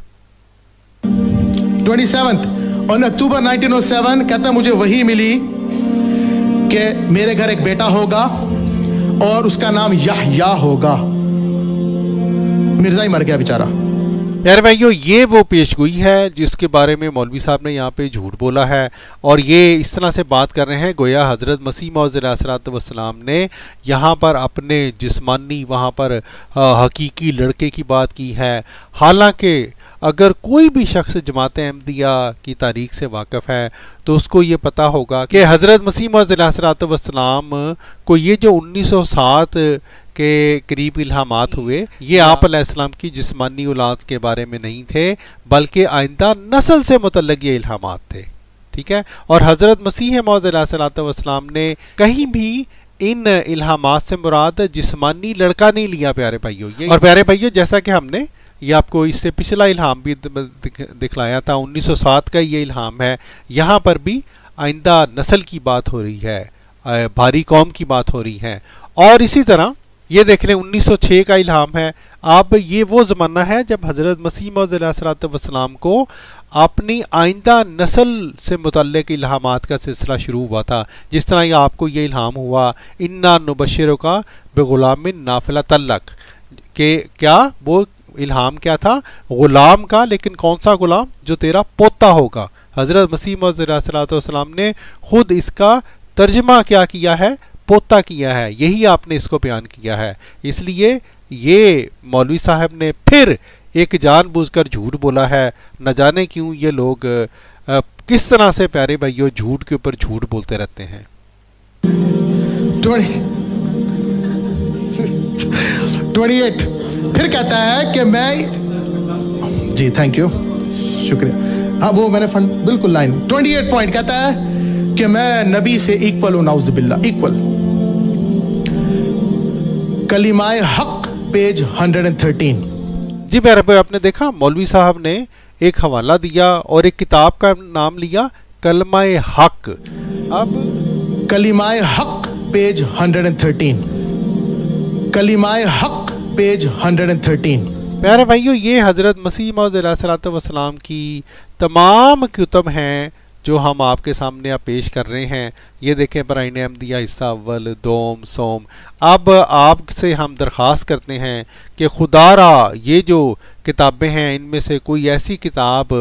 27 और अक्टूबर 1907 कहता मुझे वही मिली कि मेरे घर एक बेटा होगा और उसका नाम यहया होगा। मिर्जा ही मर गया बेचारा। यार भाइयों ये वो पेशगोई है जिसके बारे में मौलवी साहब ने यहाँ पे झूठ बोला है और ये इस तरह से बात कर रहे हैं गोया हज़रत मसीह मौऊद अलैहिस्सलाम ने यहाँ पर अपने जिस्मानी वहाँ पर हकीकी लड़के की बात की है। हालांकि अगर कोई भी शख्स जमात अहमदिया की तारीख से वाकिफ़ है तो उसको ये पता होगा कि हज़रत मसीह मौऊद अलैहिस्सलाम को ये जो 1907 के करीब इल्हामात हुए ये आप अलैहिस्सलाम की जिस्मानी औलाद के बारे में नहीं थे, बल्कि आइंदा नस्ल से मुतल्लिक़ ये इल्हामात थे। ठीक है, और हज़रत मसीह मौऊद अलैहिस्सलाम ने कहीं भी इन इल्हामात से मुराद जिस्मानी लड़का नहीं लिया प्यारे भाइयों। ये और प्यारे भाइयों जैसा कि हमने ये आपको इससे पिछला इल्हाम भी दिखलाया था, 1907 का ये इल्हाम है। यहाँ पर भी आइंदा नस्ल की बात हो रही है, भारी कौम की बात हो रही है। और इसी तरह ये देख लें 1906 का इल्हाम है। अब ये वो ज़माना है जब हज़रत मसीह मौऊद अलैहिस्सलाम को अपनी आइंदा नस्ल से मुतल्लिक़ इल्हामात का सिलसिला शुरू हुआ था। जिस तरह ये आपको ये इल्हाम हुआ इन्ना नुबश्शिरुका बिग़ुलामिन नाफ़िला तल्लक के क्या वो इल्हाम क्या था ग़ुलाम का, लेकिन कौन सा ग़ुलाम जो तेरा पोता होगा। हज़रत मसीह मौऊद अलैहिस्सलाम ने खुद इसका तर्जमा क्या किया है, पोता किया है। यही आपने इसको बयान किया है। इसलिए ये मौलवी साहब ने फिर एक जानबूझकर झूठ बोला है। न जाने क्यों ये लोग किस तरह से प्यारे भाइयों झूठ के ऊपर झूठ बोलते रहते हैं। 28 फिर कहता है कि मैं जी थैंक यू शुक्रिया। हाँ वो मैंने फंड बिल्कुल लाइन 28 पॉइंट कहता है कि मैं नबी से इक्वल हूं, नाउज़ बिल्लाह इक्वल। कलिमाए हक पेज 113। जी प्यारे भाई आपने देखा मौलवी साहब ने एक हवाला दिया और एक किताब का नाम लिया कलमाए हक। अब कलिमाए हक पेज 113, कलिमाए हक पेज 113। प्यारे भाइयों ये हज़रत मसीह मौऊद अलैहिस्सलाम की तमाम कुतुब हैं जो हम आपके सामने आप पेश कर रहे हैं। ये देखें बराइन अहमदिया हिस्सा अव्वल दोम सोम। अब आपसे हम दरख्वास्त करते हैं कि खुदारा ये जो किताबें हैं इनमें से कोई ऐसी किताब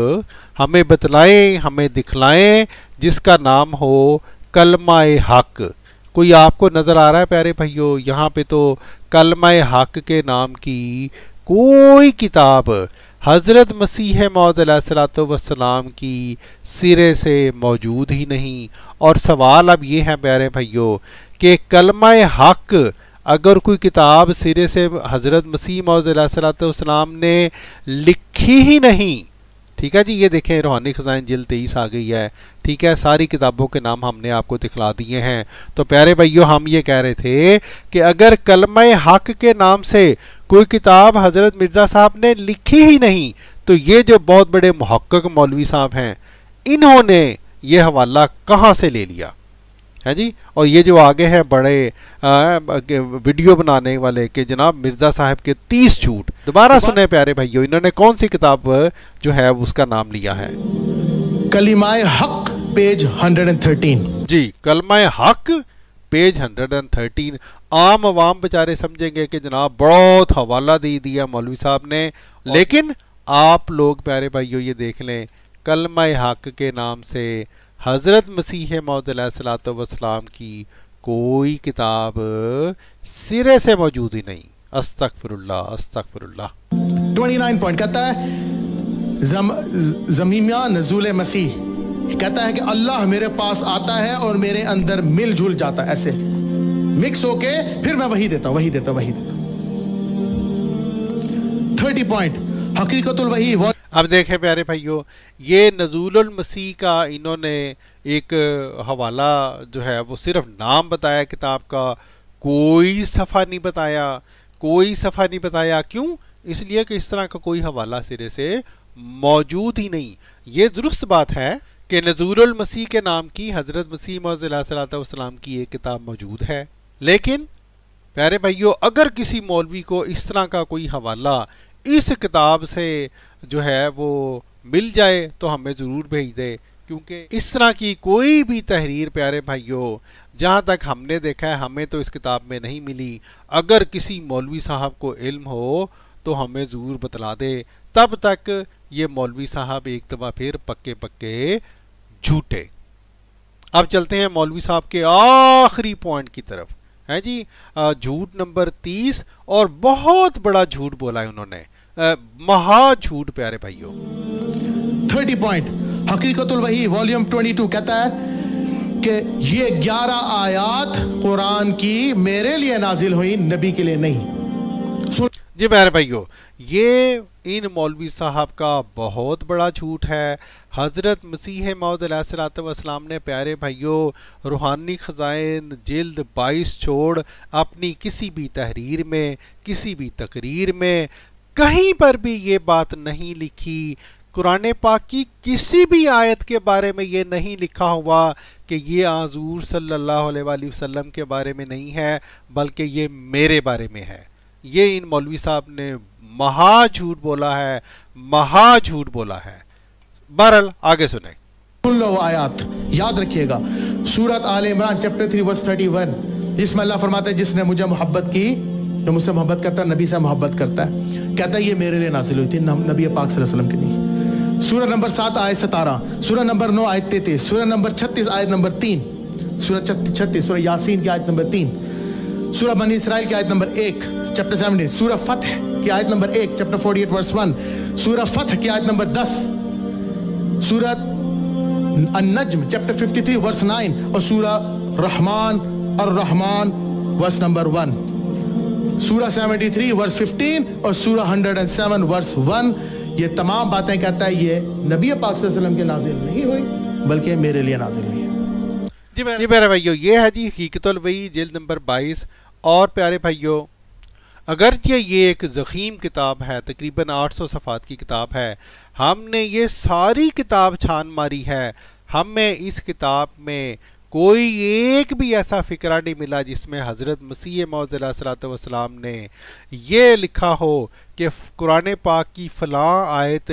हमें बतलाएं, हमें दिखलाएं जिसका नाम हो कलमाए हक। कोई आपको नज़र आ रहा है प्यारे भाइयों? यहाँ पे तो कलमाए हक के नाम की कोई किताब हज़रत मसीह मौऊद अलैहिस्सलाम की सिरे से मौजूद ही नहीं। और सवाल अब ये है प्यारे भाइयों कि कलमाए हक अगर कोई किताब सिरे से हज़रत मसीह मौऊद अलैहिस्सलाम ने लिखी ही नहीं, ठीक है जी, ये देखें रूहानी ख़ज़ाइन जिल्द 23 आ गई है। ठीक है, सारी किताबों के नाम हमने आपको दिखला दिए हैं। तो प्यारे भाइयों हम ये कह रहे थे कि अगर कलमाए हक के नाम से कोई किताब हज़रत मिर्ज़ा साहब ने लिखी ही नहीं तो ये जो बहुत बड़े मुहक्किक मौलवी साहब हैं इन्होंने ये हवाला कहाँ से ले लिया है जी। और ये जो आगे हैं बड़े वीडियो बनाने वाले कि जनाब मिर्ज़ा साहब के 30 झूठ, दोबारा सुने प्यारे भाइयों इन्होंने कौन सी किताब जो है उसका नाम लिया है? कलिमाए हक पेज 113। जी कलमाए हक पेज 113। आम आवाम बेचारे समझेंगे कि जनाब बहुत हवाला दे दिया मौलवी साहब ने, लेकिन आप लोग प्यारे भाइयों ये देख लें कलमाए हक के नाम से हज़रत मसीह मौऊद अलैहिस्सलाम की कोई किताब सिरे से मौजूद ही नहीं। अस्तगफिरुल्लाह अस्तगफिरुल्लाह। 29 पॉइंट कहता है ज़मीमिया नज़ूल मसीह कहता है कि अल्लाह मेरे पास आता है और मेरे अंदर मिलजुल जाता है, ऐसे मिक्स होके फिर मैं वही देता हूं। 30 पॉइंट हकीकतुल वही। अब देखें प्यारे भाइयों, ये नज़ूलुल मसीह का इन्होंने एक हवाला जो है वो सिर्फ नाम बताया किताब का, कोई सफ़ा नहीं बताया, कोई सफ़ा नहीं बताया। क्यों? इसलिए कि इस तरह का कोई हवाला सिरे से मौजूद ही नहीं। ये दुरुस्त बात है कि नज़ूलुल मसीह के नाम की हज़रत मसीह मौऊद अलैहिस्सलाम की एक किताब मौजूद है, लेकिन प्यारे भाइयों अगर किसी मौलवी को इस तरह का कोई हवाला इस किताब से जो है वो मिल जाए तो हमें ज़रूर भेज दे, क्योंकि इस तरह की कोई भी तहरीर प्यारे भाइयों जहाँ तक हमने देखा है हमें तो इस किताब में नहीं मिली। अगर किसी मौलवी साहब को इल्म हो तो हमें ज़रूर बतला दे, तब तक ये मौलवी साहब एक दफ़ा फिर पक्के पक्के झूठे। अब चलते हैं मौलवी साहब के आखिरी पॉइंट की तरफ, है जी। झूठ नंबर 30, और बहुत बड़ा झूठ बोला है उन्होंने, महा झूठ प्यारे भाइयों। 30 पॉइंट हकीकतुल वही वॉल्यूम 22 कहता है कि ये 11 आयात कुरान की मेरे लिए नाजिल हुई, नबी के लिए नहीं। जी प्यारे भाइयों, ये इन मौलवी साहब का बहुत बड़ा झूठ है। हज़रत मसीह मौऊद अलैहिस्सलाम ने प्यारे भाइयों रूहानी ख़ज़ाइन जिल्द 22 छोड़ अपनी किसी भी तहरीर में, किसी भी तकरीर में कहीं पर भी ये बात नहीं लिखी। कुरान पाक की किसी भी आयत के बारे में ये नहीं लिखा हुआ कि ये हुज़ूर सल्लल्लाहु अलैहि वसल्लम के बारे में नहीं है, बल्कि ये मेरे बारे में है। ये इन मौलवी साहब ने महा झूठ बोला है, महा झूठ बोला है। बहरहाल आगे सुने। सुन लो आयत, याद रखिएगा, सूरत आले इमरान चैप्टर 3 वर्स 31, जिसमें अल्लाह फरमाता है जिसने मुझे मोहब्बत की, जो मुझसे मोहब्बत करता है, नबी से मोहब्बत करता है, कहता है ये मेरे लिए नाजिल हुई थी, नबी पाक सल्लल्लाहु अलैहि वसल्लम के लिए। सूरत नंबर 7 आयत 17, सूरत नंबर 9 आयत 33, सूरत नंबर 36 आयत नंबर 3, सूरत 36 सूरत यासीन की आयत नंबर 3, सूरह बनी इसराइल की आयत नंबर 1 चैप्टर 17, सूरह फतह की आयत नंबर 1 चैप्टर 48 वर्स 1, सूरह फतह की आयत नंबर 10, सूरह अन-नज्म चैप्टर 53 वर्स 9, और सूरह रहमान और रहमान वर्स नंबर 1, सूरह 73 वर्स 15 और सूरह 107 वर्स 1। ये तमाम बातें कहता है ये नबी पाक सल्लल्लाहु अलैहि वसल्लम के नाजिल नहीं हुई, बल्कि मेरे लिए नाजिल हुई है। जी प्यारे भाइयों, ये है जी हकीकतुल वही जिल्द नंबर 22। और प्यारे भाइयों अगरचे ये एक ज़ख़ीम किताब है, तकरीबन 800 सफ़ात की किताब है, हमने ये सारी किताब छान मारी है, हमें इस किताब में कोई एक भी ऐसा फ़िक्रा नहीं मिला जिसमें हज़रत मसीह मौऊद अलैहिस्सलाम ने ये लिखा हो कि कुरान पाक की फ़लाँ आयत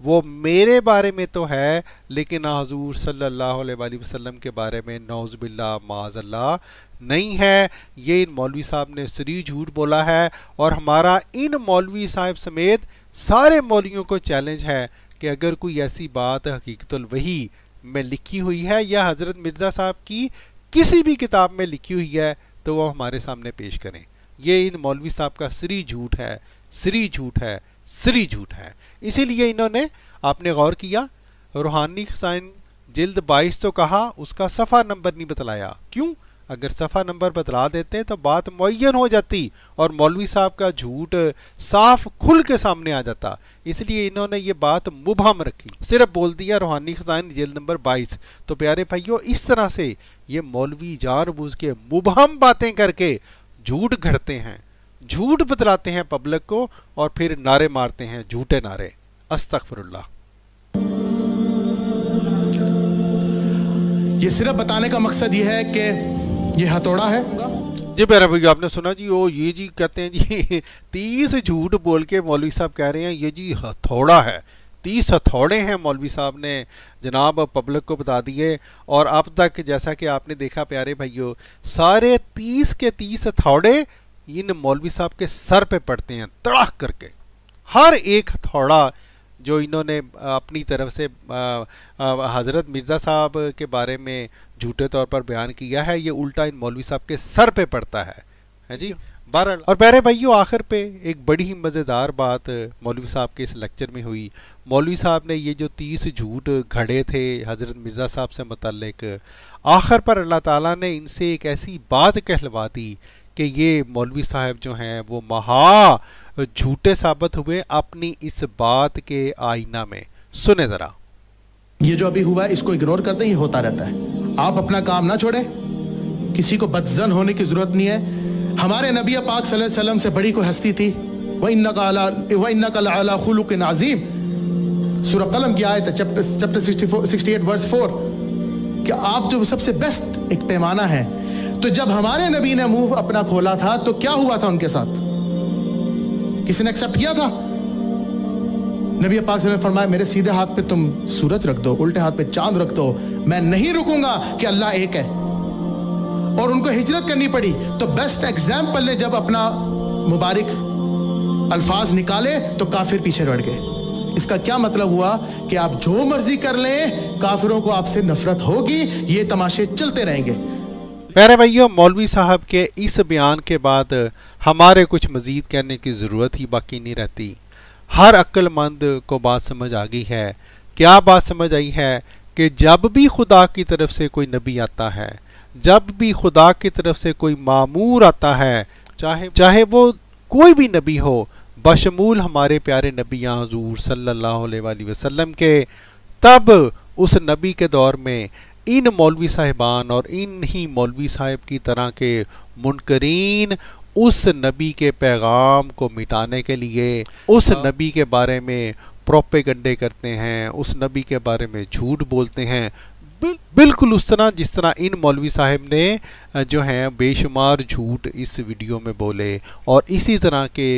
वो मेरे बारे में तो है, लेकिन हुज़ूर सल्लल्लाहु अलैहि वसल्लम के बारे में नौज़ुबिल्लाह माज़अल्लाह नहीं है। ये इन मौलवी साहब ने सरी झूठ बोला है, और हमारा इन मौलवी साहब समेत सारे मौलवियों को चैलेंज है कि अगर कोई ऐसी बात हकीकतुल वही में लिखी हुई है या हज़रत मिर्ज़ा साहब की किसी भी किताब में लिखी हुई है तो वो हमारे सामने पेश करें। ये इन मौलवी साहब का सरी झूठ है, सरी झूठ है, सरी झूठ है। इसीलिए इन्होंने, आपने गौर किया, रूहानी ख़ज़ाइन जिल्द 22 तो कहा, उसका सफ़ा नंबर नहीं बतलाया। क्यों? अगर सफ़ा नंबर बतला देते तो बात मुअय्यन हो जाती और मौलवी साहब का झूठ साफ खुल के सामने आ जाता। इसलिए इन्होंने ये बात मुबहम रखी, सिर्फ बोल दिया रूहानी ख़ज़ाइन जिल्द नंबर 22। तो प्यारे भाइयों इस तरह से ये मौलवी जानबूझ के मुबहम बातें करके झूठ घड़ते हैं, झूठ बतलाते हैं पब्लिक को, और फिर नारे मारते हैं, झूठे नारे। अस्तग़फिरुल्लाह। ये सिर्फ बताने का मकसद ये है कि ये हथौड़ा है। जी प्यारे भैया आपने सुना जी, वो ये जी कहते हैं जी 30 झूठ बोल के मौलवी साहब कह रहे हैं ये जी हथौड़ा है, 30 हथौड़े हैं मौलवी साहब ने जनाब पब्लिक को बता दिए। और अब तक जैसा कि आपने देखा प्यारे भाइयों, सारे 30 के 30 हथौड़े इन मौलवी साहब के सर पे पड़ते हैं तड़ाक करके। हर एक हथौड़ा जो इन्होंने अपनी तरफ से हज़रत मिर्ज़ा साहब के बारे में झूठे तौर पर बयान किया है, ये उल्टा इन मौलवी साहब के सर पे पड़ता है जी। बहरहाल और प्यारे भाइयों, आखिर पे एक बड़ी ही मज़ेदार बात मौलवी साहब के इस लेक्चर में हुई। मौलवी साहब ने ये जो 30 झूठ घड़े थे हज़रत मिर्ज़ा साहब से मुतल्लिक, आखिर पर अल्लाह ताला ने इनसे एक ऐसी बात कहलवा दी कि ये मौलवी साहब जो हैं वो महा झूठे साबित हुए अपनी इस बात के आईना में। सुने ज़रा। ये जो अभी हुआ है इसको इग्नोर करते ही होता रहता है। आप अपना काम ना छोड़े, किसी को बदजन होने की जरूरत नहीं है। हमारे नबी पाक सल्लल्लाहु अलैहि वसल्लम से बड़ी कोई हस्ती थी? व इन्नका लअला खुलुकिन अज़ीम, सूरह कलम की आयत चैप्टर 68 वर्स 4 कि आप जो सबसे बेस्ट एक पैमाना है। तो जब हमारे नबी ने मुंह अपना खोला था तो क्या हुआ था उनके साथ? किसी ने एक्सेप्ट किया था? नबी पाक ने फरमाया मेरे सीधे हाथ पे तुम सूरज रख दो, उल्टे हाथ पे चांद रख दो, मैं नहीं रुकूंगा कि अल्लाह एक है। और उनको हिजरत करनी पड़ी तो बेस्ट एग्जाम्पल ने जब अपना मुबारक अल्फाज निकाले तो काफिर पीछे रह गए। इसका क्या मतलब हुआ कि आप जो मर्जी कर लें, काफिरों को आपसे नफरत होगी, ये तमाशे चलते रहेंगे। प्यारे भाइयों, मौलवी साहब के इस बयान के बाद हमारे कुछ मजीद कहने की ज़रूरत ही बाकी नहीं रहती। हर अक्लमंद को बात समझ आ गई है। क्या बात समझ आई है कि जब भी खुदा की तरफ से कोई नबी आता है, जब भी खुदा की तरफ से कोई मामूर आता है, चाहे वो कोई भी नबी हो, बशमूल हमारे प्यारे नबी हुज़ूर सल्लल्लाहु अलैहि वसल्लम के, तब उस नबी के दौर में इन मौलवी साहिबान और इन ही मौलवी साहिब की तरह के मुनकरीन उस नबी के पैगाम को मिटाने के लिए उस नबी के बारे में प्रोपेगंडे करते हैं, उस नबी के बारे में झूठ बोलते हैं, बिल्कुल उस तरह जिस तरह इन मौलवी साहब ने जो हैं बेशुमार झूठ इस वीडियो में बोले। और इसी तरह के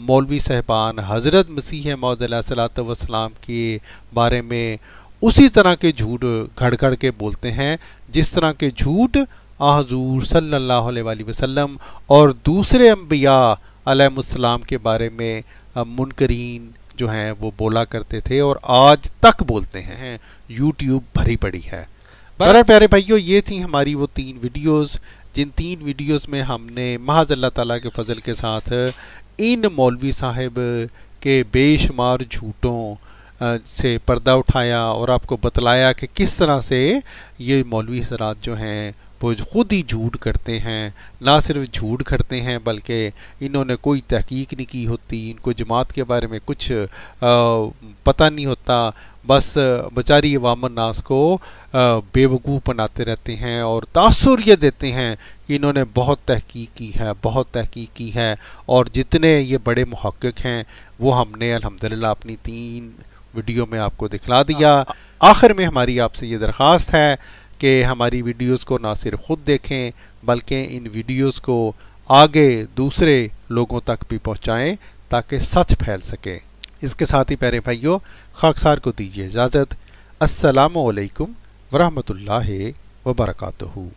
मौलवी साहबान हज़रत मसीह मौद अलैहिस्सलातु वस्सलाम के बारे में उसी तरह के झूठ घड़ घड़ के बोलते हैं जिस तरह के झूठ हुज़ूर सल्लल्लाहु अलैहि वसल्लम और दूसरे अंबिया अलैहिस्सलाम के बारे में मुनकरीन जो हैं वो बोला करते थे और आज तक बोलते हैं। यूट्यूब भरी पड़ी है। बहरहाल प्यारे भाइयों, ये थी हमारी वो 3 वीडियोस जिन 3 वीडियोस में हमने महज अल्लाह ताला के फजल के साथ इन मौलवी साहब के बेशुमार झूठों से पर्दा उठाया और आपको बतलाया कि किस तरह से ये मौलवी हज़रात जो हैं वो खुद ही झूठ करते हैं। ना सिर्फ झूठ करते हैं बल्कि इन्होंने कोई तहकीक नहीं की होती, इनको जमात के बारे में कुछ पता नहीं होता, बस बेचारी अवाम नास को बेवकूफ़ बनाते रहते हैं और तासुर ये देते हैं कि इन्होंने बहुत तहकीक की है, बहुत तहकीक की है। और जितने ये बड़े मुहक्किक हैं वो हमने अल्हम्दुलिल्लाह अपनी 3 वीडियो में आपको दिखला दिया। आखिर में हमारी आपसे ये दरख्वास्त है कि हमारी वीडियोस को ना सिर्फ खुद देखें बल्कि इन वीडियोस को आगे दूसरे लोगों तक भी पहुंचाएं ताकि सच फैल सके। इसके साथ ही प्यारे भाइयों, खाकसार को दीजिए इजाज़त। अस्सलामु अलैकुम वरहमतुल्लाहि वबरकातुहू।